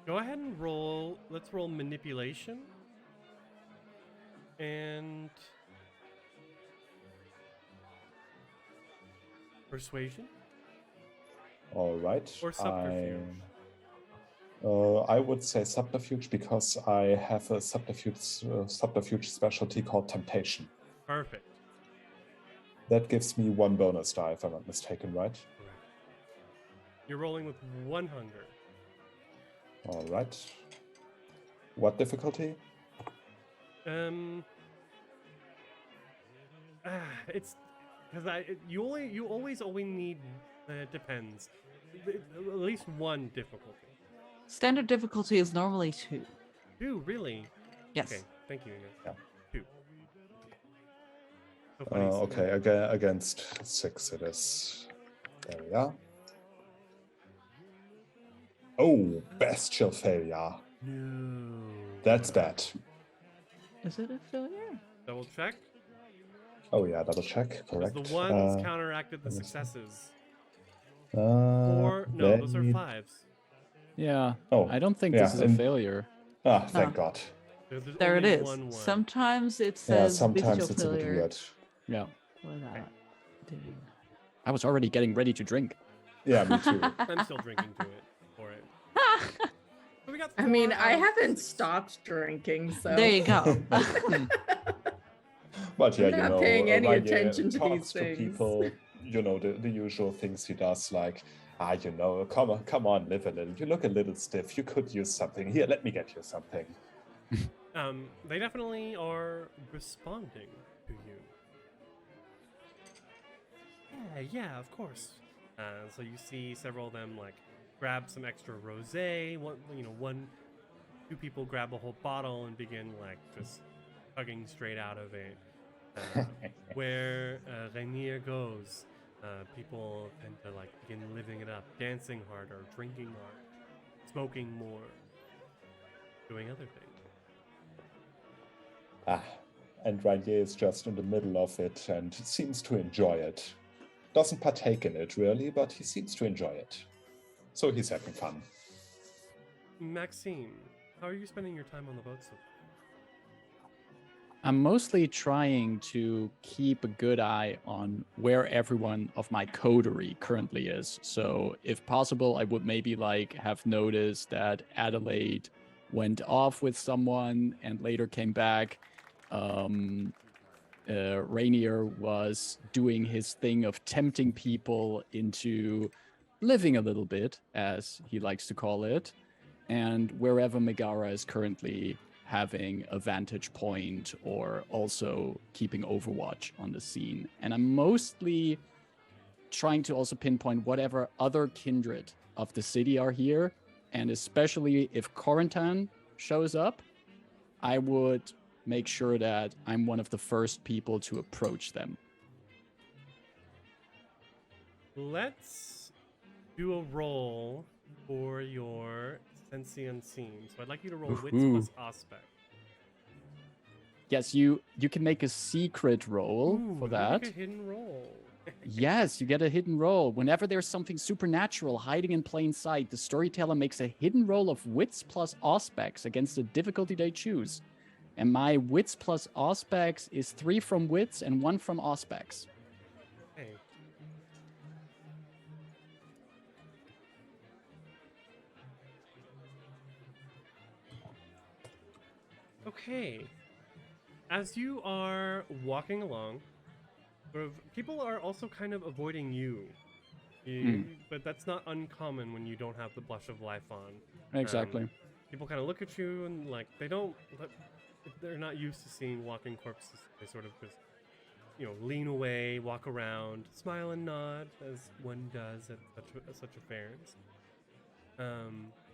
Go ahead and let's roll manipulation. And persuasion? All right. Or subterfuge. I would say subterfuge because I have a subterfuge specialty called temptation. Perfect. That gives me 1 bonus die, if I'm not mistaken, right? Correct. You're rolling with 1 hunger. All right. What difficulty? It's because you always only need. It depends. At least 1 difficulty. Standard difficulty is normally 2. 2, really? Yes. Okay, thank you, Ines. Yeah. 2. So funny, Okay, against 6 it is. There we are. Oh, bestial failure. No. That's bad. Is it a failure? Double check. Oh yeah, double check. Because Correct. the 1s counteracted the successes. Uh, 4. No, those are then- 5s. Yeah. Oh, I don't think yeah, this is a and- failure. Thank God. There's There it only is. 1 1. Sometimes it Yeah, says sometimes bestial it's a bit failure weird. Yeah. without doing. I was already getting ready to drink. Yeah, me too. I'm still drinking to it for it. So we got I mean, 4 I out of haven't 6. stopped drinking, so There you go. But yeah, I'm you not know, paying any Ranye attention to talks these to things. people, you know, the usual things he does, like, you know, come on, live a little. You look a little stiff. You could use something. Here, let me get you something. They definitely are responding to you. Yeah, of course. So you see several of them like grab some extra rosé. Two people grab a whole bottle and begin like just chugging straight out of it. Where Rainier goes, people tend to like begin living it up, dancing harder, drinking harder, smoking more, doing other things. And Ranier is just in the middle of it and seems to enjoy it. Doesn't partake in it really, but he seems to enjoy it. So he's having fun. Maxime, how are you spending your time on the boat so far? I'm mostly trying to keep a good eye on where everyone of my coterie currently is. So if possible, I would maybe like have noticed that Adelaide went off with someone and later came back. Rainier was doing his thing of tempting people into living a little bit, as he likes to call it. And wherever Megara is currently having a vantage point or also keeping overwatch on the scene. And I'm mostly trying to also pinpoint whatever other kindred of the city are here. And especially if Corentin shows up, I would make sure that I'm one of the first people to approach them. Let's do a roll for your Sense the Unseen. So I'd like you to roll Wits plus Aspect. Yes, you can make a secret roll Ooh, for you that. make a hidden roll. Yes, you get a hidden roll. Whenever there's something supernatural hiding in plain sight, the storyteller makes a hidden roll of wits plus aspects against the difficulty they choose. And my wits plus aspects is 3 from wits and 1 from aspects. Okay. Okay. As you are walking along, sort of, people are also kind of avoiding you. But that's not uncommon when you don't have the blush of life on. Exactly. People kind of look at you and like they're not used to seeing walking corpses. They sort of just, lean away, walk around, smile and nod as one does at such affairs.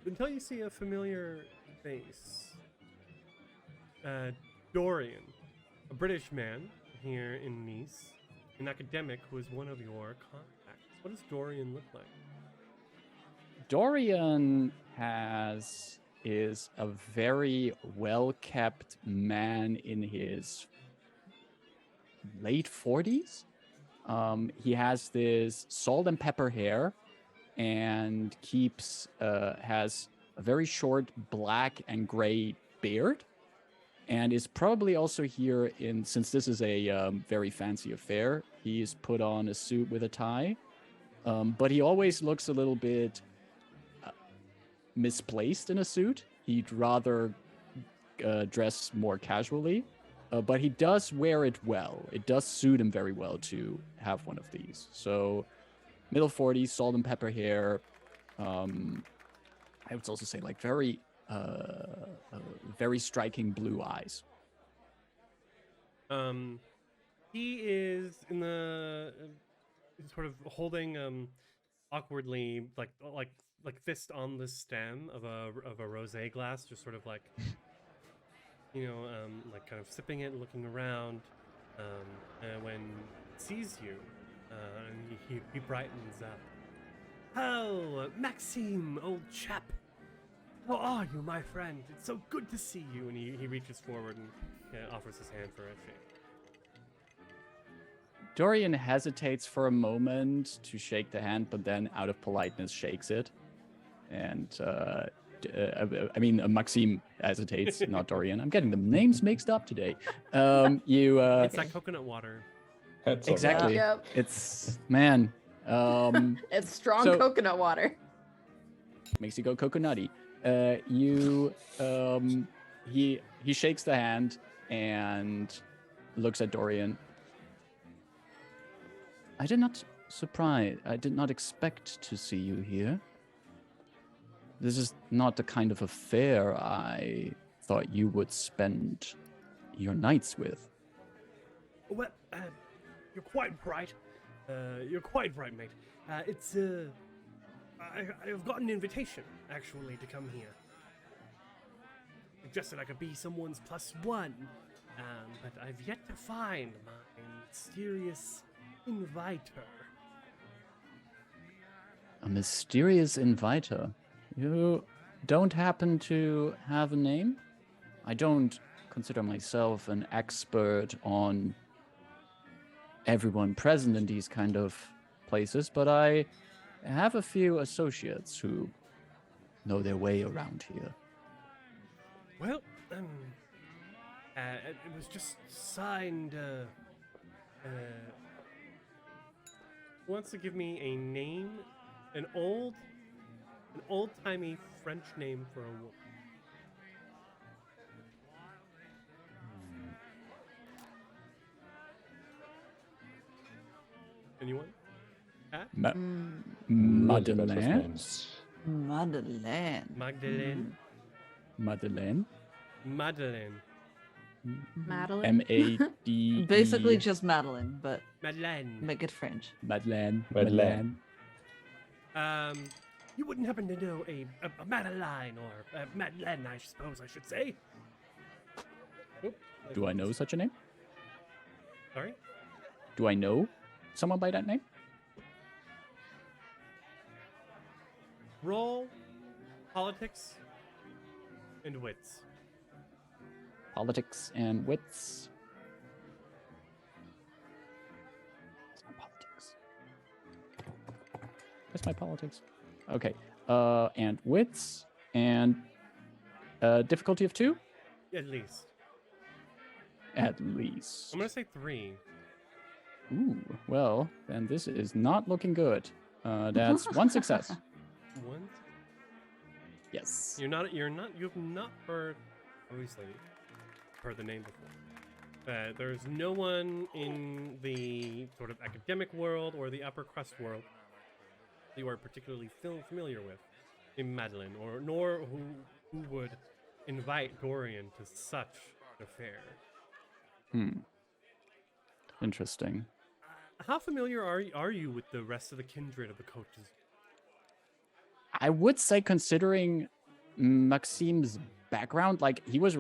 Until you see a familiar face. Dorian, a British man here in Nice, an academic who is one of your contacts. What does Dorian look like? Dorian is a very well-kept man in his late 40s. He has this salt and pepper hair and has a very short black and gray beard, and is probably also here since this is a very fancy affair, he's put on a suit with a tie. But he always looks a little bit misplaced in a suit. He'd rather dress more casually, but he does wear it well. It does suit him very well to have one of these. So, middle 40s, salt and pepper hair. I would also say like very striking blue eyes. He is in the sort of holding awkwardly like fist on the stem of a rosé glass, just sort of like like kind of sipping it, looking around. And when he sees you, he brightens up. Oh, Maxime, old chap. How are you, my friend? It's so good to see you. And he reaches forward and offers his hand for a shake. Dorian hesitates for a moment to shake the hand, but then out of politeness shakes it. And, Maxime hesitates, not Dorian. I'm getting the names mixed up today. It's that coconut water. That's all Exactly. right. Yep. It's, man. It's strong So- coconut water. Makes you go coconutty. He shakes the hand and looks at Dorian. I did not expect to see you here. This is not the kind of affair I thought you would spend your nights with. Well, you're quite right. Mate. I've got an invitation, actually, to come here. Suggested I could be someone's +1, but I've yet to find my mysterious inviter. A mysterious inviter? You don't happen to have a name? I don't consider myself an expert on everyone present in these kind of places, but I have a few associates who know their way around here. Well, it was just signed, wants to give me a name, an old-timey French name for a woman. Anyone? Pat? Madeleine? Names. Madeleine. Magdalene? Madeleine? Madeline. Madeline. M-A-D. Basically just Madeline, but Madeleine. make it French. Madeleine. Madeleine. You wouldn't happen to know a Madeline or a Madeleine, I suppose I should say. Oop, Do I know such a name? Sorry? Do I know someone by that name? Roll, politics, and wits. Politics and wits. It's not politics. Where's my politics? Okay. And wits and difficulty of 2? At least. At least. I'm gonna say 3. Ooh, well, then this is not looking good. That's 1 success. 1. Yes. You've not heard, obviously, heard the name before. There's no one in the sort of academic world or the upper crust world that you are particularly familiar with in Madeline, nor who would invite Dorian to such an affair. Interesting. How familiar are you with the rest of the kindred of the Côte? I would say, considering Maxime's background, like he was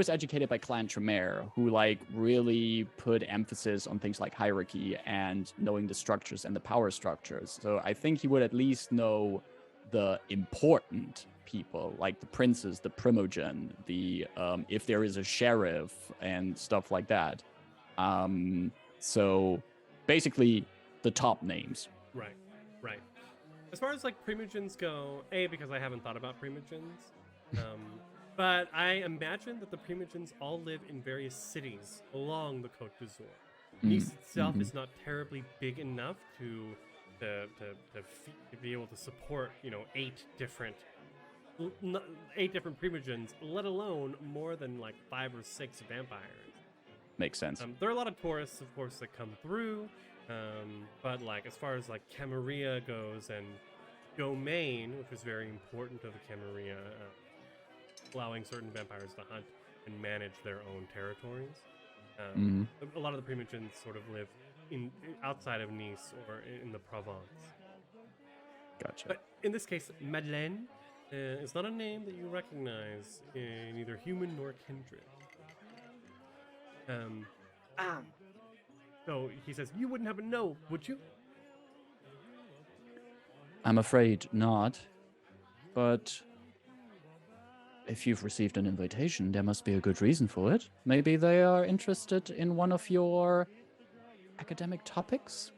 educated by Clan Tremere, who like really put emphasis on things like hierarchy and knowing the structures and the power structures. So I think he would at least know the important people, like the princes, the primogen, the if there is a sheriff and stuff like that. So basically the top names. Right. As far as like primogens go, because I haven't thought about primogens, but I imagine that the primogens all live in various cities along the Côte d'Azur. Nice itself is not terribly big enough to be able to support 8 different 8 different primogens, let alone more than like 5 or 6 vampires. Makes sense. There are a lot of tourists, of course, that come through, but like as far as like Camarilla goes and domain, which is very important to the Camarilla, allowing certain vampires to hunt and manage their own territories. A lot of the primogens sort of live outside of Nice or in the Provence. Gotcha. But in this case, Madeleine is not a name that you recognize in either human nor kindred. So he says, you wouldn't happen to know, would you? I'm afraid not. But if you've received an invitation, there must be a good reason for it. Maybe they are interested in one of your academic topics?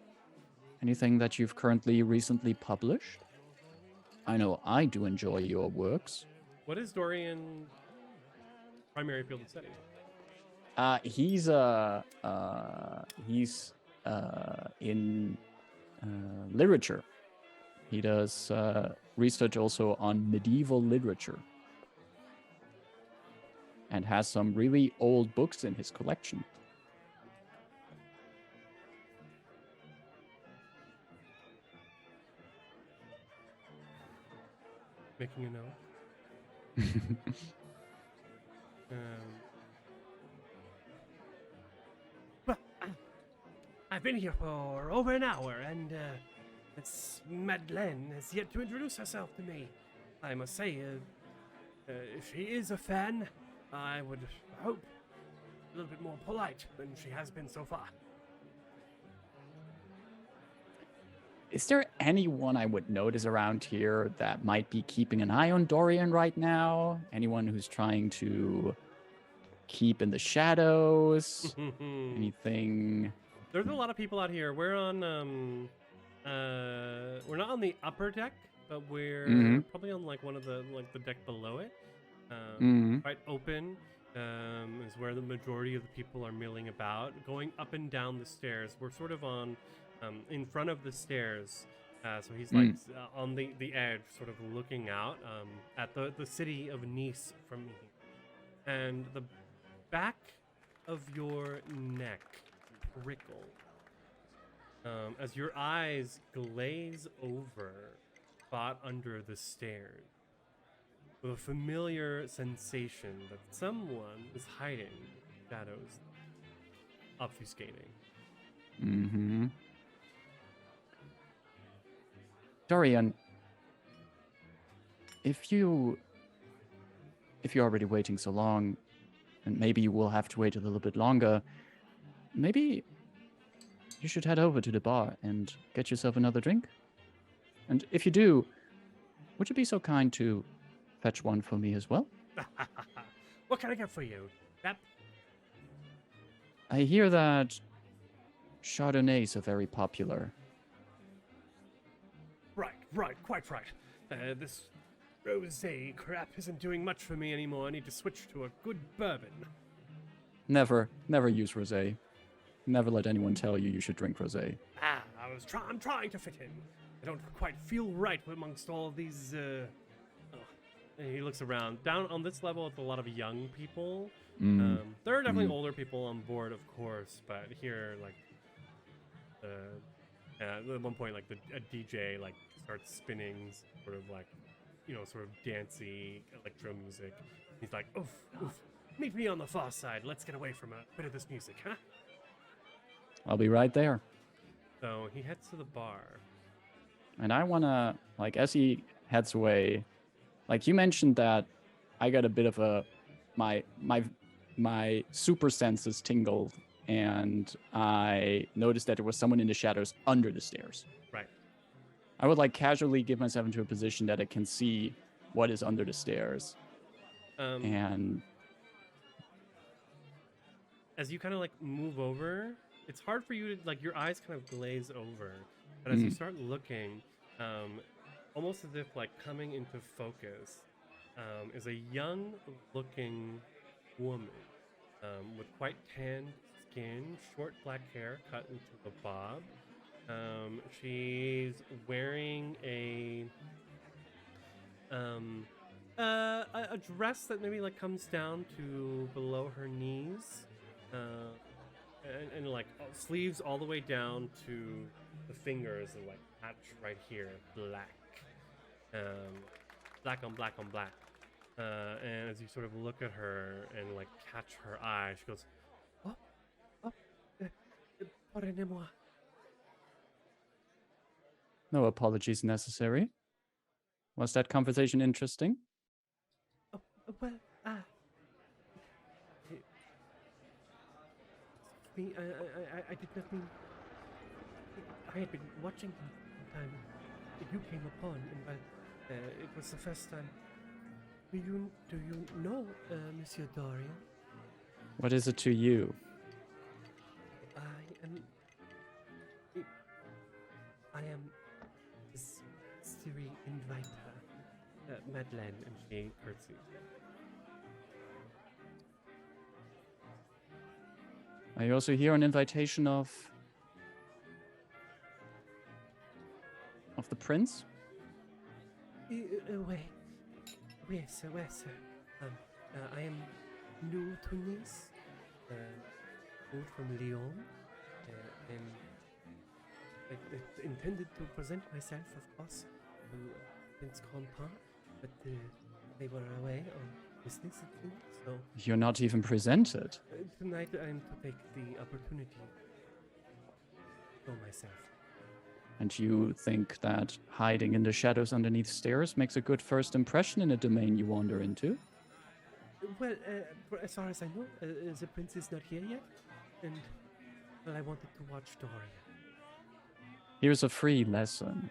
Anything that you've recently published? I know I do enjoy your works. What is Dorian's primary field of study? He's in literature. He does research also on medieval literature and has some really old books in his collection. Making a note. Well, I've been here for over an hour, and Miss Madeleine has yet to introduce herself to me. I must say, if she is a fan, I would hope a little bit more polite than she has been so far. Is there anyone I would notice around here that might be keeping an eye on Dorian right now? Anyone who's trying to keep in the shadows? Anything? There's a lot of people out here. We're on, we're not on the upper deck, but we're probably on like one of the deck below it. Quite open is where the majority of the people are milling about, going up and down the stairs. We're sort of on. In front of the stairs, so he's like on the edge, sort of looking out at the city of Nice from here. And the back of your neck prickle as your eyes glaze over, spot under the stairs, with a familiar sensation that someone is hiding, shadows obfuscating. Dorian, if you're already waiting so long, and maybe you will have to wait a little bit longer, maybe you should head over to the bar and get yourself another drink. And if you do, would you be so kind to fetch one for me as well? What can I get for you? Yep. I hear that Chardonnays are very popular. Right, quite right. This rosé crap isn't doing much for me anymore. I need to switch to a good bourbon. Never use rosé. Never let anyone tell you should drink rosé. I'm trying to fit in. I don't quite feel right amongst all of these. He looks around. Down on this level, it's a lot of young people. There are definitely older people on board, of course, but here, like, at one point, like a DJ like starts spinning, sort of like, sort of dancey electro music. He's like, oof, meet me on the far side. Let's get away from a bit of this music, huh? I'll be right there. So he heads to the bar. And I wanna, like, as he heads away, like you mentioned that I got a bit of my super senses tingled, and I noticed that there was someone in the shadows under the stairs. Right. I would like casually give myself into a position that I can see what is under the stairs. And as you kind of like move over, it's hard for you to, like, your eyes kind of glaze over. But as you start looking, almost as if like coming into focus, is a young looking woman with quite tanned skin, short black hair cut into a bob. She's wearing a a dress that maybe like comes down to below her knees, and like sleeves all the way down to the fingers, and like patch right here, black, black on black on black. And as you sort of look at her and like catch her eye, she goes, "Oh, pardonnez-moi." No apologies necessary. Was that conversation interesting? Oh, well, me, I did not mean. I had been watching the time you came upon, and it was the first time. Do you know Monsieur Dorian? What is it to you? I am his Siri inviter, Madeleine, and she curtsies. Are you also here on invitation of the prince? Wait. Yes, sir. I am new to Nice, moved from Lyon, and I intended to present myself, of course, to Prince Contant, but they were away on business, it seems, so... You're not even presented. Tonight I am to take the opportunity to show myself. And you think that hiding in the shadows underneath stairs makes a good first impression in a domain you wander into? Well, as far as I know, the prince is not here yet, and well, I wanted to watch Dorian. Here's a free lesson.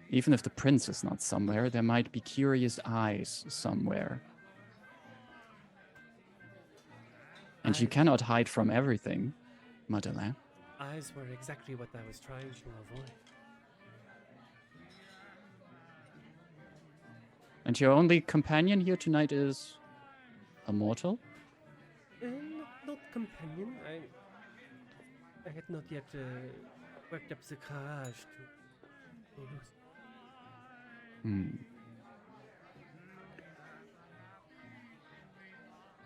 Even if the prince is not somewhere, there might be curious eyes somewhere. And you cannot hide from everything, Madeleine. Eyes were exactly what I was trying to avoid. And your only companion here tonight is a mortal? Not companion. I had not yet worked up the courage to lose.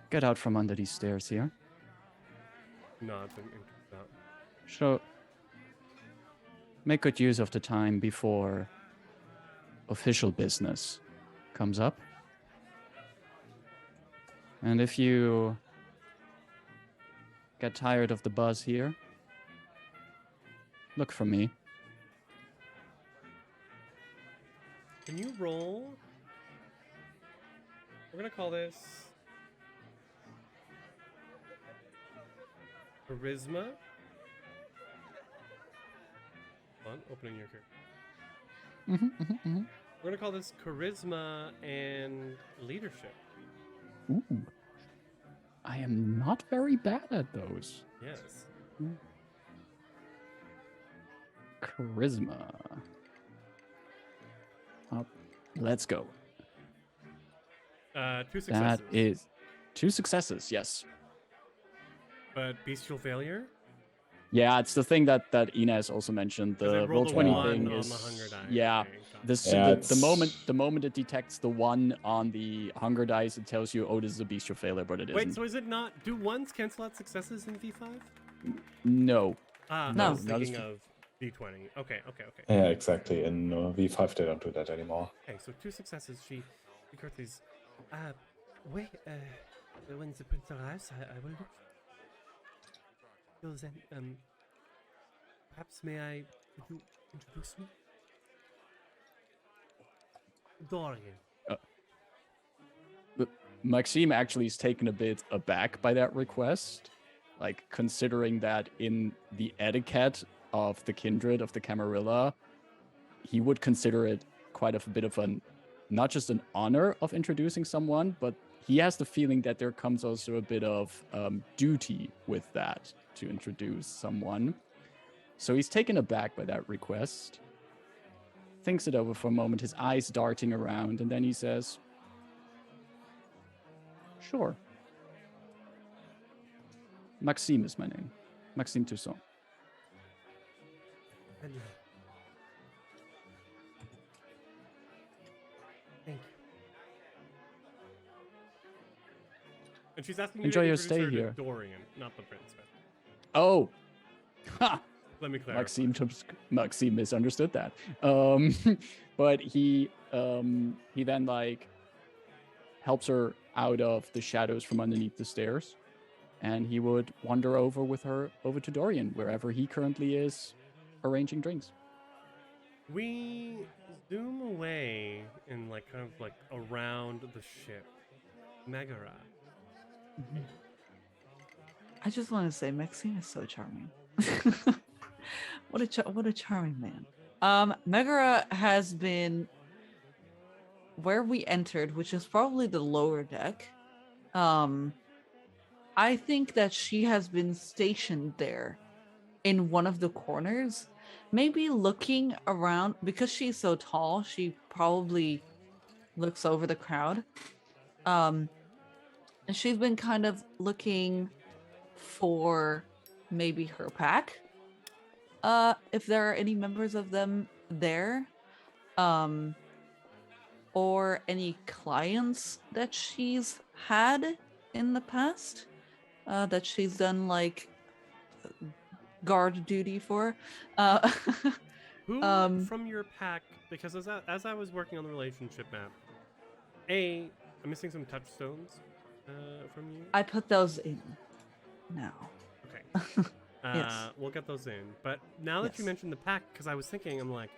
Get out from under these stairs here. Nods and that. So, make good use of the time before official business comes up. And if you get tired of the buzz here, look for me. Can you roll? We're gonna call this charisma. Hold on, opening your character. We're gonna call this charisma and leadership. Ooh. I am not very bad at those. Yes. Charisma. Let's go. 2 successes. That is 2 successes, yes. But bestial failure? Yeah, it's the thing that Inez also mentioned. The roll 20 thing on is the hunger die. yeah. Okay, The moment it detects the 1 on the hunger dice, it tells you, oh, this is a bestial failure, but it isn't. Wait, so is it not? Do 1s cancel out successes in V5? No. I No. was thinking of D20. Okay. Yeah, exactly. In V5, they don't do that anymore. Okay, so 2 successes. She curtsies. Wait. When the prince arrives, I will look. Till then, perhaps may I introduce me? Dorian. Maxime actually is taken a bit aback by that request, like considering that in the etiquette of the Kindred, of the Camarilla, he would consider it quite a bit of not just an honor of introducing someone, but he has the feeling that there comes also a bit of duty with that to introduce someone. So he's taken aback by that request, thinks it over for a moment, his eyes darting around, and then he says, sure. Maxime is my name. Maxime Toussaint. Hello. Thank you. And she's asking you Enjoy to your introduce stay her here. to Dorian, not the prince. Oh, ha! Let me clarify. Maxime misunderstood that. But he then like helps her out of the shadows from underneath the stairs, and he would wander over with her over to Dorian, wherever he currently is arranging drinks. We zoom away and like kind of like around the ship. Megara. I just want to say Maxine is so charming. What a charming man. Megara has been where we entered, which is probably the lower deck. I think that she has been stationed there in one of the corners, maybe looking around. Because she's so tall, she probably looks over the crowd. And she's been kind of looking for maybe her pack, if there are any members of them there, or any clients that she's had in the past, that she's done like guard duty for. Who from your pack, because as I was working on the relationship map, I'm missing some touchstones from you. I put those in now. Okay. Yes. We'll get those in. But now that you Yes. mentioned the pack, because I was thinking, I'm like,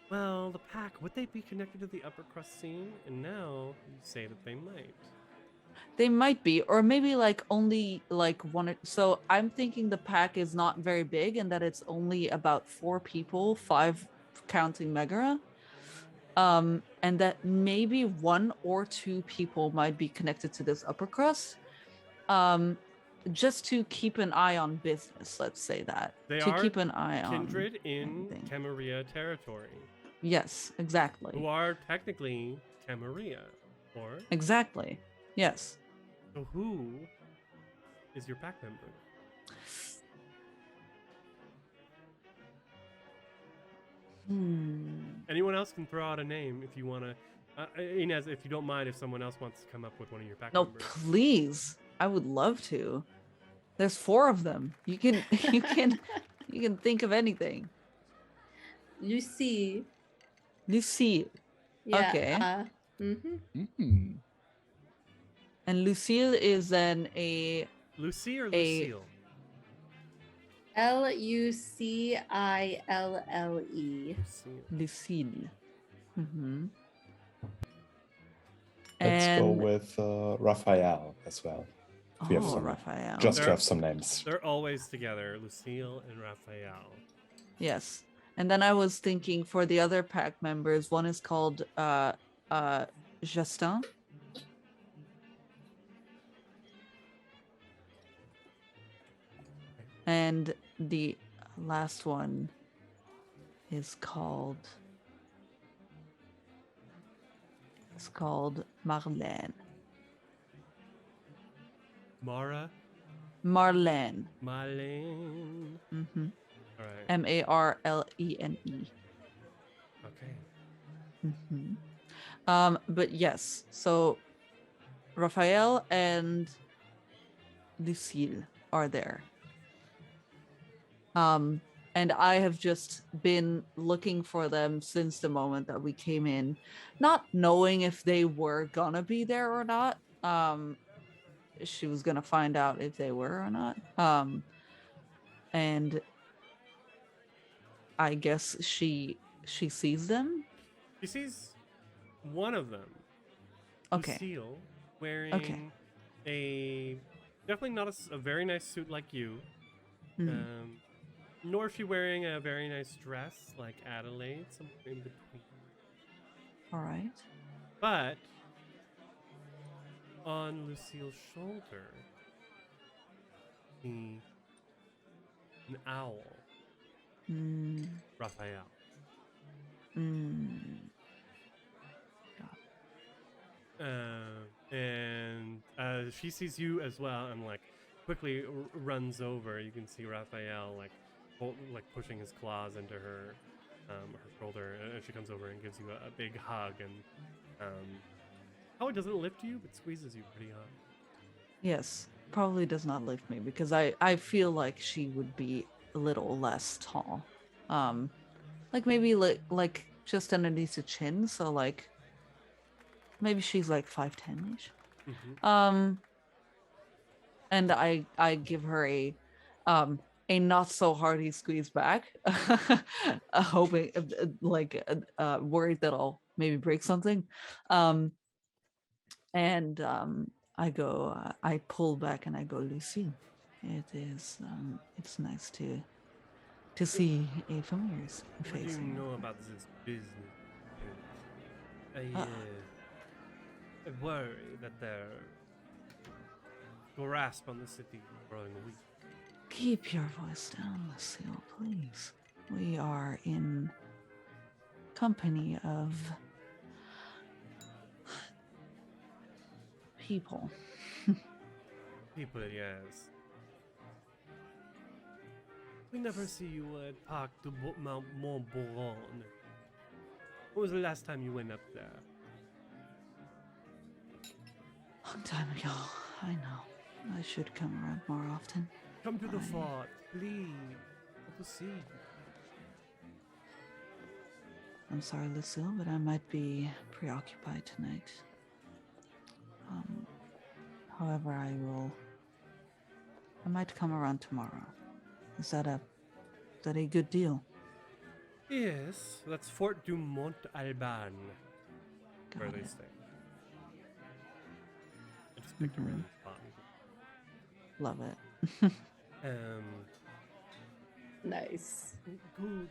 well, the pack, would they be connected to the upper crust scene? And now you say that they might. They might be, or maybe like only like one. So I'm thinking the pack is not very big and that it's only about 4 people, 5 counting Megara. And that maybe 1 or 2 people might be connected to this upper crust. Just to keep an eye on business, let's say that. They to are keep an eye on Kindred in anything. Camarilla territory, Yes, exactly. who are technically Camarilla, or Exactly. Yes. so who is your pack member? Anyone else can throw out a name if you want to. Inez, if you don't mind, if someone else wants to come up with one of your pack No, members. please. I would love to. There's 4 of them. You can you can think of anything. Lucy. Lucille. Yeah. Okay. Mm-hmm. And Lucille is then a Lucy or a- Lucille? Lucille. Lucille. Lucille. Mm-hmm. Let's and go with Raphael as well. We have some, Raphael. just to They're- have some names. They're always together, Lucille and Raphael. Yes. And then I was thinking for the other pack members, one is called Justin. And the last one is called Marlene. Mara, Marlene. Marlene. Mm-hmm. All right. Marlene. Okay. Mm-hmm. But yes, so Raphael and Lucille are there. And I have just been looking for them since the moment that we came in, not knowing if they were gonna be there or not. She was gonna find out if they were or not. And I guess she sees them. She sees one of them. Okay. Lucille wearing a definitely not a very nice suit like you. Mhm. Nor is she wearing a very nice dress like Adelaide, something in between. All right. But on Lucille's shoulder, an owl, Mm, Raphael. mm. And she sees you as well, and like quickly runs over. You can see Raphael like pushing his claws into her shoulder, and she comes over and gives you a big hug. And it doesn't lift you, but squeezes you pretty hard. Yes, probably does not lift me because I feel like she would be a little less tall. Like maybe like just underneath the chin, so like maybe she's like 5'10" ish. Mm-hmm. And I give her a not so hearty squeeze back, hoping worried that I'll maybe break something. And I pull back and I go, Lucy, it's nice to see a familiar What do face you here. know about this business, Prince? Uh, I worry that their grasp on the city is growing weak. Keep your voice down, Lucille, please. We are in company of people. People, yes. We never see you at Parc de Mont Montbouron. When was the last time you went up there? Long time ago, I know. I should come around more often. Come to the fort, please. Let us see. I'm sorry, Lucille, but I might be preoccupied tonight. However, I might come around tomorrow. Is that a good deal? Yes, that's Fort du Mont Alban, Got where they it. stay. I just picked a random spot. Love it. Nice. Good.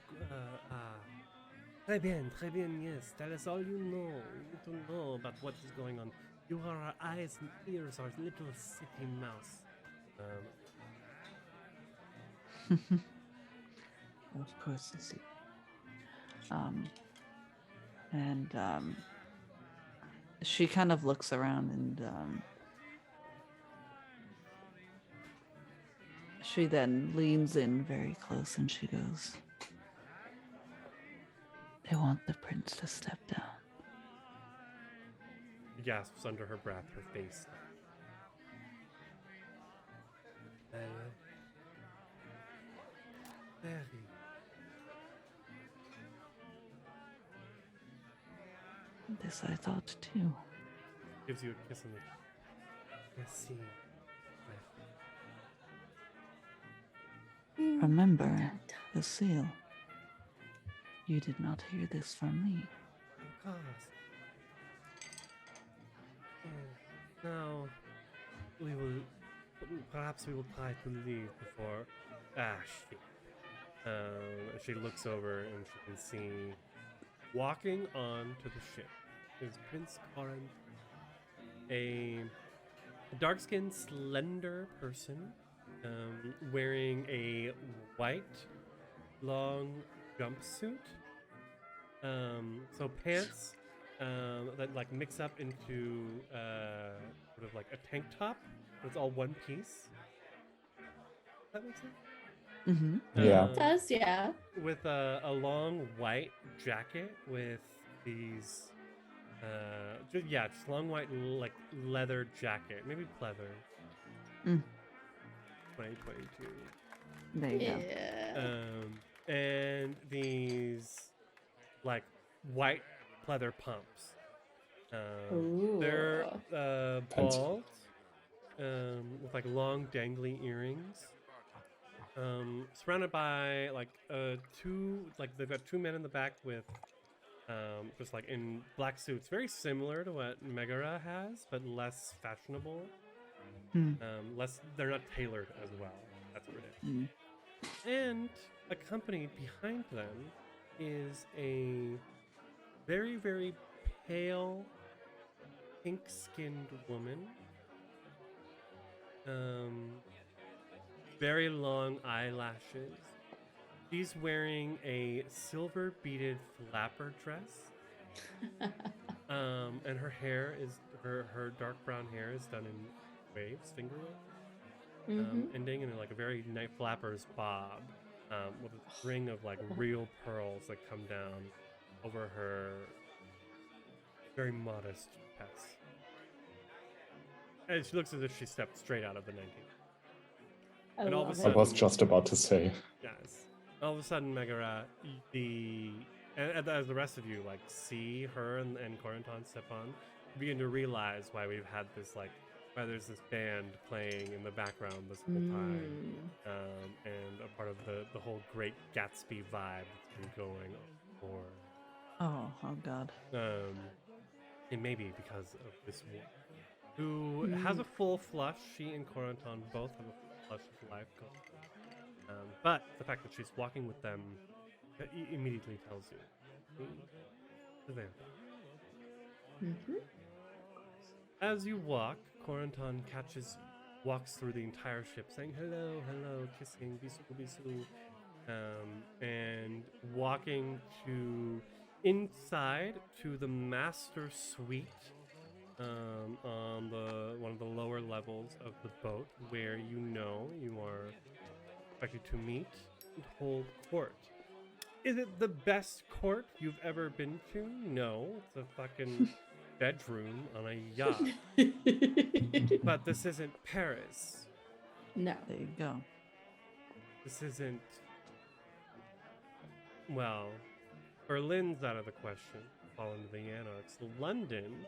Très bien, yes. Tell us all you know. We need to know about what is going on. You are our eyes and ears, our little city mouse. Of course, Lucy. She kind of looks around and she then leans in very close and she goes, they want the prince to step down. She gasps under her breath, her face. Very. This I thought too. Gives you a kiss on the Merci. Remember, Lucille, you did not hear this from me. Of course. Now, perhaps we will try to leave before. Shit. She looks over and she can see, walking onto the ship is Prince Corin, a dark-skinned, slender person, wearing a white, long jumpsuit. So pants that like mix up into sort of like a tank top, but it's all one piece. That makes sense. Mm-hmm. Yeah. Does, yeah. With a long white jacket with these, just long white like leather jacket, maybe pleather. 2022. There you go. Yeah. And these like white pleather pumps. They're bald, with like long dangly earrings. Surrounded by like they've got two men in the back with just like in black suits, very similar to what Megara has, but less fashionable. They're not tailored as well. That's what it is. And accompanied behind them is a very, very pale, pink-skinned woman. Very long eyelashes. She's wearing a silver beaded flapper dress. And her hair is her dark brown hair is done in waves, finger waves, ending in like a very nice flapper's bob, with a string of like real pearls that come down over her very modest chest. And she looks as if she stepped straight out of the 19th. I And all of a love I it. was just about to say. Yes. All of a sudden, Megara, as the rest of you like see her and Corentin step on, you begin to realize why we've had this why there's this band playing in the background this whole time, and a part of the whole Great Gatsby vibe that's been going for. Oh God. It may be because of this woman who has a full flush. She and Corentin both have a full flush of life going on. But the fact that she's walking with them immediately tells you the vampire. As you walk, Corentin walks through the entire ship saying hello, hello, kissing, bisou, bisou, and walking inside to the master suite on one of the lower levels of the boat, where you are expected to meet and hold court. Is it the best court you've ever been to? No, it's a fucking bedroom on a yacht. But this isn't Paris. No. There you go. This isn't. Well, Berlin's out of the question. Fall into the anarchs. London.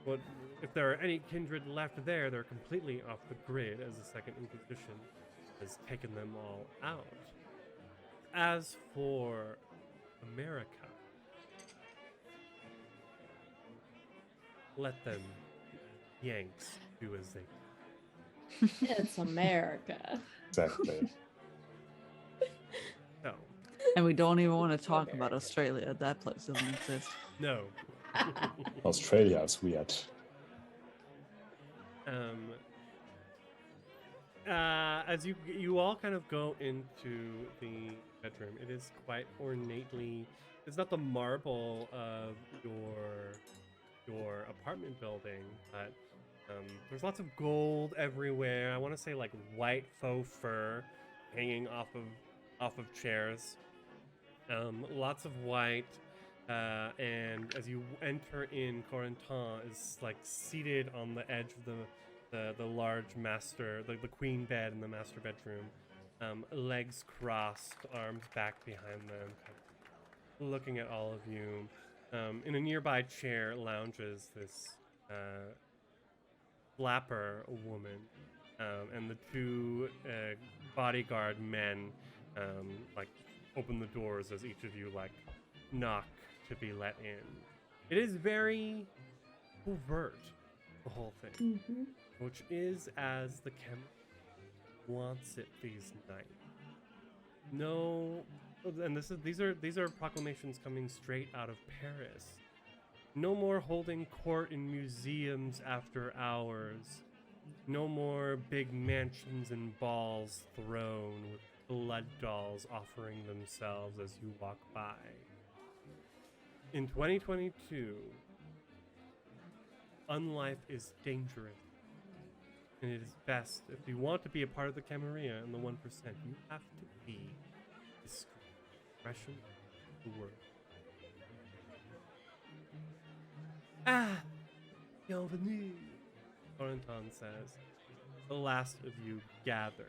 What if there are any kindred left there? They're completely off the grid, as the Second Inquisition has taken them all out. As for America, let them Yanks do as they. It's America. Exactly. No, And we don't even want to talk about Australia. That place doesn't exist. no. Australia is weird. As you all kind of go into the bedroom, it is quite ornately. It's not the marble of your apartment building, but there's lots of gold everywhere. I want to say like white faux fur hanging off of chairs. Lots of white. And as you enter in, Corentin is like seated on the edge of the large master, the queen bed in the master bedroom, legs crossed, arms back behind them, kind of looking at all of you. In a nearby chair lounges this flapper woman, and the two bodyguard men like open the doors as each of you like knock to be let in. It is very overt, the whole thing, which is as the Chem wants it these nights. No, and these are proclamations coming straight out of Paris. No more holding court in museums after hours. No more big mansions and balls thrown with blood dolls offering themselves as you walk by. In 2022, unlife is dangerous. And it is best, if you want to be a part of the Camarilla and the 1%, you have to be discreet. Discretion is the word. Bienvenue, Corentin says. The last of you gathered.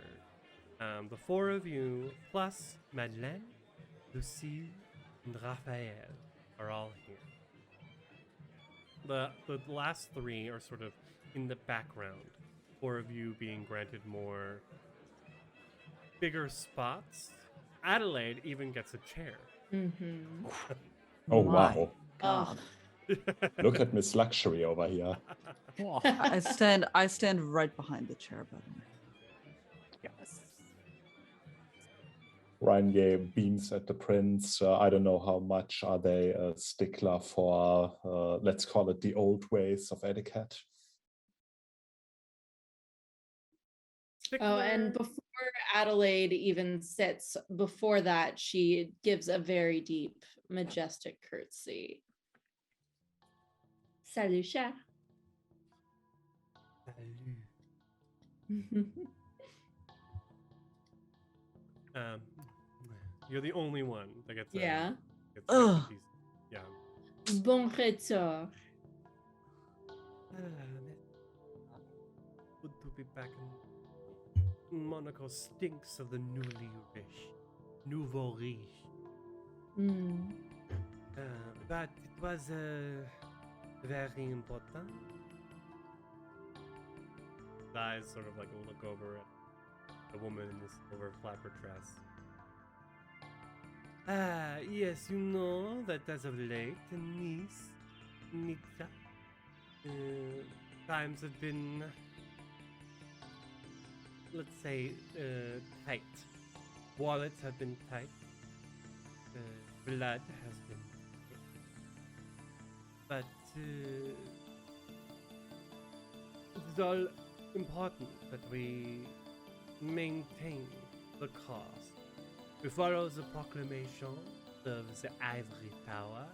The four of you, plus Madeleine, Lucille, and Raphael, are all here. The last three are sort of in the background. Four of you being granted more bigger spots. Adelaide even gets a chair. Oh, My wow. God. Look at Miss Luxury over here. I stand right behind the chair button. Yes. Rainier beams at the prince. I don't know how much are they a stickler for, let's call it the old ways of etiquette. Oh, and before Adelaide even sits, before that, she gives a very deep, majestic curtsy. Salut, cher. You're the only one that gets Yeah. gets Ugh. a piece. Yeah. Bon retour. be back in Monaco stinks of the nouveau riche. But it was very important. His eyes sort of like look over at the woman in the silver flapper dress. Yes, you know that as of late in Nita, times have been, let's say, tight. Wallets have been tight. Blood has been tight. But it is all important that we maintain the cause. We follow the proclamation of the Ivory Tower.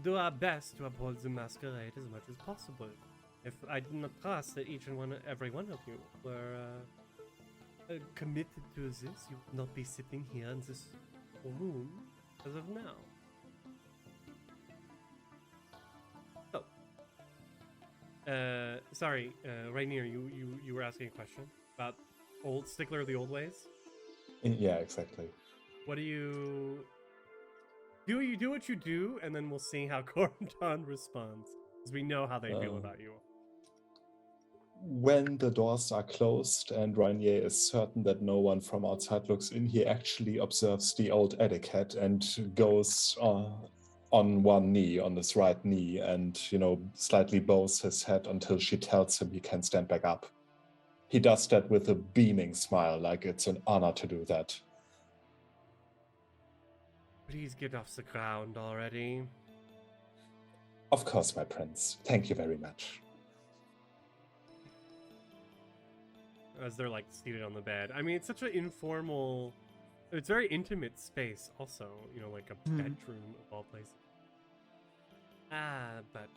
Do our best to uphold the Masquerade as much as possible. If I did not trust that every one of you were committed to this, you would not be sitting here in this room as of now. So, sorry, Rainier, you were asking a question about Stickler of the Old Ways? Yeah, exactly. What do you do what you do, and then we'll see how Corndon responds, because we know how they feel about you. When the doors are closed and Rainier is certain that no one from outside looks in, he actually observes the old etiquette and goes on one knee, on his right knee, and, slightly bows his head until she tells him he can stand back up. He does that with a beaming smile, like it's an honor to do that. Please get off the ground already. Of course, my prince. Thank you very much. As they're like seated on the bed. I mean, it's such an informal, it's very intimate space also, like a bedroom of all places. But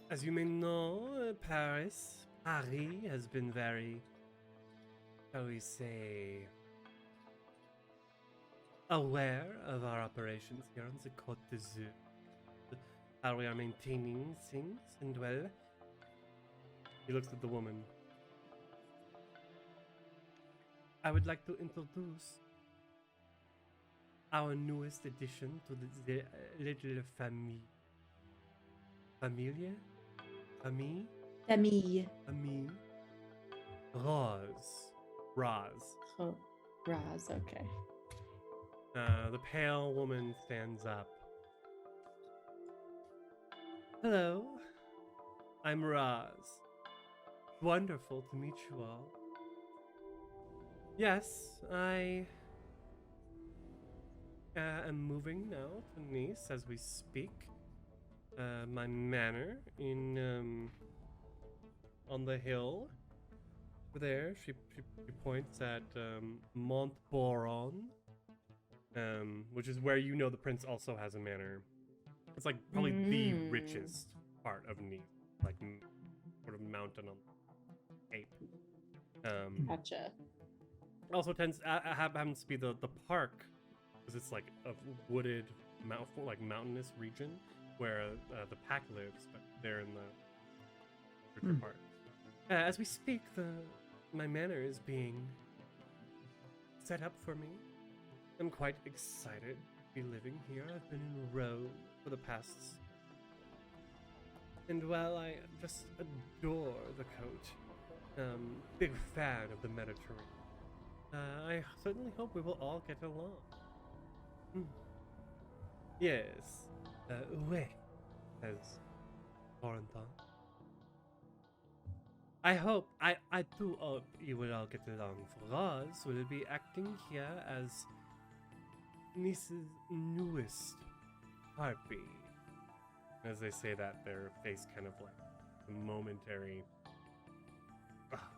as you may know, Paris has been very, shall we say, aware of our operations here on the Côte d'Azur. How we are maintaining things, and well, he looks at the woman. I would like to introduce our newest addition to the little famille. Famille? Roz. Oh, Roz, okay. The pale woman stands up. Hello, I'm Roz. Wonderful to meet you all. Yes, I am moving now to Nice as we speak. My manor in on the hill. There, she points at Montboron, which is where the prince also has a manor. It's like probably the richest part of Nice, like sort of mountain on cape. Gotcha. Also happens to be the park, because it's like a wooded, mountainous region where the pack lives, but they're in the richer part. As we speak, my manor is being set up for me. I'm quite excited to be living here. I've been in Rome for the past, and while I just adore the Côte, big fan of the Mediterranean, I certainly hope we will all get along. Yes, oui, says Corentin. I do hope you will all get along, for Roz will be acting here as Nice's newest harpy. As they say that, their face kind of like a momentary fuck.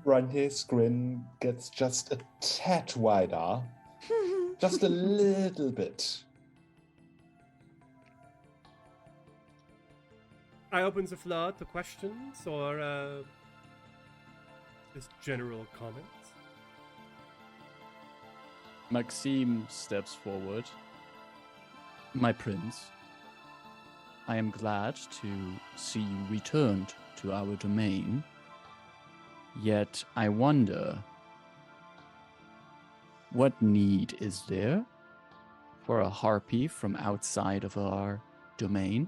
Rainier's grin gets just a tad wider. Just a little bit. I open the floor to questions or just general comments. Maxime steps forward My prince, I am glad to see you returned to our domain. Yet I wonder, what need is there for a harpy from outside of our domain?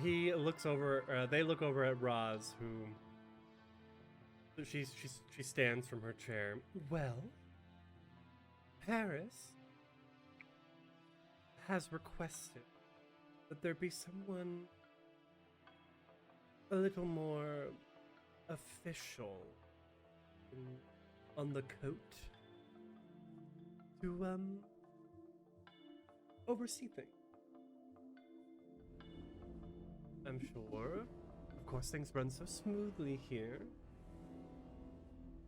He looks over. They look over at Roz, who she stands from her chair. Well, Paris has requested that there be someone a little more official on the Côte to oversee things. I'm sure, of course, things run so smoothly here.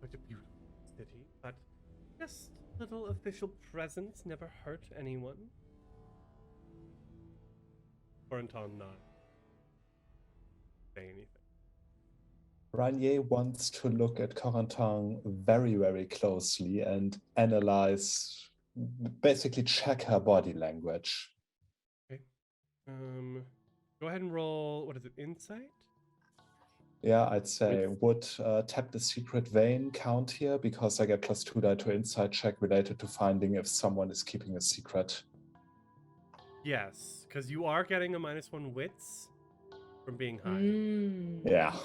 Such a beautiful city, but just a little official presence never hurt anyone. Corentin not say anything. Ranier wants to look at Corentin very, very closely and analyze, basically check her body language. Okay. Go ahead and roll, what is it, insight? Yeah, I'd say would tap the secret vein count here, because I get +2 die to insight check related to finding if someone is keeping a secret. Yes, because you are getting a -1 wits from being high. Yeah,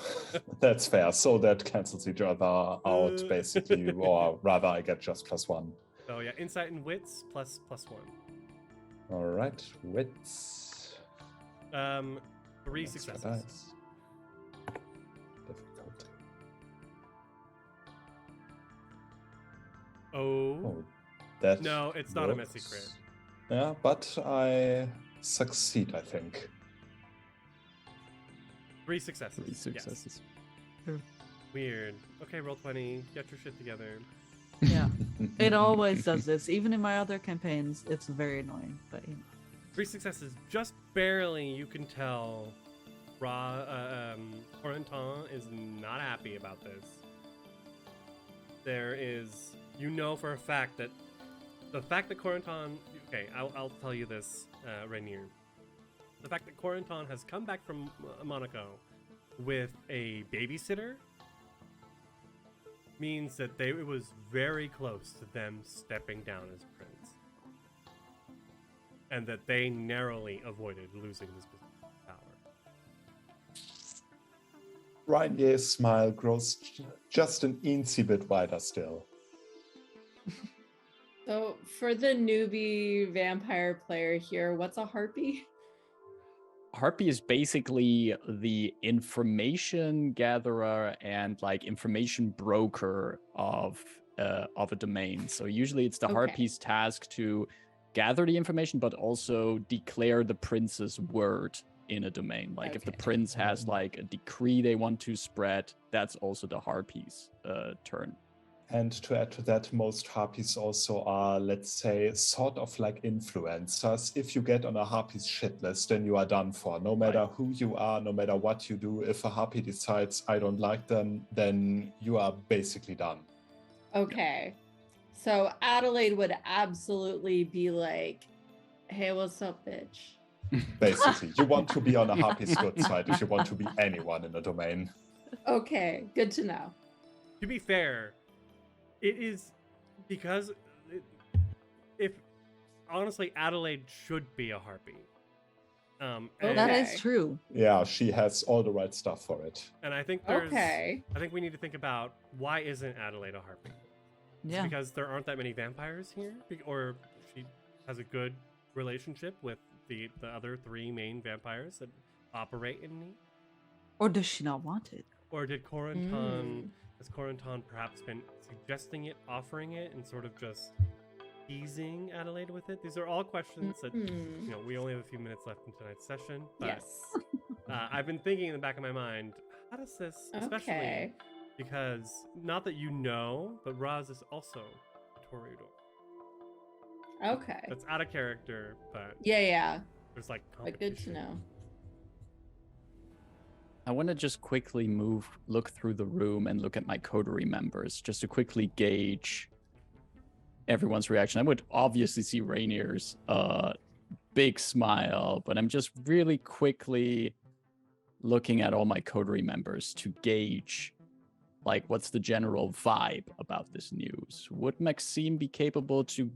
that's fair. So that cancels each other out, basically, or rather, I get just +1. So yeah, insight and wits plus +1. All right, wits. 3 successes. Difficult. Oh. That No, it's not a works. messy crit. Yeah, but I succeed, I think. 3 successes. 3 successes. Yes. Weird. Okay, roll 20. Get your shit together. Yeah. It always does this. Even in my other campaigns, it's very annoying. But 3 successes, just barely. You can tell Corentin is not happy about this. There is, you know for a fact that the fact that Corentin, okay, I'll tell you this, Rainier. The fact that Corentin has come back from Monaco with a babysitter means that it was very close to them stepping down as prince. And that they narrowly avoided losing this power. Rainier's smile grows just an eensy bit wider still. So for the newbie vampire player here, what's a harpy? Harpy is basically the information gatherer and like information broker of a domain. So usually it's the harpy's task to gather the information, but also declare the prince's word in a domain. Like if the prince has like a decree they want to spread, that's also the harpy's turn. And to add to that, most harpies also are, let's say, sort of like influencers. If you get on a harpy's shit list, then you are done for. No matter who you are, no matter what you do, if a harpy decides I don't like them, then you are basically done. Okay. So Adelaide would absolutely be like, hey, what's up, bitch? Basically, you want to be on a harpy's good side if you want to be anyone in a domain. Okay, good to know. To be fair, it is because if honestly, Adelaide should be a harpy. that is true. Yeah, she has all the right stuff for it. And I think I think we need to think about why isn't Adelaide a harpy? Yeah. It's because there aren't that many vampires here, or she has a good relationship with the other 3 main vampires that operate in me. Or does she not want it? Or did Corentin, has Corentin perhaps been suggesting it, offering it, and sort of just teasing Adelaide with it? These are all questions that, you know, we only have a few minutes left in tonight's session. But, Yes. I've been thinking in the back of my mind, how does this, especially because, not that you know, but Roz is also a Toreador. Okay. That's out of character, but Yeah. there's like But good to competition. know. I want to just quickly look through the room and look at my coterie members, just to quickly gauge everyone's reaction. I would obviously see Rainier's big smile, but I'm just really quickly looking at all my coterie members to gauge, like, what's the general vibe about this news. Would Maxime be capable to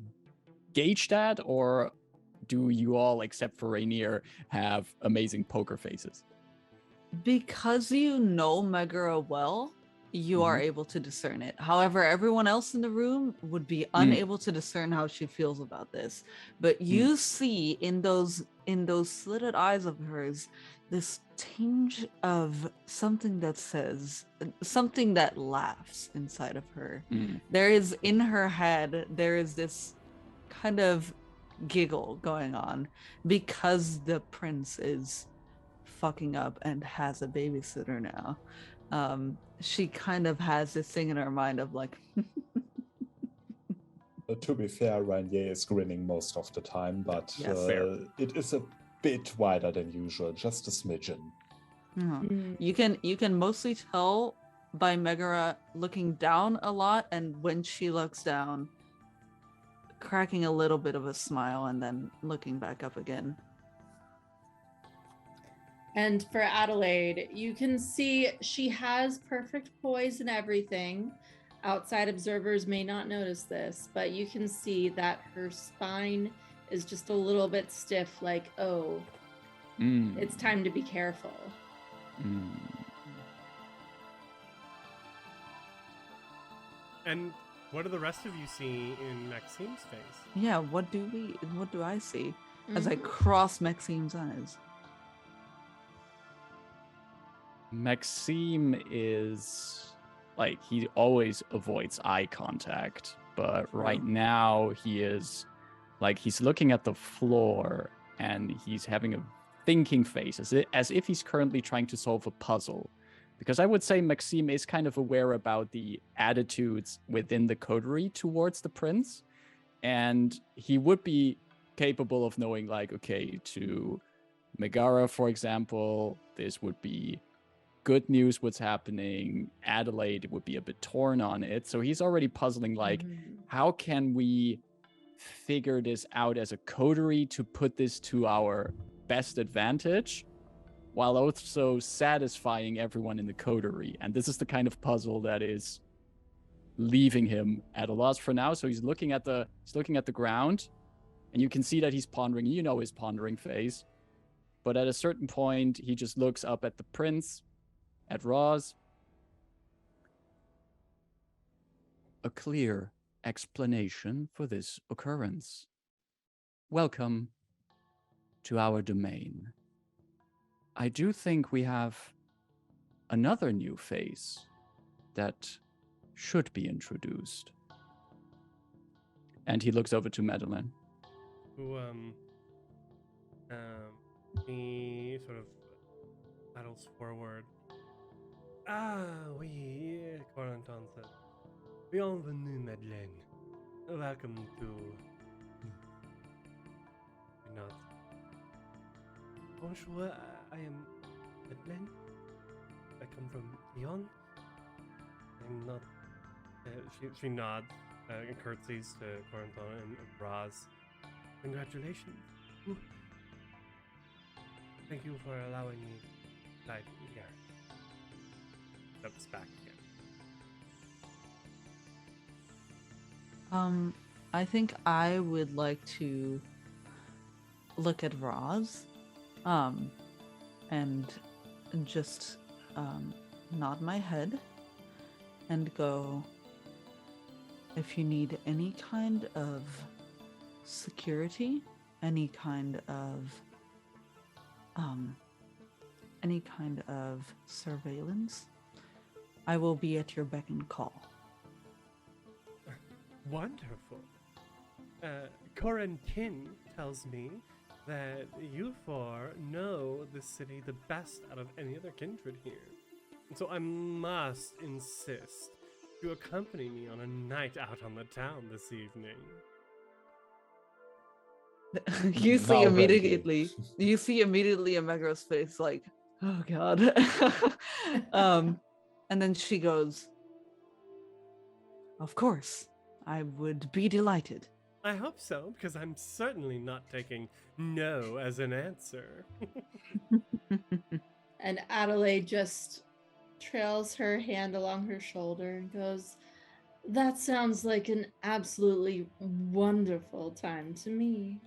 gauge that, or do you all, except for Rainier, have amazing poker faces? Because you know Megara well, you are able to discern it. However, everyone else in the room would be unable to discern how she feels about this. But you see in those slitted eyes of hers this tinge of something that says, something that laughs inside of her. There is, in her head, there is this kind of giggle going on because the prince is fucking up and has a babysitter now. She kind of has this thing in her mind of like to be fair, Rainier is grinning most of the time, but Yes. it is a bit wider than usual, just a smidgen. You can mostly tell by Megara looking down a lot, and when she looks down, cracking a little bit of a smile and then looking back up again. And for Adelaide, you can see she has perfect poise and everything. Outside observers may not notice this, but you can see that her spine is just a little bit stiff, like, oh, it's time to be careful. And what do the rest of you see in Maxime's face? Yeah, what do I see as I cross Maxime's eyes? Maxime is, like, he always avoids eye contact, but right now he is, like, he's looking at the floor and he's having a thinking face, as if he's currently trying to solve a puzzle. Because I would say Maxime is kind of aware about the attitudes within the coterie towards the prince, and he would be capable of knowing, like, okay, to Megara, for example, this would be good news, what's happening. Adelaide would be a bit torn on it. So he's already puzzling, like, how can we figure this out as a coterie to put this to our best advantage while also satisfying everyone in the coterie. And this is the kind of puzzle that is leaving him at a loss for now. So he's looking at the ground, and you can see that he's pondering, his pondering face. But at a certain point, he just looks up at the prince, at Roz. A clear explanation for this occurrence. Welcome to our domain. I do think we have another new face that should be introduced. And he looks over to Madeline. Who, he sort of paddles forward. Oui, Corentin said. Bienvenue, Madeleine. Welcome to... Not. Bonjour, I am Madeleine. I come from Lyon. I'm not... she nods and curtsies to Corentin and Roz. Congratulations. Ooh. Thank you for allowing me to guide you here. Steps back again. I think I would like to look at Roz, and just nod my head and go, if you need any kind of security, any kind of surveillance, I will be at your beck and call. Wonderful. Corentin tells me that you four know the city the best out of any other kindred here. And so I must insist you accompany me on a night out on the town this evening. You see immediately in Megara's face, like, Oh God. And then she goes, "Of course, I would be delighted." I hope so, because I'm certainly not taking no as an answer. And Adelaide just trails her hand along her shoulder and goes, "That sounds like an absolutely wonderful time to me.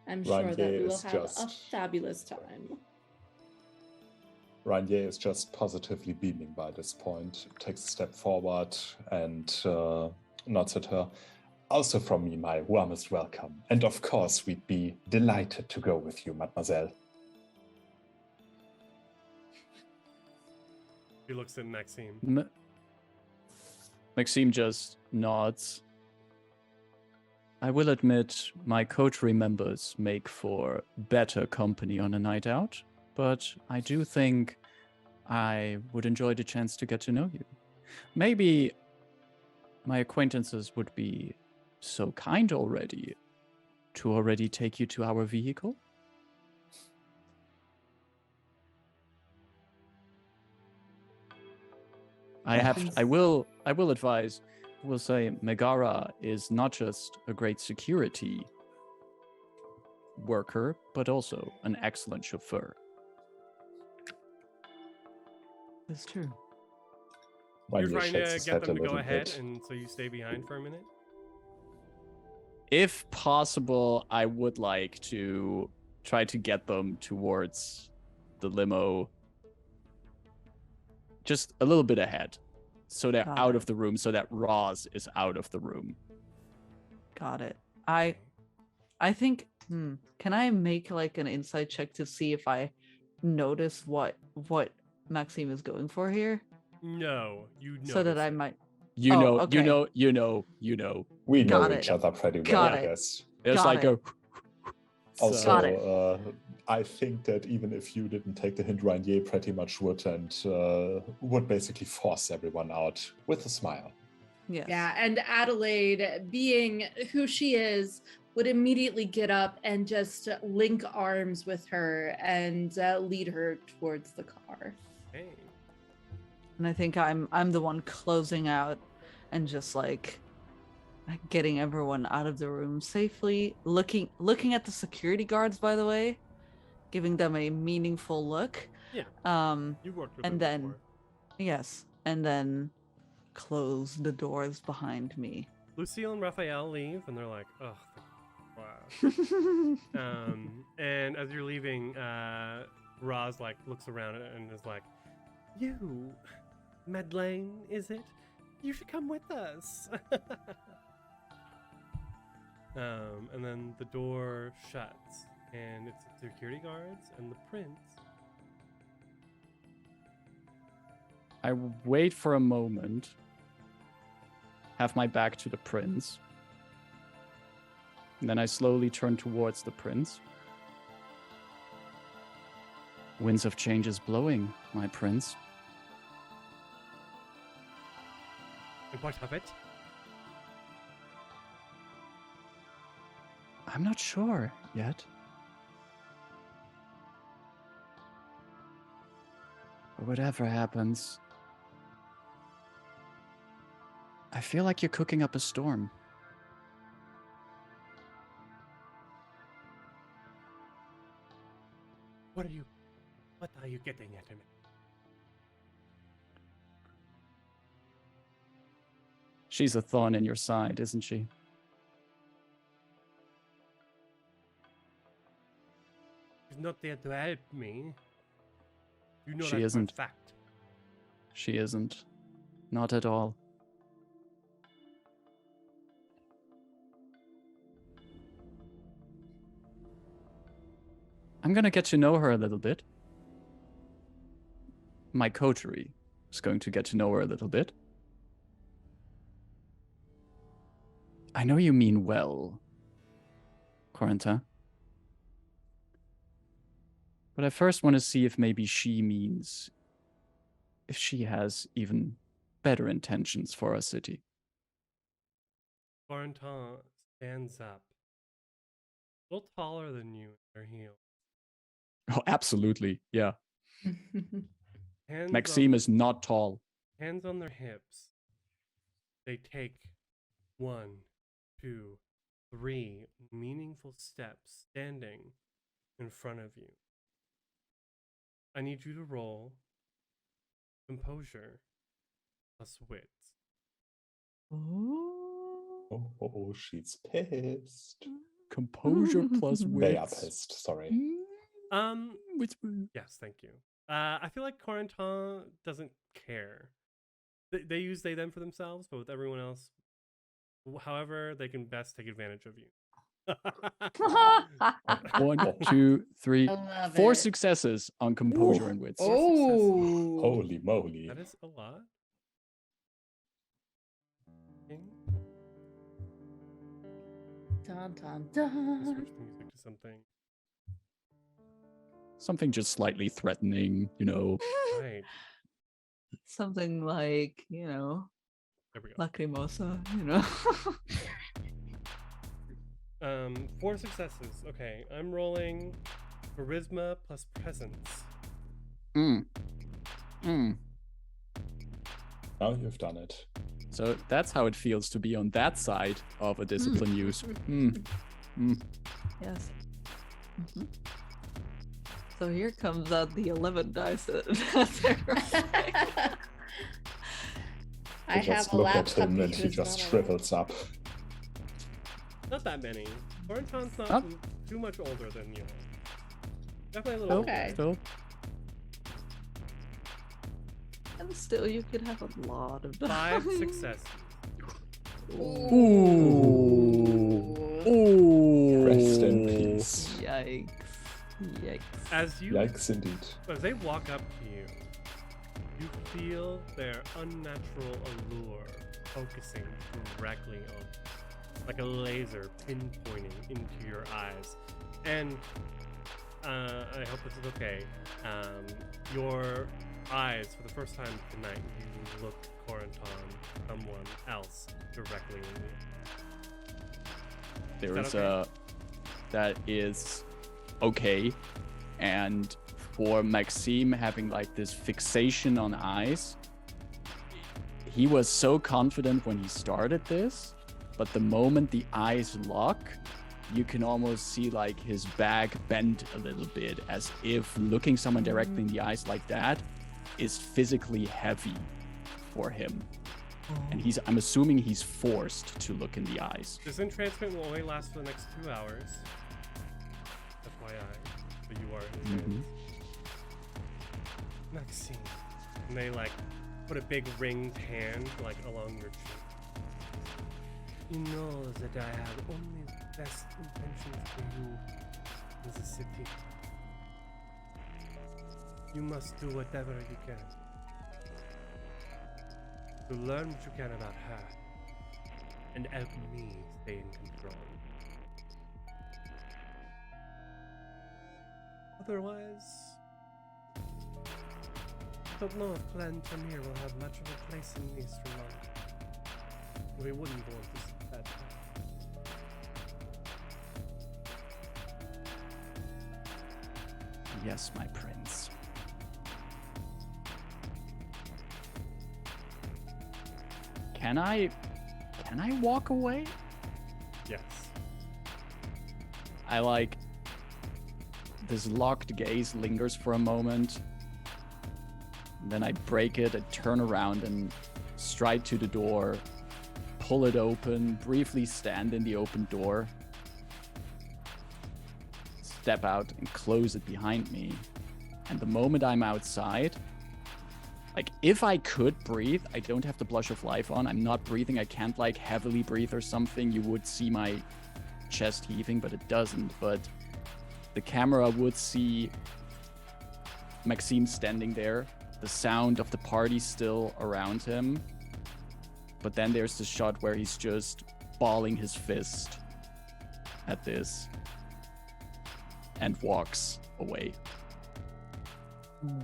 I'm sure that Ranier we will is have a just- fabulous time." Ranier is just positively beaming by this point, takes a step forward and nods at her. Also from me, my warmest welcome. And of course, we'd be delighted to go with you, mademoiselle. He looks at Maxime. Maxime just nods. I will admit, my coterie members make for better company on a night out, but I do think I would enjoy the chance to get to know you. Maybe my acquaintances would be so kind already to already take you to our vehicle. I will advise, will say Megara is not just a great security worker, but also an excellent chauffeur. That's true. You're Ranier trying shakes to his get head a them to go little ahead, bit. and so you stay behind for a minute? If possible, I would like to try to get them towards the limo just a little bit ahead. So they're Got out it. of the room, so that Roz is out of the room. Got it. I think. Can I make like an insight check to see if I notice what Maxime is going for here, No, you know. so that I might. You Oh, know, okay. you know. We know Got it. each other pretty well, Got I it. guess. There's Got like it. Also, Got it. I think that even if you didn't take the hint, Ranier pretty much would, and would basically force everyone out with a smile. Yes. Yeah, and Adelaide, being who she is, would immediately get up and just link arms with her and lead her towards the car. Hey. And I think I'm the one closing out and just like getting everyone out of the room safely, looking at the security guards, by the way, giving them a meaningful look. Yeah. You worked with And them then before. yes, and then close the doors behind me. Lucille and Raphael leave, and they're like, "Ugh, wow." And as you're leaving, Roz like looks around and is like, "You, Madeleine, is it? You should come with us." And then the door shuts, and it's the security guards and the prince. I wait for a moment, have my back to the prince, and then I slowly turn towards the prince. Winds of change is blowing, my prince. And what of it? I'm not sure yet. But whatever happens, I feel like you're cooking up a storm. What are you getting at me? She's a thorn in your side, isn't she? She's not there to help me. You know She that isn't. for a fact. She isn't. Not at all. I'm gonna get to know her a little bit. My coterie is going to get to know her a little bit. I know you mean well, Corinta. But I first want to see if maybe if she has even better intentions for our city. Corentin stands up, a little taller than you in her heels, Oh, absolutely. Yeah. Hands Maxime on, is not tall. hands on their hips. They take 1, 2, 3 meaningful steps standing in front of you. I need you to roll composure plus wit. Oh, she's pissed. Composure plus wit. They are pissed, sorry. Which Yes, thank you. I feel like Corentin doesn't care. They use they them for themselves, but with everyone else, however they can best take advantage of you. 1, 2, 3, I love 4 it. successes on composure and wits. Oh. Holy moly. That is a lot. Okay. Dun, dun, I'll dun. switch the music to something. Something just slightly threatening, you know. Right. Something like, There we go. lacrimosa, 4 successes. Okay, I'm rolling charisma plus presence. Mm. Now you've done it. So that's how it feels to be on that side of a discipline use. Yes. Mhm. So here comes out the 11 dice. I Just have a look at laptop him and he who's just not shrivels up. Not that many. Corentin's not Oh. too much older than you. Definitely a little Okay. Still. And still, you could have a lot of dice. 5 successes. Ooh. Ooh. Rest in peace. Yikes. Yikes. As Yikes indeed. they walk up to you, you feel their unnatural allure focusing directly on, like a laser pinpointing into your eyes. And I hope this is okay. Your eyes, for the first time tonight, you look Corentin, someone else, directly in you. There's okay? that is okay. And for Maxime having like this fixation on eyes, he was so confident when he started this, but the moment the eyes lock, you can almost see like his back bend a little bit, as if looking someone directly in the eyes like that is physically heavy for him. And I'm assuming he's forced to look in the eyes. This entrancement will only last for the next 2 hours. FYI. But you are entranced. Maxine. And they like put a big ringed hand like along your cheek. You know that I have only the best intentions for you in the city. You must do whatever you can to learn what you can about her and help me stay in control. Otherwise, I don't know if Clan Tamir will have much of a place in Eastern London. We wouldn't want to see that. Yes, my prince. Can I walk away? Yes. I like this locked gaze lingers for a moment. Then I break it, I turn around and stride to the door, pull it open, briefly stand in the open door, step out and close it behind me. And the moment I'm outside, like if I could breathe, I don't have the blush of life on. I'm not breathing. I can't like heavily breathe or something. You would see my chest heaving, but it doesn't. But the camera would see Maxime standing there, the sound of the party still around him. But then there's the shot where he's just balling his fist at this and walks away.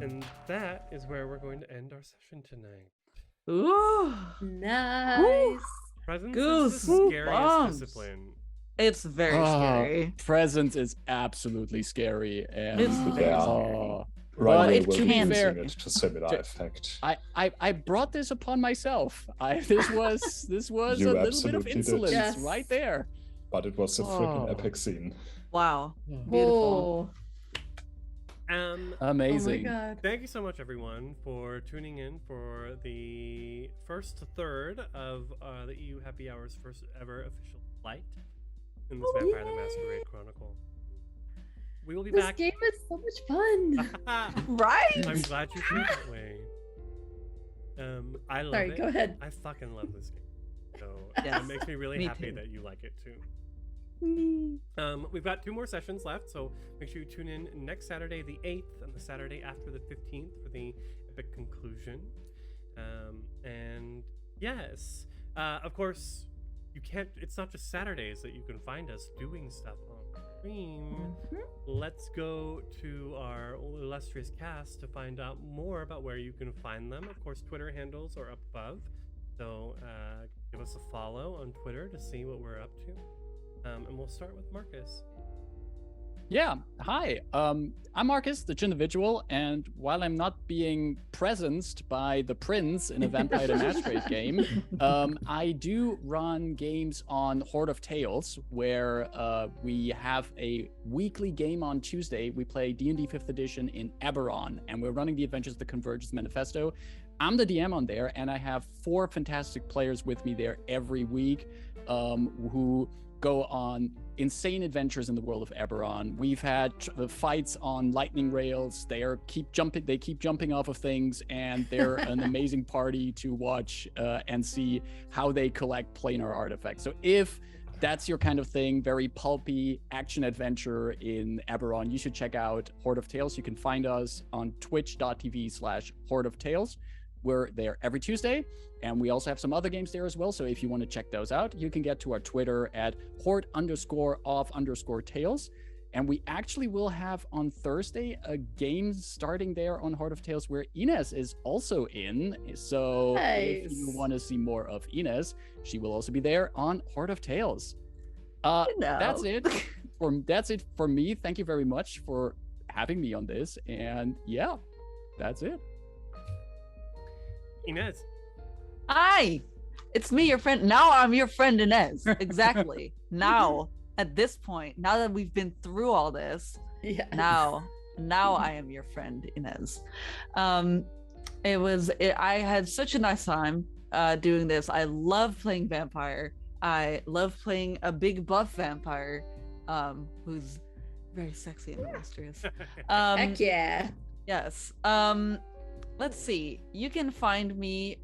And that is where we're going to end our session tonight. Ooh. Nice. Presence Goose is the scariest bumps. discipline It's very scary. Presence is absolutely scary, and It's very oh, Rania it will to be be can- fair, using it to similar effect. I brought this upon myself. This was You a little bit of absolutely did. insolence Yes. right there. But it was a freaking Oh. epic scene. Wow. Beautiful. Amazing. Oh my god. Thank you so much, everyone, for tuning in for the first third of the EU Happy Hour's first ever official flight in this Vampire the Masquerade Chronicle. We will be This back. game is so much fun. Right? I'm glad you feel that way. I love Sorry, it. go ahead. I fucking love this game. So Yes, it makes me really me happy too. that you like it too. We've got 2 more sessions left, so make sure you tune in next Saturday, the 8th, and the Saturday after the 15th for the epic conclusion. And yes, of course, you can't. It's not just Saturdays that you can find us doing stuff on stream. Let's go to our illustrious cast to find out more about where you can find them. Of course, Twitter handles are up above, so give us a follow on Twitter to see what we're up to. And we'll start with Marcus. Yeah, hi. I'm Marcus, the individual, and while I'm not being presenced by the prince in a Vampire the Masquerade game, I do run games on Horde of Tales, where we have a weekly game on Tuesday. We play D&D 5th edition in Eberron, and we're running the Adventures of the Convergence Manifesto. I'm the DM on there, and I have 4 fantastic players with me there every week, who go on insane adventures in the world of Eberron. We've had fights on lightning rails. They keep jumping off of things, and they're an amazing party to watch and see how they collect planar artifacts. So if that's your kind of thing, very pulpy action adventure in Eberron, you should check out Horde of Tales. You can find us on twitch.tv/Horde of Tales. We're there every Tuesday, and we also have some other games there as well. So if you want to check those out, you can get to our Twitter at Horde_of_Tales. And we actually will have on Thursday a game starting there on Horde of Tales where Inez is also in. So if you Nice. want to see more of Inez, she will also be there on Horde of Tales. That's it. That's it for me. Thank you very much for having me on this. And yeah, that's it. Inez. Hi, it's me, your friend. Now I'm your friend Inez. Exactly. Now, at this point, now that we've been through all this, Yes. now I am your friend Inez. I had such a nice time doing this. I love playing vampire. I love playing a big buff vampire who's very sexy and illustrious. Heck yeah. Yes. Let's see. You can find me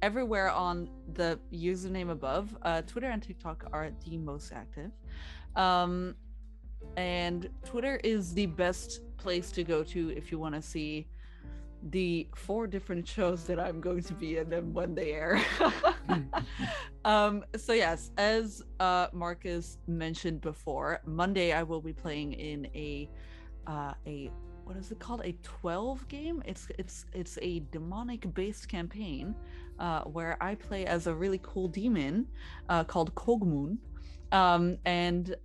everywhere on the username above. Twitter and TikTok are the most active. And Twitter is the best place to go to if you want to see the 4 different shows that I'm going to be in and when they air. So yes, as Marcus mentioned before, Monday I will be playing in a what is it called? A 12 game? It's a demonic based campaign where I play as a really cool demon called Kogmun. And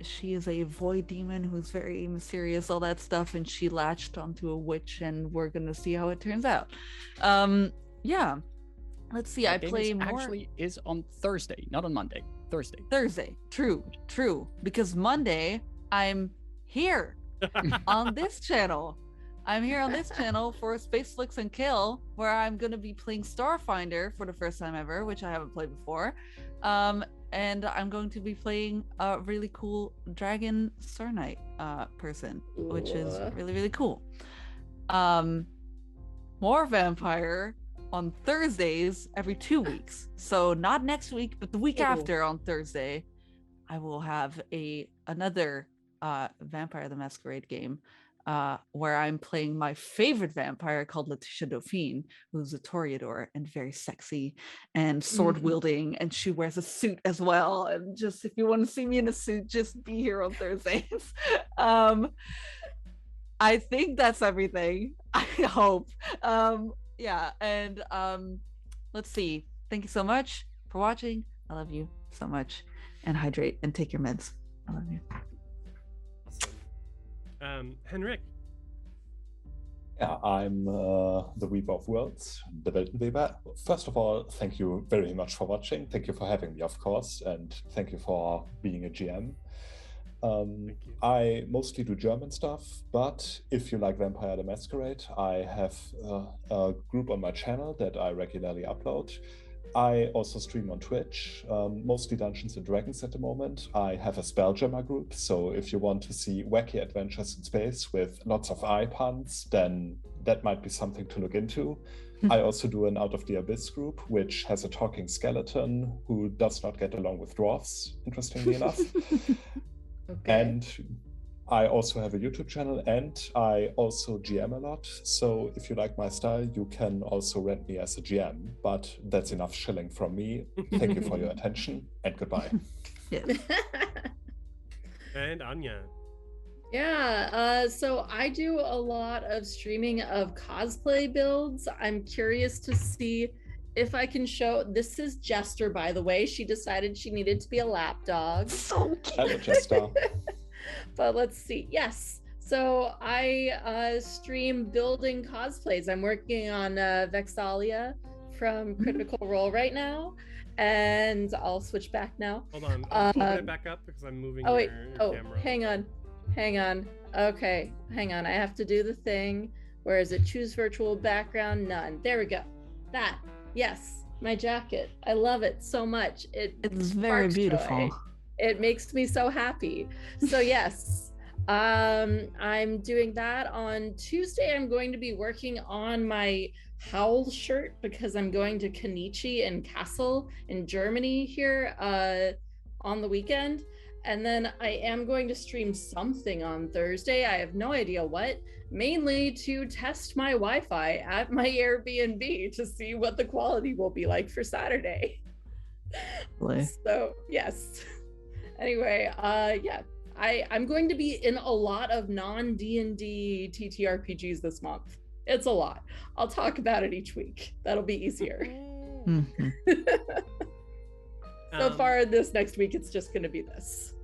she is a void demon who's very mysterious, all that stuff, and she latched onto a witch, and we're gonna see how it turns out. Yeah. Let's see. That I game play more actually is on Thursday, not on Monday. Thursday. True. Because Monday I'm here on this channel. I'm here on this channel for Space Flicks and Kill, where I'm going to be playing Starfinder for the first time ever, which I haven't played before. And I'm going to be playing a really cool Dragon Star Knight person, which is really, really cool. More Vampire on Thursdays every 2 weeks. So not next week, but the week after on Thursday, I will have another Vampire the Masquerade game where I'm playing my favorite vampire called Letitia Dauphine, who's a Toreador and very sexy and sword wielding, and she wears a suit as well. And just if you want to see me in a suit, just be here on Thursdays. I think that's everything. I hope. Yeah, and let's see. Thank you so much for watching. I love you so much. and hydrate and take your meds. I love you. Awesome. Henrik. Yeah, I'm the Weaver of Worlds, the Weltenweber. First of all, thank you very much for watching. Thank you for having me, of course, and thank you for being a GM. I mostly do German stuff, but if you like Vampire the Masquerade, I have a group on my channel that I regularly upload. I also stream on Twitch, mostly Dungeons and Dragons at the moment. I have a Spelljammer group, so if you want to see wacky adventures in space with lots of eye puns, then that might be something to look into. I also do an Out of the Abyss group, which has a talking skeleton who does not get along with dwarfs, interestingly enough. Okay. And I also have a YouTube channel, and I also GM a lot. So if you like my style, you can also rent me as a GM. But that's enough shilling from me. Thank you for your attention, and goodbye. Yes. And Anya. Yeah, so I do a lot of streaming of cosplay builds. I'm curious to see if I can show. This is Jester, by the way. She decided she needed to be a lapdog. So cute. Hello, Jester. But let's see. Yes. So I stream building cosplays. I'm working on Vexalia from Critical Role right now. And I'll switch back now. Hold on. Open it back up because I'm moving Oh, wait. your camera. Hang on. Okay, hang on. I have to do the thing. Where is it? Choose virtual background. None. There we go. That. Yes. My jacket. I love it so much. It's very sparks beautiful. joy. It makes me so happy. So yes, I'm doing that on Tuesday. I'm going to be working on my Howl shirt because I'm going to Kenichi and Kassel in Germany here on the weekend. And then I am going to stream something on Thursday. I have no idea what, mainly to test my Wi-Fi at my Airbnb to see what the quality will be like for Saturday. So yes. Anyway, yeah, I'm going to be in a lot of non-D&D TTRPGs this month. It's a lot. I'll talk about it each week. That'll be easier. Mm-hmm. So far this next week, it's just going to be this.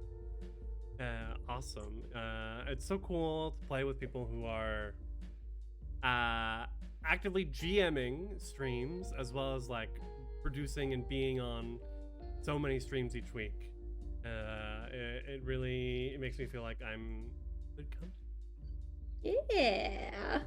Awesome. It's so cool to play with people who are actively GMing streams as well as like producing and being on so many streams each week. It really makes me feel like I'm good company. Yeah.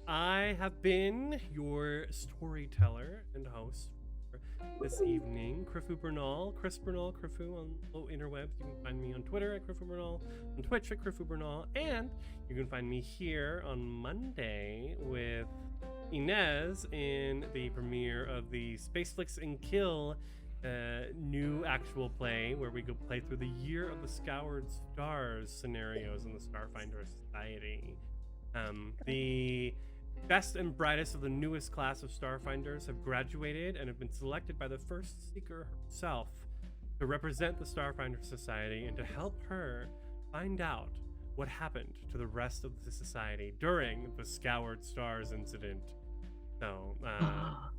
I have been your storyteller and host for this evening, Crifu Bernal, Chris Bernal, Crifu on the interwebs. You can find me on Twitter at Crifu Bernal, on Twitch at Crifu Bernal, and you can find me here on Monday with Inez in the premiere of the Space Flicks and Kill new actual play where we go play through the Year of the Scoured Stars scenarios in the Starfinder Society. The best and brightest of the newest class of Starfinders have graduated and have been selected by the first Seeker herself to represent the Starfinder Society and to help her find out what happened to the rest of the society during the Scoured Stars incident. So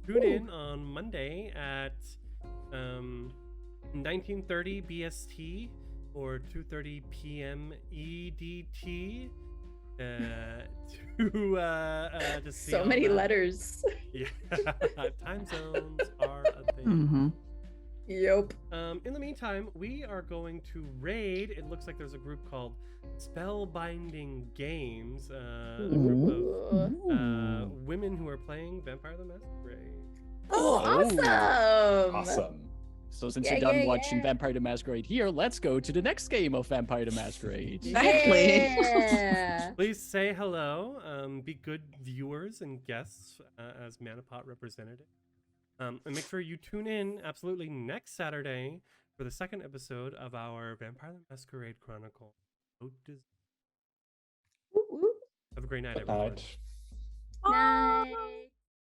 tune in on Monday at 19:30 BST or 2:30 PM EDT to see so many letters. Yeah, time zones are a thing. Mm-hmm. Yep. In the meantime, we are going to raid. It looks like there's a group called Spellbinding Games, a group of women who are playing Vampire the Masquerade. Oh, awesome! Awesome. So since you're done watching Vampire the Masquerade here, let's go to the next game of Vampire the Masquerade. Exactly. Yeah. Please say hello. Be good viewers and guests as Manapot representative. And make sure you tune in absolutely next Saturday for the second episode of our Vampire the Masquerade Chronicle. Have a great night, Good everyone. night. Night.